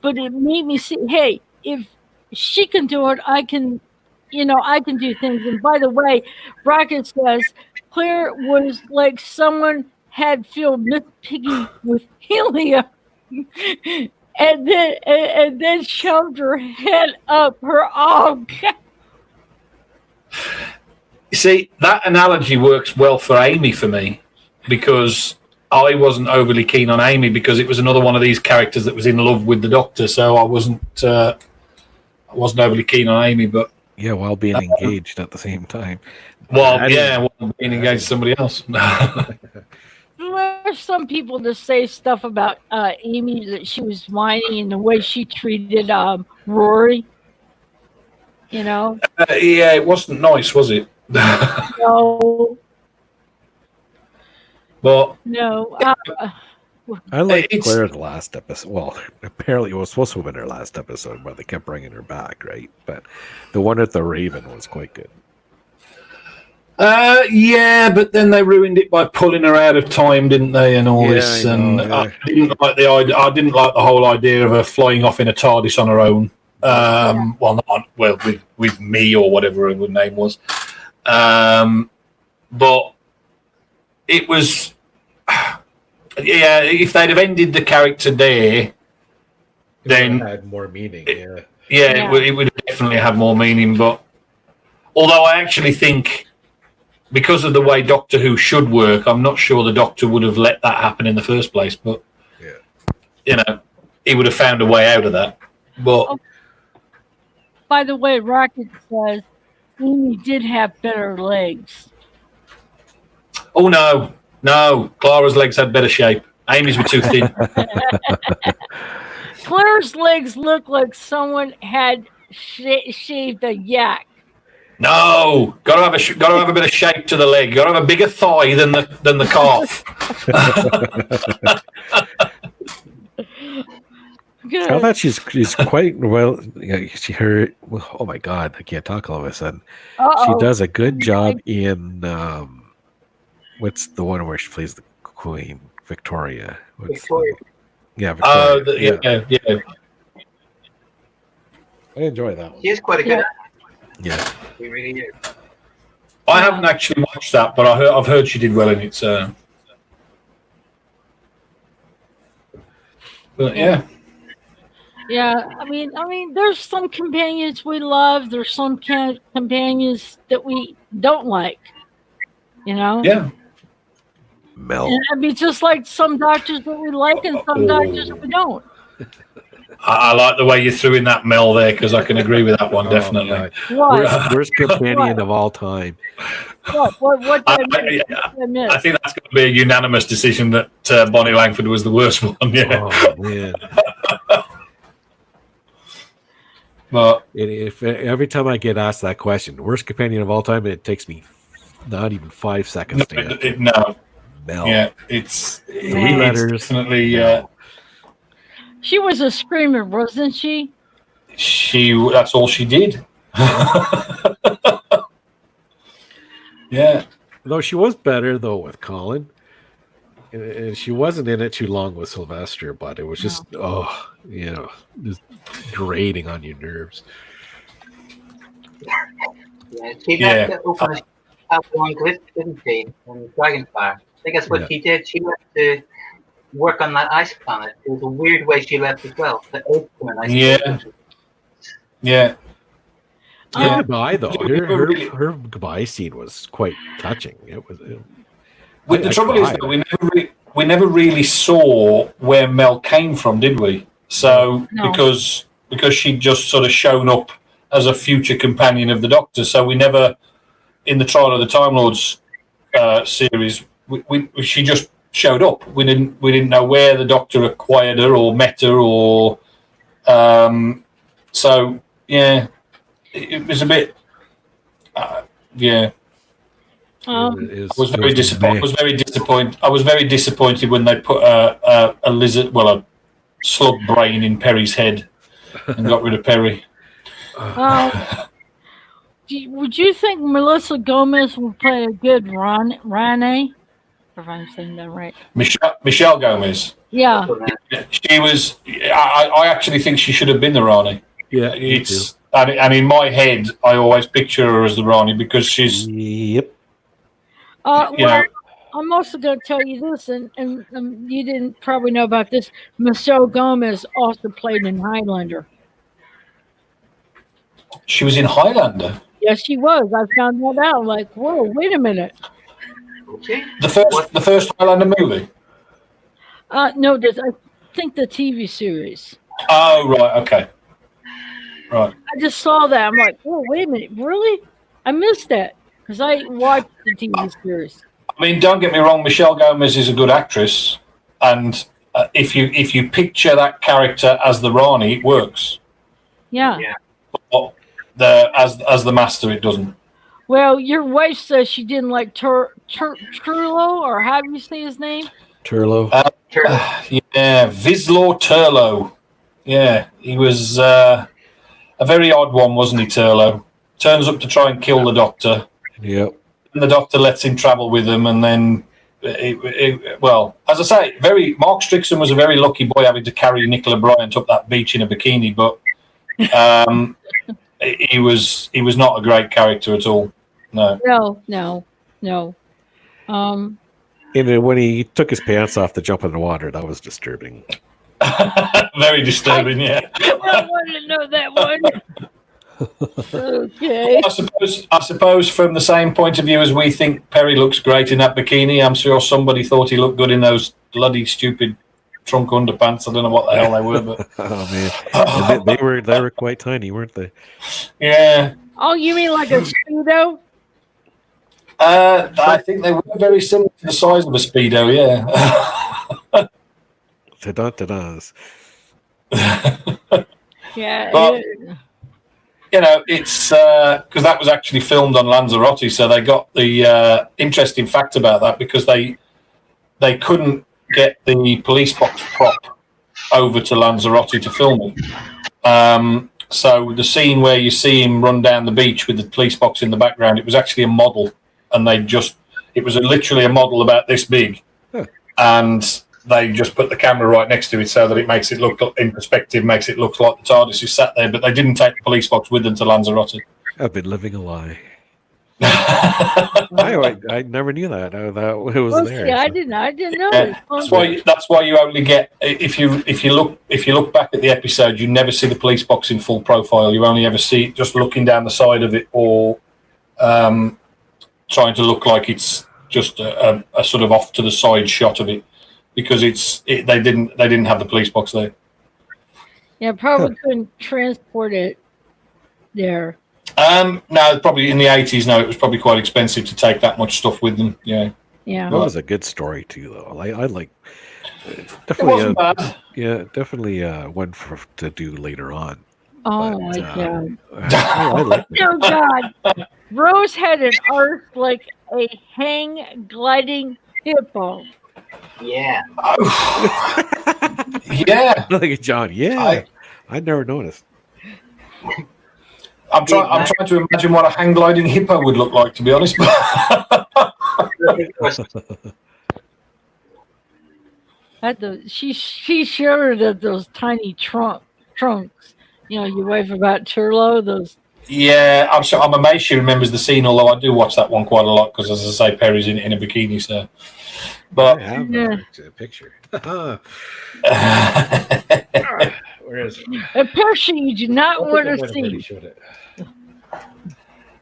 But it made me see, hey, if she can do it, I can do things. And by the way, Rocket says Claire was like someone had filled Miss Piggy with helium. And then shoved her head up her arm.
you see, that analogy works well for Amy for me, because I wasn't overly keen on Amy because it was another one of these characters that was in love with the Doctor. So I wasn't overly keen on Amy. But
yeah, while being engaged at the same time.
While being engaged to somebody else.
There's some people that say stuff about Amy, that she was whiny and the way she treated Rory.
Yeah, it wasn't nice, was it?
No.
But
no.
I like Claire's last episode. Well, apparently it was supposed to have been her last episode, but they kept bringing her back, right? But the one at the Raven was quite good.
Yeah, but then they ruined it by pulling her out of time, didn't they? And all this, and I didn't like the idea. I didn't like the whole idea of her flying off in a TARDIS on her own. With me or whatever her good name was. But it was, if they'd have ended the character there, then
it had more meaning.
It would have definitely had more meaning. But although I actually think, because of the way Doctor Who should work, I'm not sure the Doctor would have let that happen in the first place. But he would have found a way out of that. But
by the way, Rocket says Amy did have better legs.
Oh no! Clara's legs had better shape. Amy's were too thin.
Claire's legs look like someone had shaved a yak.
No, got to have a bit of shape to the leg. Got to have a bigger thigh than the calf.
Good.
I thought she's quite well. Oh my God, I can't talk all of a sudden. She does a good job in what's the one where she plays the Queen Victoria?
Victoria.
Yeah, Victoria.
Yeah.
I enjoy that one.
He is quite a good actor.
Yeah.
He really is.
I haven't actually watched that, but I've heard she did well in it. So, but yeah.
Yeah, I mean, there's some companions we love. There's some companions that we don't like. You know.
Yeah.
Mel.
And I mean, just like some doctors that we like and some doctors that we don't.
I like the way you threw in that Mel there because I can agree with that one definitely.
What?
Worst companion of all time.
What
I
did I miss?
think that's going to be a unanimous decision that Bonnie Langford was the worst one. Yeah.
Oh man.
But
If every time I get asked that question, worst companion of all time, it takes me not even 5 seconds to get.
No.
Mel.
Yeah, it's
Three letters.
Definitely.
She was a screamer, wasn't she?
That's all she did. Yeah.
Though she was better though with Colin. And she wasn't in it too long with Sylvester, but it was just just grating on your nerves.
Yeah, she left to open up one glitch, didn't she? In Dragonfire. I think that's what she did. She left to work on that ice planet. It was a weird way she left as well. The ocean and ice planet.
Yeah.
Her goodbye though. Her goodbye scene was quite touching. It was.
The trouble is that we never really saw where Mel came from, did we? So because she'd just sort of shown up as a future companion of the Doctor, so we never, in the Trial of the Time Lords series, she just showed up. We didn't know where the Doctor acquired her or met her or so yeah, it was a bit yeah.
Um,
I was very disappointed. I was very disappointed when they put a lizard, a slug brain in Perry's head and got rid of Perry.
Would you think Melissa Gomez would play a good Rane? If I'm saying that right.
Michelle Gomez.
Yeah.
She was. I actually think she should have been the Rani.
Yeah,
and in my head, I always picture her as the Rani because she's.
Yep.
I'm also going to tell you this, and you didn't probably know about this. Michelle Gomez also played in Highlander.
She was in Highlander.
Yes, she was. I found that out. Like, whoa, wait a minute.
The first Highlander movie.
No, I think the TV series.
Oh right, okay, right.
I just saw that. I'm like, oh, wait a minute, really? I missed that because I watched the TV series.
I mean, don't get me wrong. Michelle Gomez is a good actress, and if you picture that character as the Rani, it works.
Yeah.
But as the Master, it doesn't.
Well, your wife says she didn't like Turlo, or how do you say his name?
Turlo.
Yeah, Vislor Turlo. Yeah, he was a very odd one, wasn't he, Turlo? Turns up to try and kill the Doctor.
Yep.
And the Doctor lets him travel with him, and then, as I say, Mark Strickson was a very lucky boy having to carry Nicola Bryant up that beach in a bikini, but he was not a great character at all. No.
And when he took his pants off to jump in the water, that was disturbing.
Very disturbing, yeah.
I wanted to know that one. Okay.
I suppose from the same point of view as we think Perry looks great in that bikini, I'm sure somebody thought he looked good in those bloody stupid trunk underpants. I don't know what the hell they were, but
oh man, they were quite tiny, weren't they?
Yeah.
Oh, you mean like a Speedo?
I think they were very similar to the size of a Speedo, yeah.
Ta-da-ta-das.
Yeah.
But it's because that was actually filmed on Lanzarote, so they got the interesting fact about that because they couldn't get the police box prop over to Lanzarote to film it. So the scene where you see him run down the beach with the police box in the background, it was actually a model, and it was literally a model about this big, and they just put the camera right next to it so that it makes it look in perspective, makes it look like the TARDIS is sat there, but they didn't take the police box with them to Lanzarote.
I've been living a lie. I never knew that. It was there.
See, I didn't know.
That's why you only get if you look back at the episode, you never see the police box in full profile. You only ever see it just looking down the side of it, or trying to look like it's just a sort of off to the side shot of it, because they didn't have the police box there.
Yeah, probably couldn't transport it there.
No, probably in the 80s. No, it was probably quite expensive to take that much stuff with them. Yeah.
That was a good story too, though. I like definitely.
It wasn't bad.
Yeah, definitely one to do later on.
Oh my god!
I like it.
Oh god! Rose had an arc like a hang gliding hippo.
Yeah.
Yeah.
Look at John. Yeah, I never noticed.
I'm trying to imagine what a hang gliding hippo would look like, to be honest.
She showed at those tiny trunks. Your wife about Turlo, those.
Yeah, I'm amazed she remembers the scene. Although I do watch that one quite a lot because, as I say, Perry's in a bikini. So, but
I have a picture. Where is it?
A picture you do not want to see.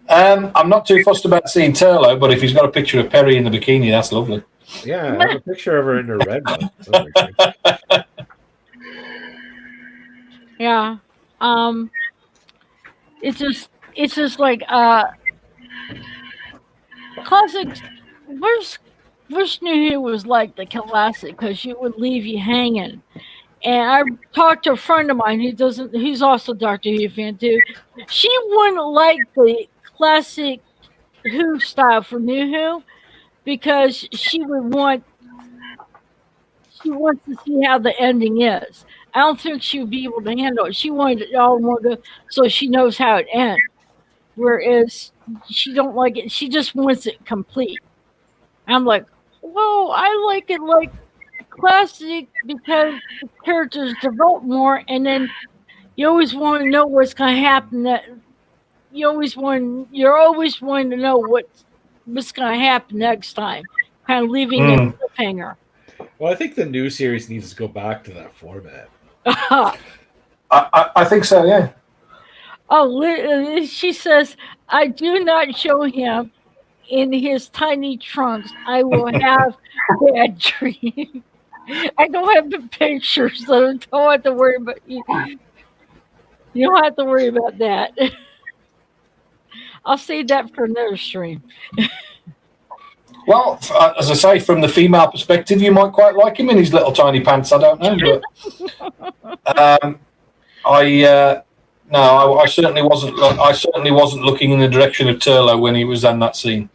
I'm not too fussed about seeing Turlo, but if he's got a picture of Perry in the bikini, that's lovely.
Yeah, I have a picture of her in her red one.
Yeah. It's just like classic. Wish knew it was like the classic because she would leave you hanging. And I talked to a friend of mine who's also a Doctor Who fan too. She wouldn't like the classic Who style for New Who because she wants to see how the ending is. I don't think she would be able to handle it. She wanted it all more so she knows how it ends. Whereas she don't like it. She just wants it complete. I'm like, well, I like it like classic because the characters develop more, and then you always want to know what's going to happen. You're always wanting to know what's going to happen next time, kind of leaving it a cliffhanger.
Well, I think the new series needs to go back to that format.
I think so. Yeah.
Oh, she says, I do not show him in his tiny trunks. I will have bad dreams. I don't have the pictures, so don't have to worry about you. You don't have to worry about that. I'll save that for another stream.
Well, as I say, from the female perspective, you might quite like him in his little tiny pants. I don't know, but I certainly wasn't. I certainly wasn't looking in the direction of Turlo when he was in that scene.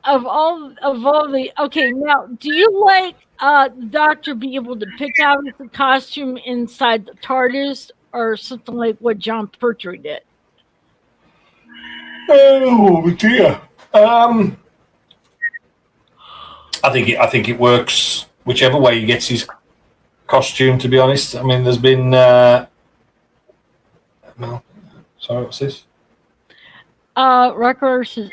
Of all the now, do you like the Doctor be able to pick out the costume inside the TARDIS, or something like what Jon Pertwee did?
Oh dear. I think it works whichever way he gets his costume. To be honest, I mean, there's been. Sorry, what's this?
Record says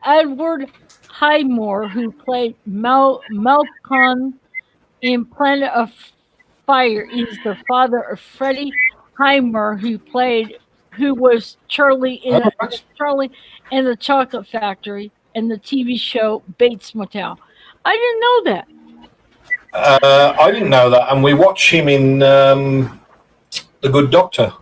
Edward Highmore, who played Malcolm in Planet of Fire, is the father of Freddie Highmore, who was Charlie in the Chocolate Factory and the TV show Bates Motel. I didn't know that.
I didn't know that, and we watch him in The Good Doctor.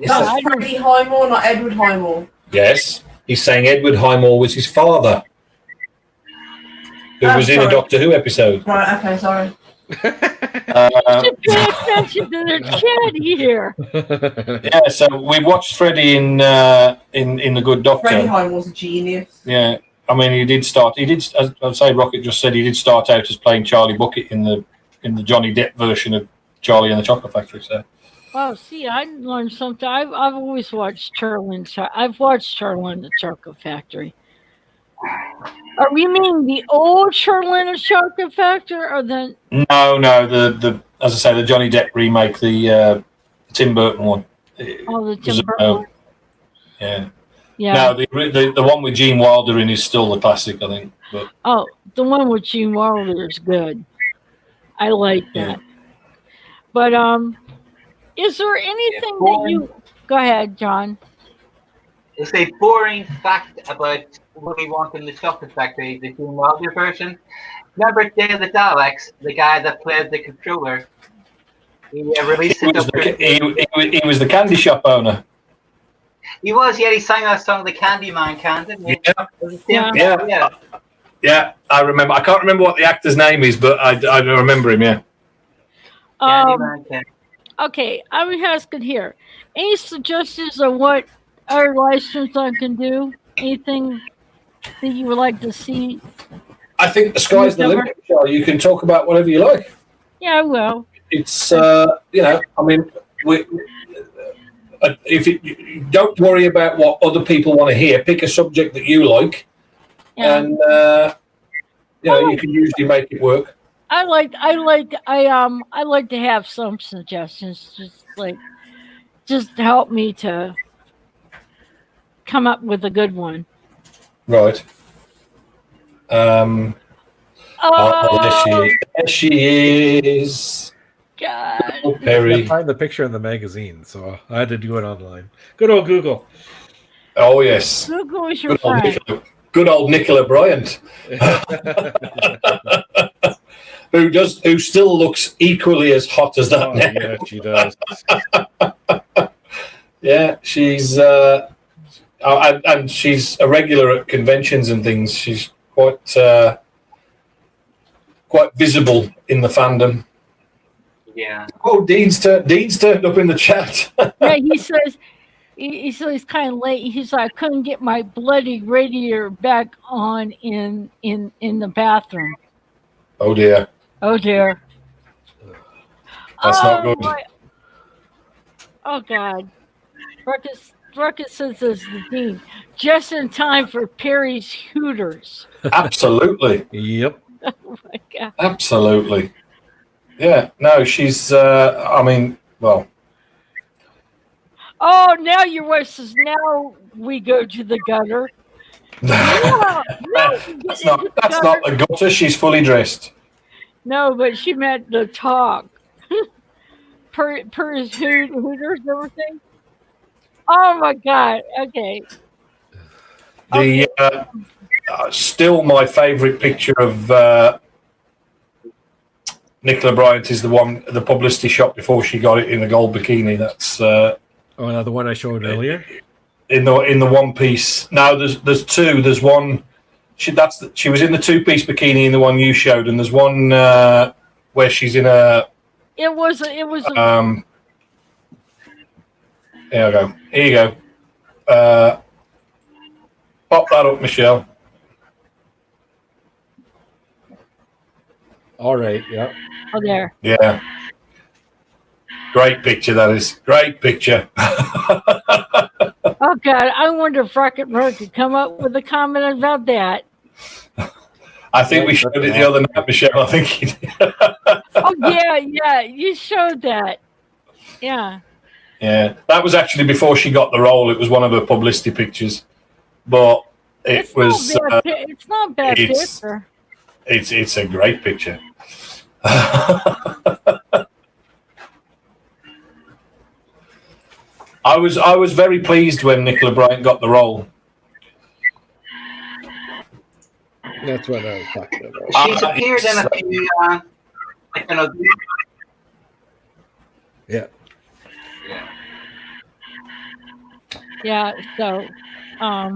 Is that Freddie Highmore, not Edward Highmore?
Yes, he's saying Edward Highmore was his father, who was in a Doctor Who episode.
Right, okay, sorry.
should pay attention to the chat here.
Yeah, so we watched Freddie in The Good Doctor.
Freddie Highmore's a genius.
Yeah, I mean, he did, as I'd say, Rocket just said, he did start out as playing Charlie Bucket in the Johnny Depp version of Charlie and the Chocolate Factory. So,
Oh, see, I learned something. I've always watched Charlie. I've watched Charlie and the Chocolate Factory. Are we mean the old Charlie and the Chocolate Factory, or the?
No, the as I say, the Johnny Depp remake, the Tim Burton one.
Oh, the Tim Burton one.
Yeah.
Yeah.
No, the one with Gene Wilder in is still the classic, I think. But
the one with Gene Wilder is good. I like that.
Yeah.
But is there anything that you? Go ahead, John.
It's a boring fact about Willy Wonka and the Chocolate Factory, the Gene Wilder version. Remember Day of the Daleks, the guy that played the controller? He released
he was the candy shop owner.
He was, yeah. He sang that song, "The Candyman Can," didn't he?
Yeah. I remember. I can't remember what the actor's name is, but I remember him. Yeah.
Candyman Can.
Okay, I was asking here. Any suggestions on what our live streams I can do? Anything that you would like to see?
I think the sky's the limit, Michelle. You can talk about whatever you like.
Yeah, well.
It's I mean, don't worry about what other people want to hear. Pick a subject that you like, and you can usually make it work.
I like to have some suggestions, just to help me to come up with a good one.
Right. There she is.
God.
Oh, Perry.
I find the picture in the magazine, so I had to do it online. Good old Google.
Oh yes.
Google is your friend.
Good old Nicola Bryant. Who still looks equally as hot as that now.
Yeah, she does.
Yeah, she's and she's a regular at conventions and things. She's quite visible in the fandom.
Yeah.
Oh, Dean's turned up in the chat.
Yeah, he says he's kind of late. He's like, I couldn't get my bloody radiator back on in the bathroom.
Oh dear.
Oh dear.
That's not good.
Oh God. Ruckus says this is the Dean. Just in time for Perry's Hooters.
Absolutely.
Yep.
Oh my God.
Absolutely. Yeah. No, she's. Well.
Oh, now your wife says. Now we go to the gutter.
That's not the gutter. She's fully dressed.
No, but she meant the talk. per his Hooters and everything. Oh my God. Okay.
The still my favourite picture of Nicola Bryant is the publicity shot before she got it in the gold bikini. That's
the one I showed earlier.
In the one piece. No, there's two. There's one. She was in the 2-piece bikini in the one you showed, and there's one where she's in a.
It was.
Here I go. Here you go. Pop that up, Michelle.
All right. Yep.
Oh, there.
Yeah. Great picture, that is. Great picture.
Oh, God. I wonder if Rocket Bird could come up with a comment about that.
I think we showed it the other night, Michelle. I think he did.
Oh, yeah. You showed that. Yeah.
Yeah. That was actually before she got the role. It was one of her publicity pictures. But it's not
a bad picture.
It's a great picture. I was very pleased when Nicola Bryant got the role.
That's what I was talking about.
She's appeared in a few,
Yeah.
Yeah. So, I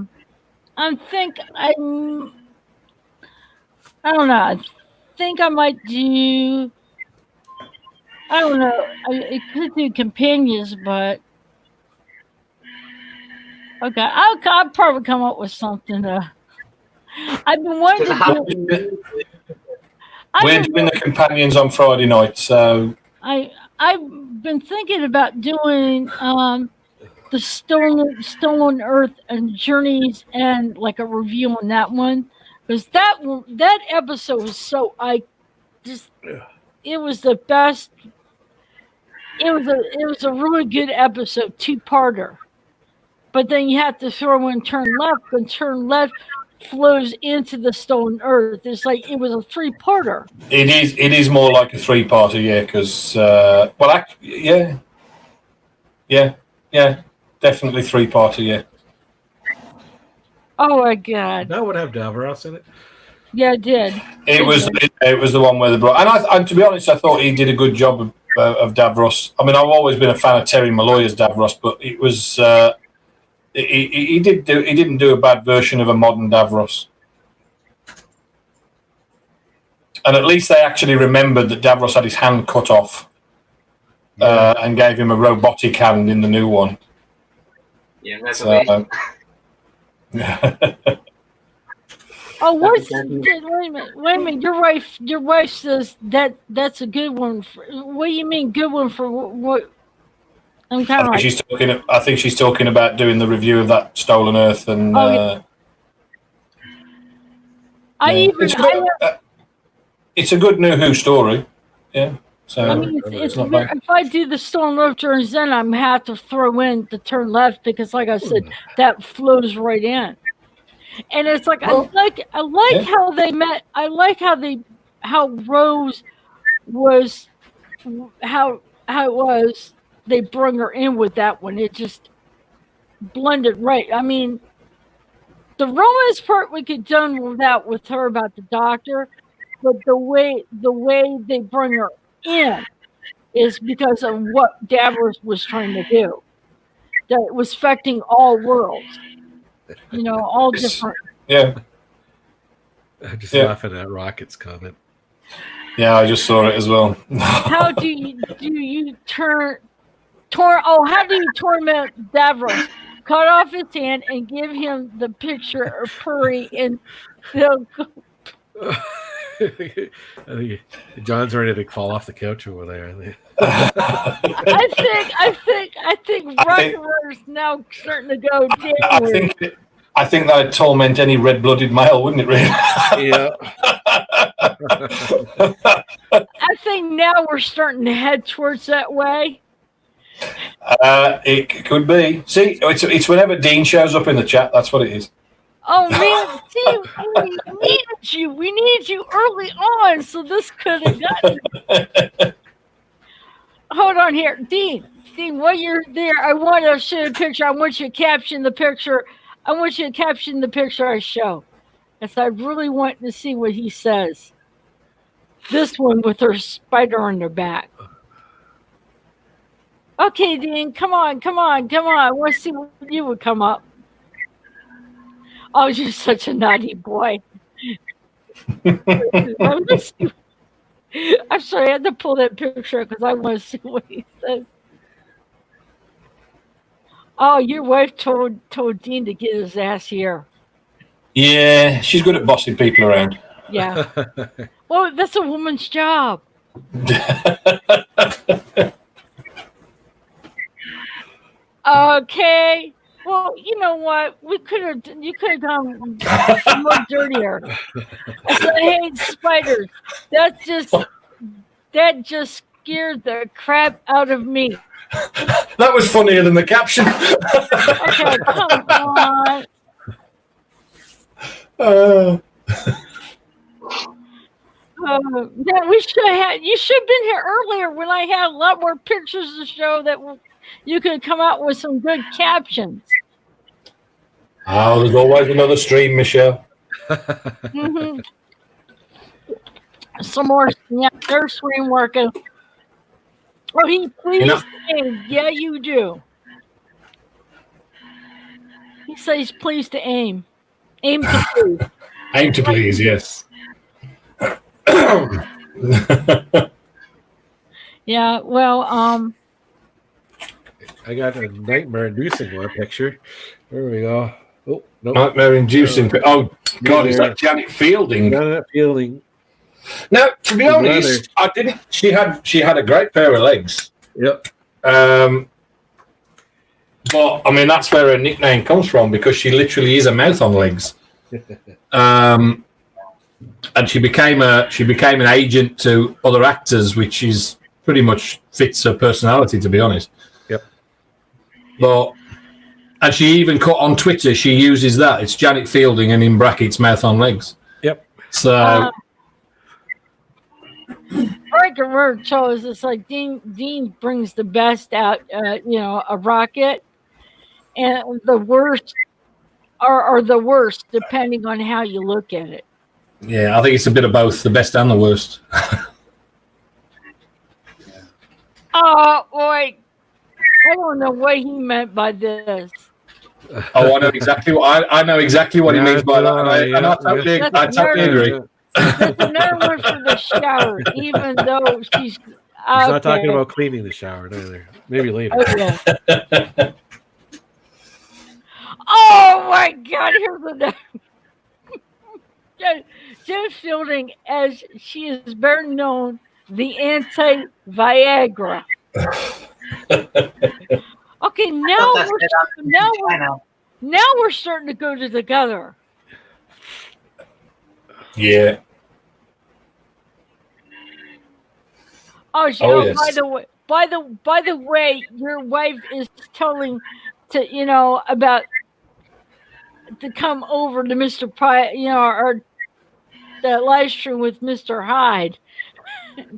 don't know. I think I might do I don't know. It could do companions, but okay. I'll probably come up with something. I've been wanting
Does it
to
have
do.
to
We're doing the companions on Friday night, so
I've been thinking about doing the stolen Earth and journeys and like a review on that one because that episode was so it was the best. It was a really good episode, 2-parter. But then you have to throw in turn left, and turn left flows into the stolen Earth. It's like it was a 3-parter.
it is more like a 3-parter, yeah. Because yeah, definitely 3-parter, yeah.
Oh my god!
That would have Davros in it.
Yeah, it did.
It was the one where they brought, and to be honest, I thought he did a good job of Davros. I mean, I've always been a fan of Terry Malloy as Davros, but it was he didn't do a bad version of a modern Davros. And at least they actually remembered that Davros had his hand cut off and gave him a robotic hand in the new one.
Yeah, reservation.
Oh, wait a minute. Your wife says that's a good one. What do you mean, good one for what? I'm kind of like.
I think she's talking about doing the review of that Stolen Earth, and it's a good New Who story. Yeah. So
I mean, if I do the Stolen Earth journeys, then I'm have to throw in the turn left because, like I said, that flows right in. And it's like I like how they met. I like how Rose was how it was. They brought her in with that one. It just blended right. I mean, the romance part we could done without with her about the doctor, but the way they bring her in is because of what Davros was trying to do. That it was affecting all worlds. You know, all different.
Yeah.
I'm just laughing at Rocket's comment.
Yeah, I just saw it as well.
How do you how do you torment Davros? Cut off his hand and give him the picture of Puri and they'll
I think John's ready to fall off the couch over there.
I think Rocket's now starting to go downward.
I think that'd torment any red-blooded male, wouldn't it? Really?
Yeah.
I think now we're starting to head towards that way.
It could be. See, it's whenever Dean shows up in the chat. That's what it is.
Oh man, see, we needed you early on, so this could have gotten. Hold on here, Dean, while you're there, I want to show a picture. I want you to caption the picture. I want you to caption the picture I show. Because I really want to see what he says. This one with her spider on their back. Okay, Dean, come on. I want to see what you would come up. Oh, you're such a naughty boy. I'm sorry, I had to pull that picture because I want to see what he says. Oh, your wife told Dean to get his ass here.
Yeah, she's good at bossing people around.
Yeah. Well, that's a woman's job. Okay. Well, you know what? You could have done more dirtier. I said, I hate spiders. That just scared the crap out of me.
That was funnier than the caption.
Okay, come on. Yeah, we should have. You should have been here earlier when I had a lot more pictures to show that you could come out with some good captions.
Oh, there's always another stream, Michelle.
Mm-hmm. Some more. Yeah, their stream working. Oh, he please aim. Yeah, you do. He says please to aim. Aim to please.
Aim to please, yes.
Yeah, well,
I got a nightmare-inducing one picture. There we go. Oh, no.
Nightmare-inducing. Oh, God, is that Janet Fielding?
Janet Fielding.
No, to be honest, I didn't. She had a great pair of legs.
Yep.
But I mean, that's where her nickname comes from, because she literally is a mouth on legs. And she became an agent to other actors, which is pretty much fits her personality, to be honest.
Yep.
And she even cut on Twitter. She uses that. It's Janet Fielding, and in brackets, mouth on legs.
Yep.
So.
Breaker Word shows it's like Dean brings the best out, a Rocket, and the worst are the worst, depending on how you look at it.
Yeah, I think it's a bit of both, the best and the worst.
Oh, boy. I don't know what he meant by this.
Oh, I know exactly what I know exactly what he means by that, and I totally agree.
There's another one for the shower, even though she's.
He's not talking about cleaning the shower either. Maybe later.
Okay. Oh my God! Here's the Jen Fielding, as she is better known, the anti-Viagra. Okay, now we're starting to go together.
Yeah.
Yes. By the way, your wife is telling to about to come over to Mr. or the live stream with Mr. Hyde.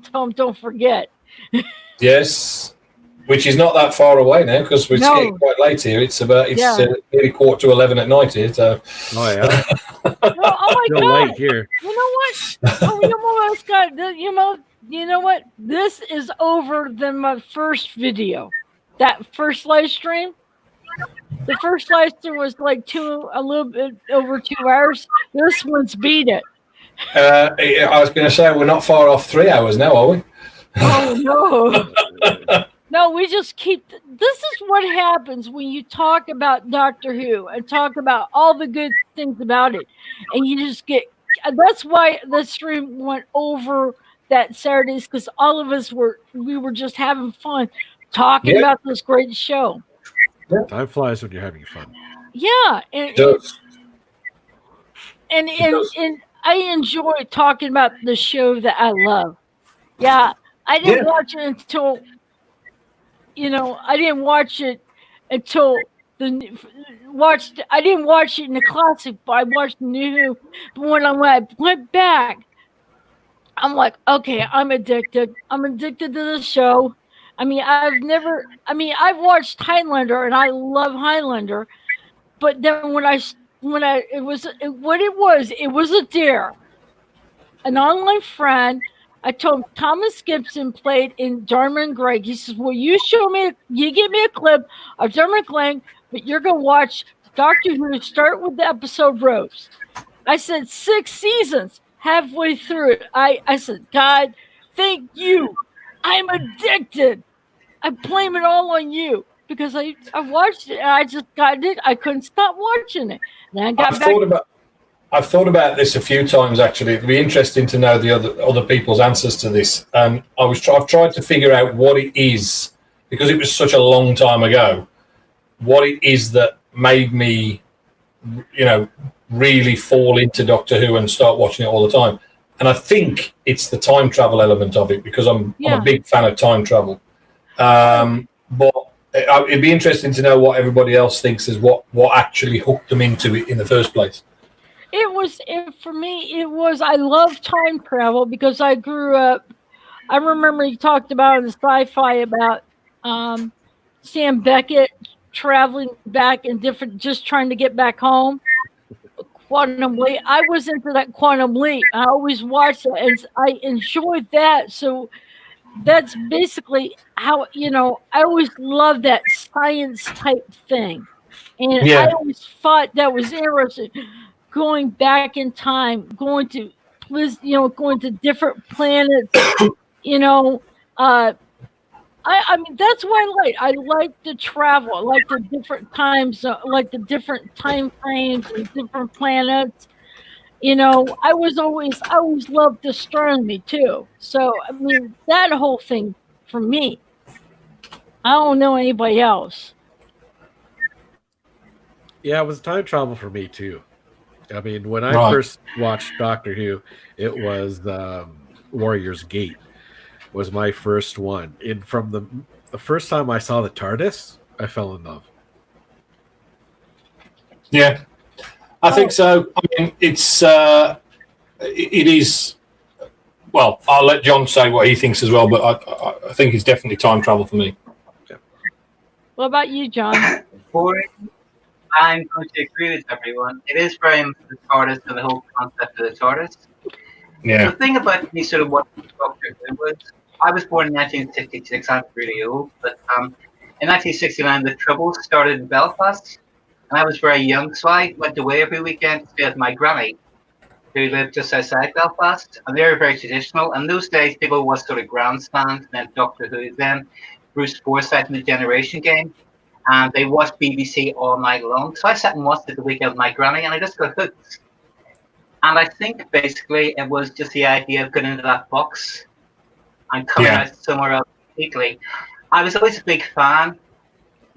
Tell him don't forget.
Yes, which is not that far away now, because we're getting quite late here. It's nearly 11:15 at night here. So.
Oh yeah.
Oh my
God!
Light
here.
You know what? Oh, Scott. You know what? This is over than my first video. That first live stream. The first live stream was like a little bit over 2 hours. This one's beat it.
I was going to say we're not far off 3 hours now, are we?
Oh no. No, we just keep. This is what happens when you talk about Doctor Who and talk about all the good things about it, and you just get. That's why the stream went over that Saturdays, because all of us were just having fun talking about this great show.
Yeah. Time flies when you're having fun.
Yeah, and I enjoy talking about the show that I love. Yeah, I didn't watch it until. I didn't watch it until I didn't watch it in the classic, but I watched the new. But when I went back, I'm like, okay, I'm addicted. I'm addicted to the show. I mean, I've watched Highlander and I love Highlander, but then it was a dare. An online friend. I told him Thomas Gibson played in Dermot Greg. He says, "Well, you give me a clip of Dermot Greg, but you're gonna watch Doctor Who start with the episode Rose." I said 6 seasons. Halfway through it, I said, "God, thank you. I'm addicted. I blame it all on you because I watched it and I just got it. I couldn't stop watching it. Then I got back."
I've thought about this a few times, actually. It'd be interesting to know the other people's answers to this. And I've tried to figure out what it is, because it was such a long time ago, what it is that made me, really fall into Doctor Who and start watching it all the time. And I think it's the time travel element of it, because I'm a big fan of time travel. But it'd be interesting to know what everybody else thinks is what actually hooked them into it in the first place.
For me, I love time travel because I grew up. I remember you talked about in the sci-fi about Sam Beckett traveling back in just trying to get back home. Quantum Leap. I was into that Quantum Leap. I always watched it and I enjoyed that. So that's basically how, I always loved that science type thing. And I always thought that was interesting. Going back in time, going to different planets, I mean, that's what I like. I like to travel. I like the different times, like the different time frames and different planets. I always loved astronomy too. So, I mean, that whole thing for me, I don't know anybody else.
Yeah, it was time travel for me too. I mean, when I
Right.
first watched Doctor Who, it was Warrior's Gate was my first one. And from the first time I saw the TARDIS, I fell in love.
Yeah, I think
Oh,
so. I mean, it is. Well, I'll let John say what he thinks as well, but I think it's definitely time travel for me.
what about you, John?
Boring. I'm going to agree with everyone. It is very much the TARDIS and the whole concept of the TARDIS. The
Yeah,
thing about me sort of watching Doctor Who was, I was born in 1966. I'm really old, but in 1969 the Troubles started in Belfast, and I was very young, so I went away every weekend to stay with my granny, who lived just outside Belfast, and they were very traditional. And those days, people watched sort of grandstand, and then Doctor Who, then Bruce Forsyth and the Generation Game, and they watched BBC all night long. So I sat and watched it the weekend with my granny, and I just got hooked. And I think basically it was just the idea of getting into that box and coming
yeah,
out somewhere else completely. I was always a big fan.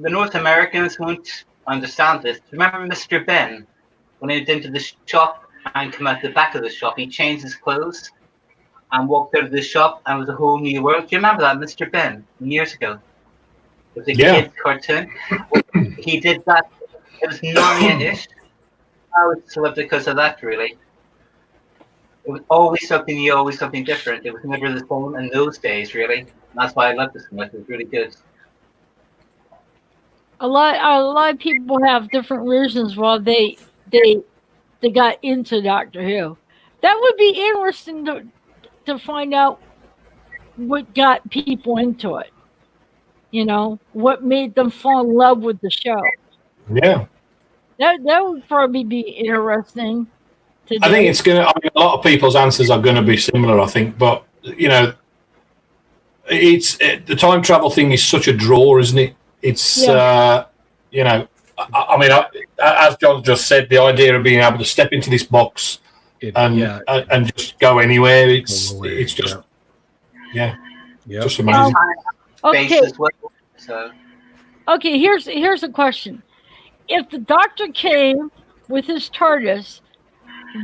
The North Americans won't understand this. Remember Mr. Ben? When he went into the shop and came out the back of the shop, he changed his clothes and walked out of the shop, and it was a whole new world. Do you remember that, Mr. Ben, years ago? It was a
yeah,
kid's cartoon. He did that. It was Narnia-ish. I was loved it because of that, really. It was always something new, always something different. It was never the same in those days, really. And that's why I loved this so much. It was really good.
A lot of people have different reasons why they they got into Doctor Who. That would be interesting to find out what got people into it. What made them fall in love with the show.
yeah.
That would probably be interesting
I think
today.
it's going to. I mean, a lot of people's answers are going to be similar. I think, but the time travel thing is such a draw, isn't it? It's
Yeah.
I mean, as John just said, the idea of being able to step into this box and just go anywhere. It's just just amazing.
Okay.
As well, so.
Okay. Here's a question. If the Doctor came with his TARDIS,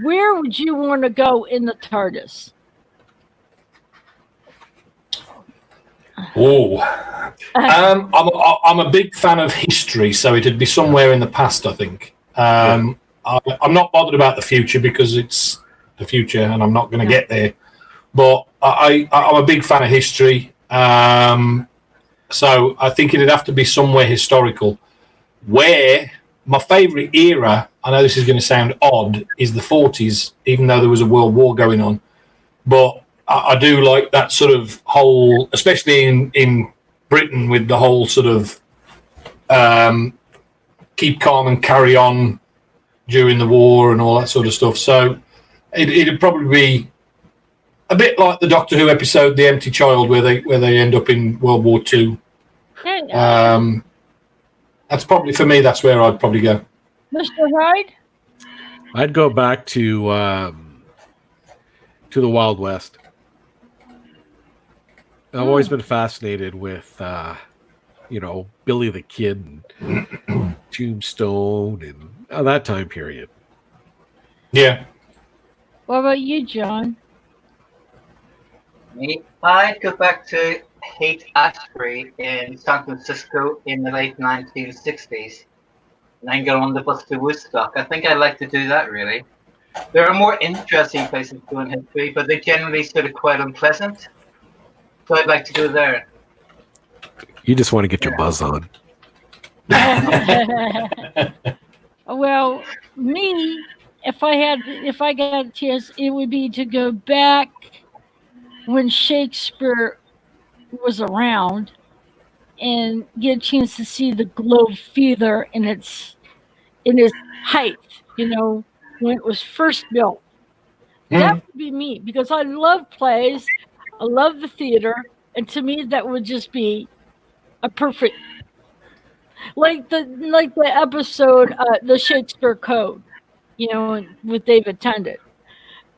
where would you want to go in the TARDIS?
Oh, I'm a big fan of history, so it'd be somewhere in the past. I think. I'm not bothered about the future because it's the future, and I'm not going to get there. But I'm a big fan of history, so I think it'd have to be somewhere historical. Where my favourite era, I know this is going to sound odd, is the 40s, even though there was a world war going on. But I do like that sort of whole, especially in Britain, with the whole sort of keep calm and carry on during the war and all that sort of stuff. So it'd probably be a bit like the Doctor Who episode, The Empty Child, where they end up in World War II. That's probably, for me, that's where I'd probably go.
Mr. Hyde?
I'd go back to the Wild West. I've always been fascinated with, Billy the Kid and Tombstone and that time period.
Yeah.
What about you, John?
I'd go back to Haight-Ashbury in San Francisco in the late 1960s, and then go on the bus to Woodstock. I think I'd like to do that, really. There are more interesting places to go in history, but they're generally sort of quite unpleasant. So I'd like to go there.
You just want to get your buzz on.
Well, me, if I got a chance, it would be to go back when Shakespeare was around and get a chance to see the Globe Theater in its height, when it was first built. That would be me because I love plays, I love the theater, And to me, that would just be a perfect, like the episode, the Shakespeare Code, with David Tennant.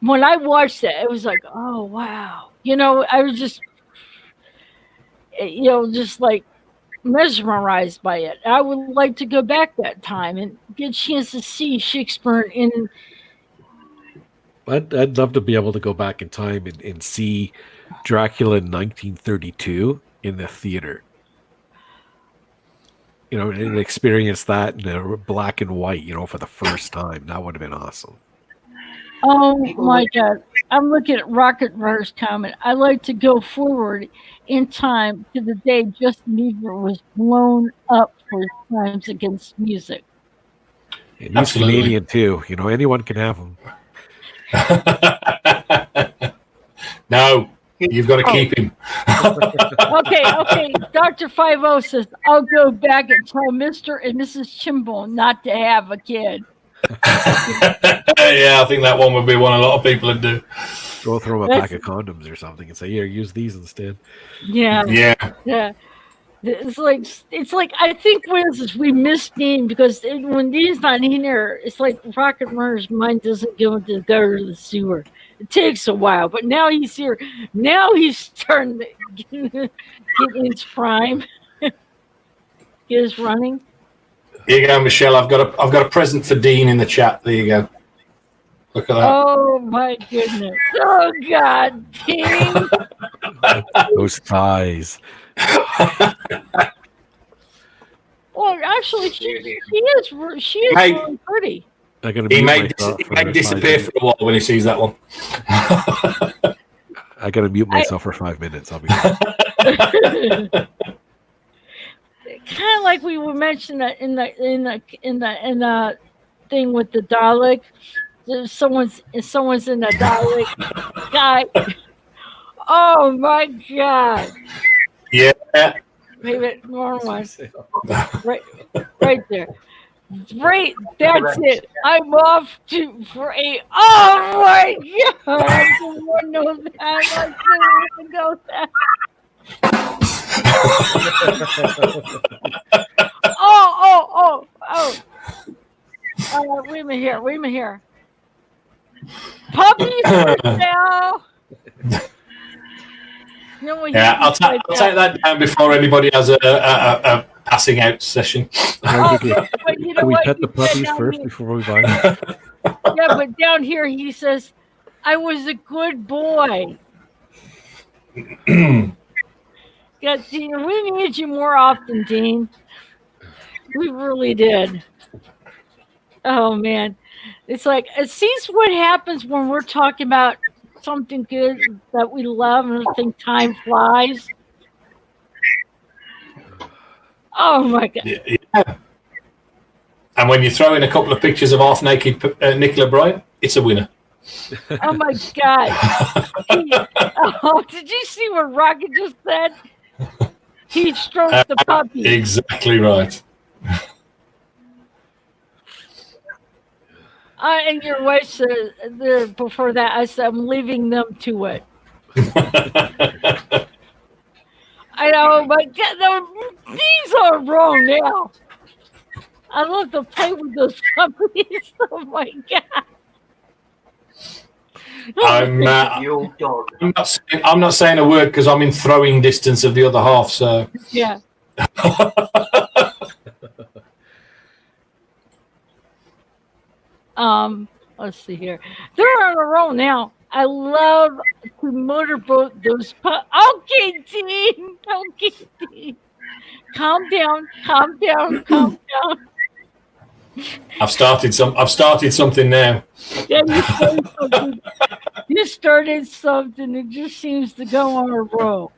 When I watched it, it was like, oh wow, I was just like mesmerized by it. I would like to go back that time and get a chance to see Shakespeare in.
I'd love to be able to go back in time and see Dracula in 1932 in the theater. And experience that in black and white, for the first time. That would have been awesome.
Oh my God. I'm looking at Rocket Runner's comment. I like to go forward in time to the day Justin Bieber was blown up for his crimes against music.
And he's Canadian too. Anyone can have him.
No, you've got to keep him.
Okay. Dr. 50 says, I'll go back and tell Mr. and Mrs. Chimble not to have a kid.
Yeah, I think that one would be one a lot of people would do.
Throw them a pack of condoms or something and say, "Here, use these instead."
Yeah. It's like I think we miss Dean because when Dean's not in here, it's like Rocket Runner's mind doesn't go to the sewer. It takes a while, but now he's here. Now he's starting to get in his prime. Get his running.
Here you go, Michelle. I've got a present for Dean in the chat. There you go. Look at that.
Oh my goodness! Oh God, Dean.
Those thighs.
Well, actually, she is really pretty.
He may disappear for a while when he sees that one.
I gotta mute myself for 5 minutes. I'll be back.
Kind of like we were mentioning in the thing with the Dalek. Someone's in the Dalek guy. Oh my God!
Yeah.
Wait a minute, more one. Right there. Right, that's it. I'm off for a. Oh my God! I didn't know that. I didn't know that. Oh. Wait a minute here. Puppies now.
Yeah, I'll take that down before anybody has a passing out session.
Can
we pet the puppies first before we buy them?
Yeah, but down here he says, I was a good boy. Yeah, Dean, we need you more often, Dean. We really did. Oh, man. It's like, see what happens when we're talking about something good that we love and I think time flies. Oh, my God.
Yeah. And when you throw in a couple of pictures of half-naked Nicola Bryant, it's a winner.
Oh, my God. Did you see what Rocket just said? He stroked the puppy.
Exactly right.
And your wife said there before that, I said, I'm leaving them to it. I know, but these are wrong now. I love to play with those puppies. Oh my God.
I'm not saying a word because I'm in throwing distance of the other half. So
yeah. Let's see here. They're on a roll now. I love to motorboat those Okay, Dean. Okay, Dean. Calm down.
I've started something now.
Yeah, you started something. It just seems to go on a roll.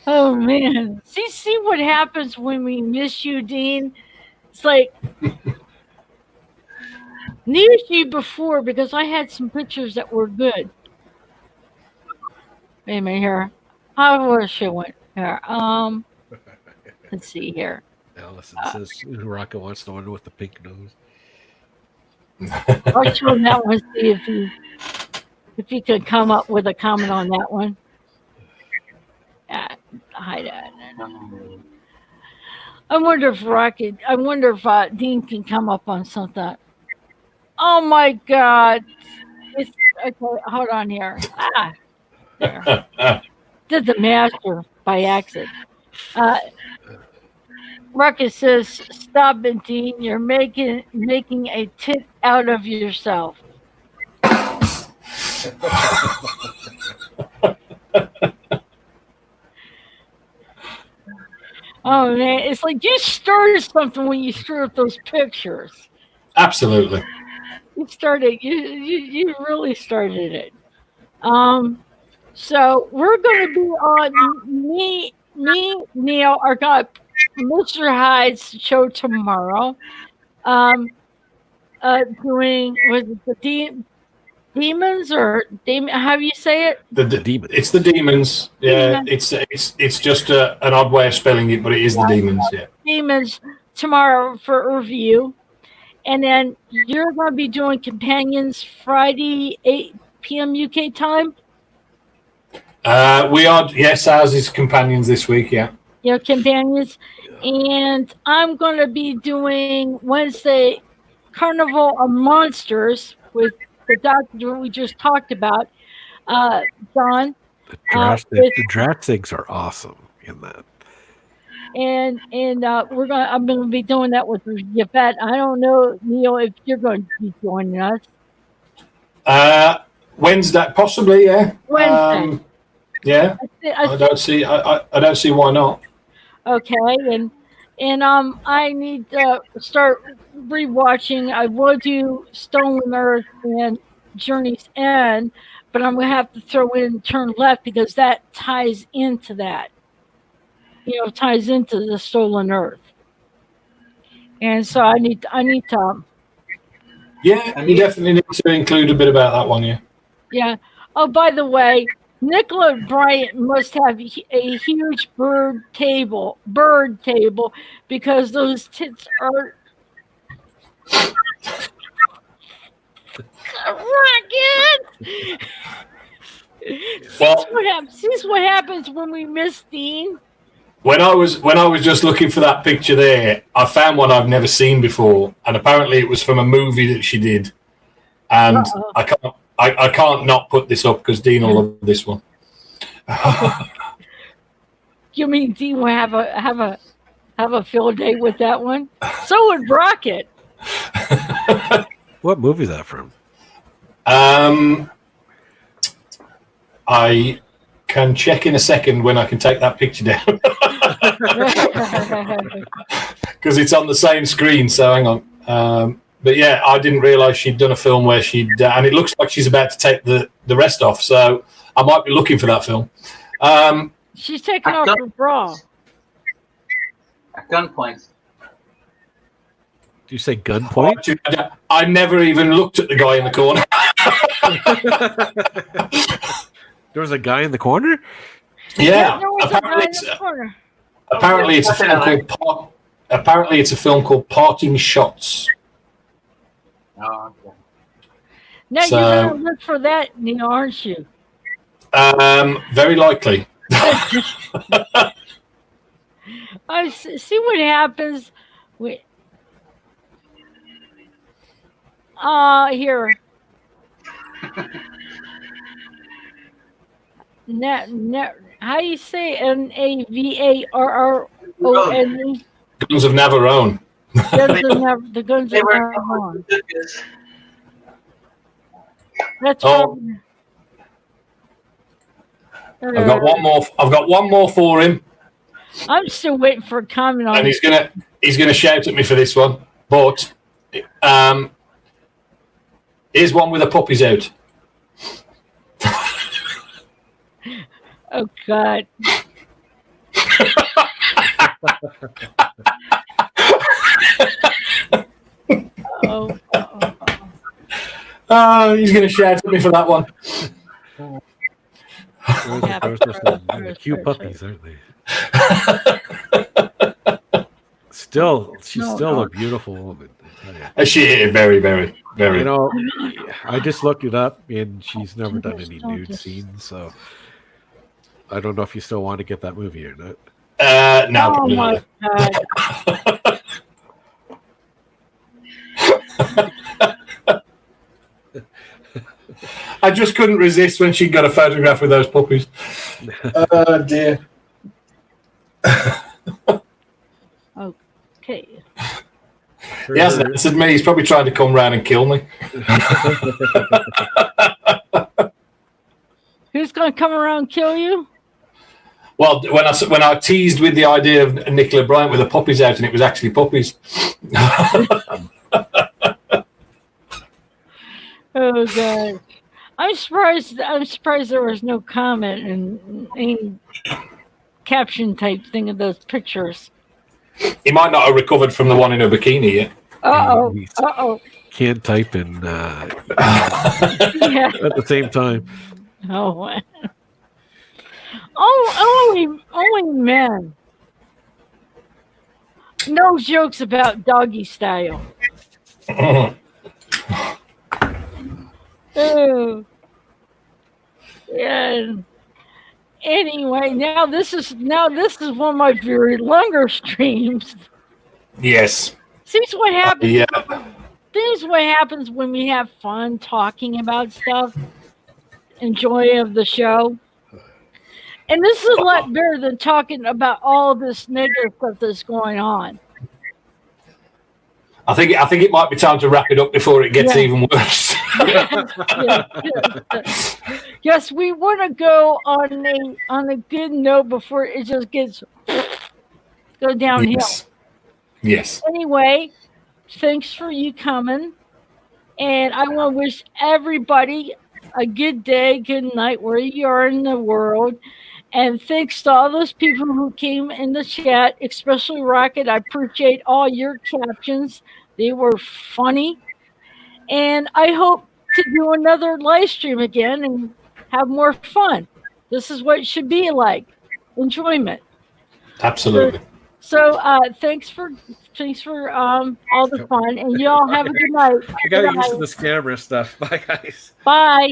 Oh man. See what happens when we miss you, Dean? It's like needed you before because I had some pictures that were good. Wait a minute here. How was she went here? Let's see here.
Allison says Rocket wants the one with the pink nose.
I'll show him that one. See if he could come up with a comment on that one. I wonder if Rocket. I wonder if Dean can come up on something. Oh my God! It's okay. Hold on here. There. Did the master by accident. Ruckus says, "Stop it, Dean. You're making a tit out of yourself." Oh man, it's like you started something when you threw up those pictures.
Absolutely.
You started. You really started it. So we're going to be on Neil are got Mr. Hyde's show tomorrow. Doing was it the demons or demon? How do you say it?
The
Demons.
It's the demons. Yeah,
Demons.
it's just an odd way of spelling it, but it is the demons. Yeah.
Demons tomorrow for review, and then you're going to be doing companions Friday 8 p.m. UK time.
We are. Yes, ours is companions this week. Yeah.
Companions, and I'm going to be doing Wednesday Carnival of Monsters with the doctor we just talked about, John.
The Draxigs are awesome in that.
And I'm gonna be doing that with Yvette. I don't know, Neil, if you're going to be joining us.
Wednesday, possibly. Yeah.
Wednesday.
Yeah. I don't see. I don't see why not.
Okay, and I need to start rewatching. I will do Stolen Earth and Journey's End, but I'm gonna have to throw in Turn Left because that ties into that. Ties into the Stolen Earth, and so I need to.
Yeah, you definitely need to include a bit about that one. Yeah.
Yeah. Oh, by the way, Nicola Bryant must have a huge bird table because those tits are rocket. See what happens when we miss Dean.
When I was just looking for that picture there, I found one I've never seen before, and apparently it was from a movie that she did. And I can't not put this up because Dean will love this one.
You mean Dean will have a field day with that one? So would Rocket.
What movie is that from?
I can check in a second when I can take that picture down because it's on the same screen. So hang on. But yeah, I didn't realise she'd done a film where and it looks like she's about to take the rest off. So I might be looking for that film.
She's taking off her bra.
At gunpoint.
Do you say gunpoint?
I never even looked at the guy in the corner.
There was a guy in the corner?
Yeah.
Apparently
it's a film called Parting Shots.
Oh, okay.
Now you're going to look for that, Neil, aren't you?
Very likely.
I see what happens. Here. How do you say Navarone?
Guns of Navarone.
The Guns of Navarone. That's
I've got one more for him.
I'm still waiting for a comment on.
And he's gonna shout at me for this one. But here's one with the puppies out.
Oh God.
He's going to shout at me for that one.
Those cute puppies, aren't they? She's still a beautiful woman.
She is very, very, very.
I just looked it up, and she's never done any nude scenes. So
I don't know if you still want to get that movie or not.
No,
Oh
probably
my
not.
God.
I just couldn't resist when she got a photograph with those puppies. Oh dear.
Okay.
He hasn't answered me. He's probably trying to come round and kill me.
Who's going to come around and kill you?
Well, when I teased with the idea of Nicola Bryant with the puppies out, and it was actually puppies.
Oh God. I'm surprised there was no comment and any caption type thing of those pictures.
He might not have recovered from the one in a bikini yet.
Uh-oh.
Can't type in
Yeah.
at the same time.
Oh, only men. No jokes about doggy style. Oh. Yeah. Anyway, now this is one of my very longer streams.
Yes.
See what happens.
Yeah.
This is what happens when we have fun talking about stuff, enjoy of the show. And this is a lot better than talking about all this negative stuff that's going on.
I think it might be time to wrap it up before it gets even worse.
Yes, we want to go on a good note before it just gets go downhill.
Yes.
Anyway, thanks for you coming, and I want to wish everybody a good day, good night, where you are in the world. And thanks to all those people who came in the chat, especially Rocket. I appreciate all your captions. They were funny. And I hope to do another live stream again and have more fun. This is what it should be like. Enjoyment.
Absolutely.
So thanks for all the fun, and you all have a good night.
I got used to this camera stuff. Bye, guys.
Bye.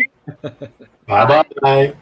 Bye.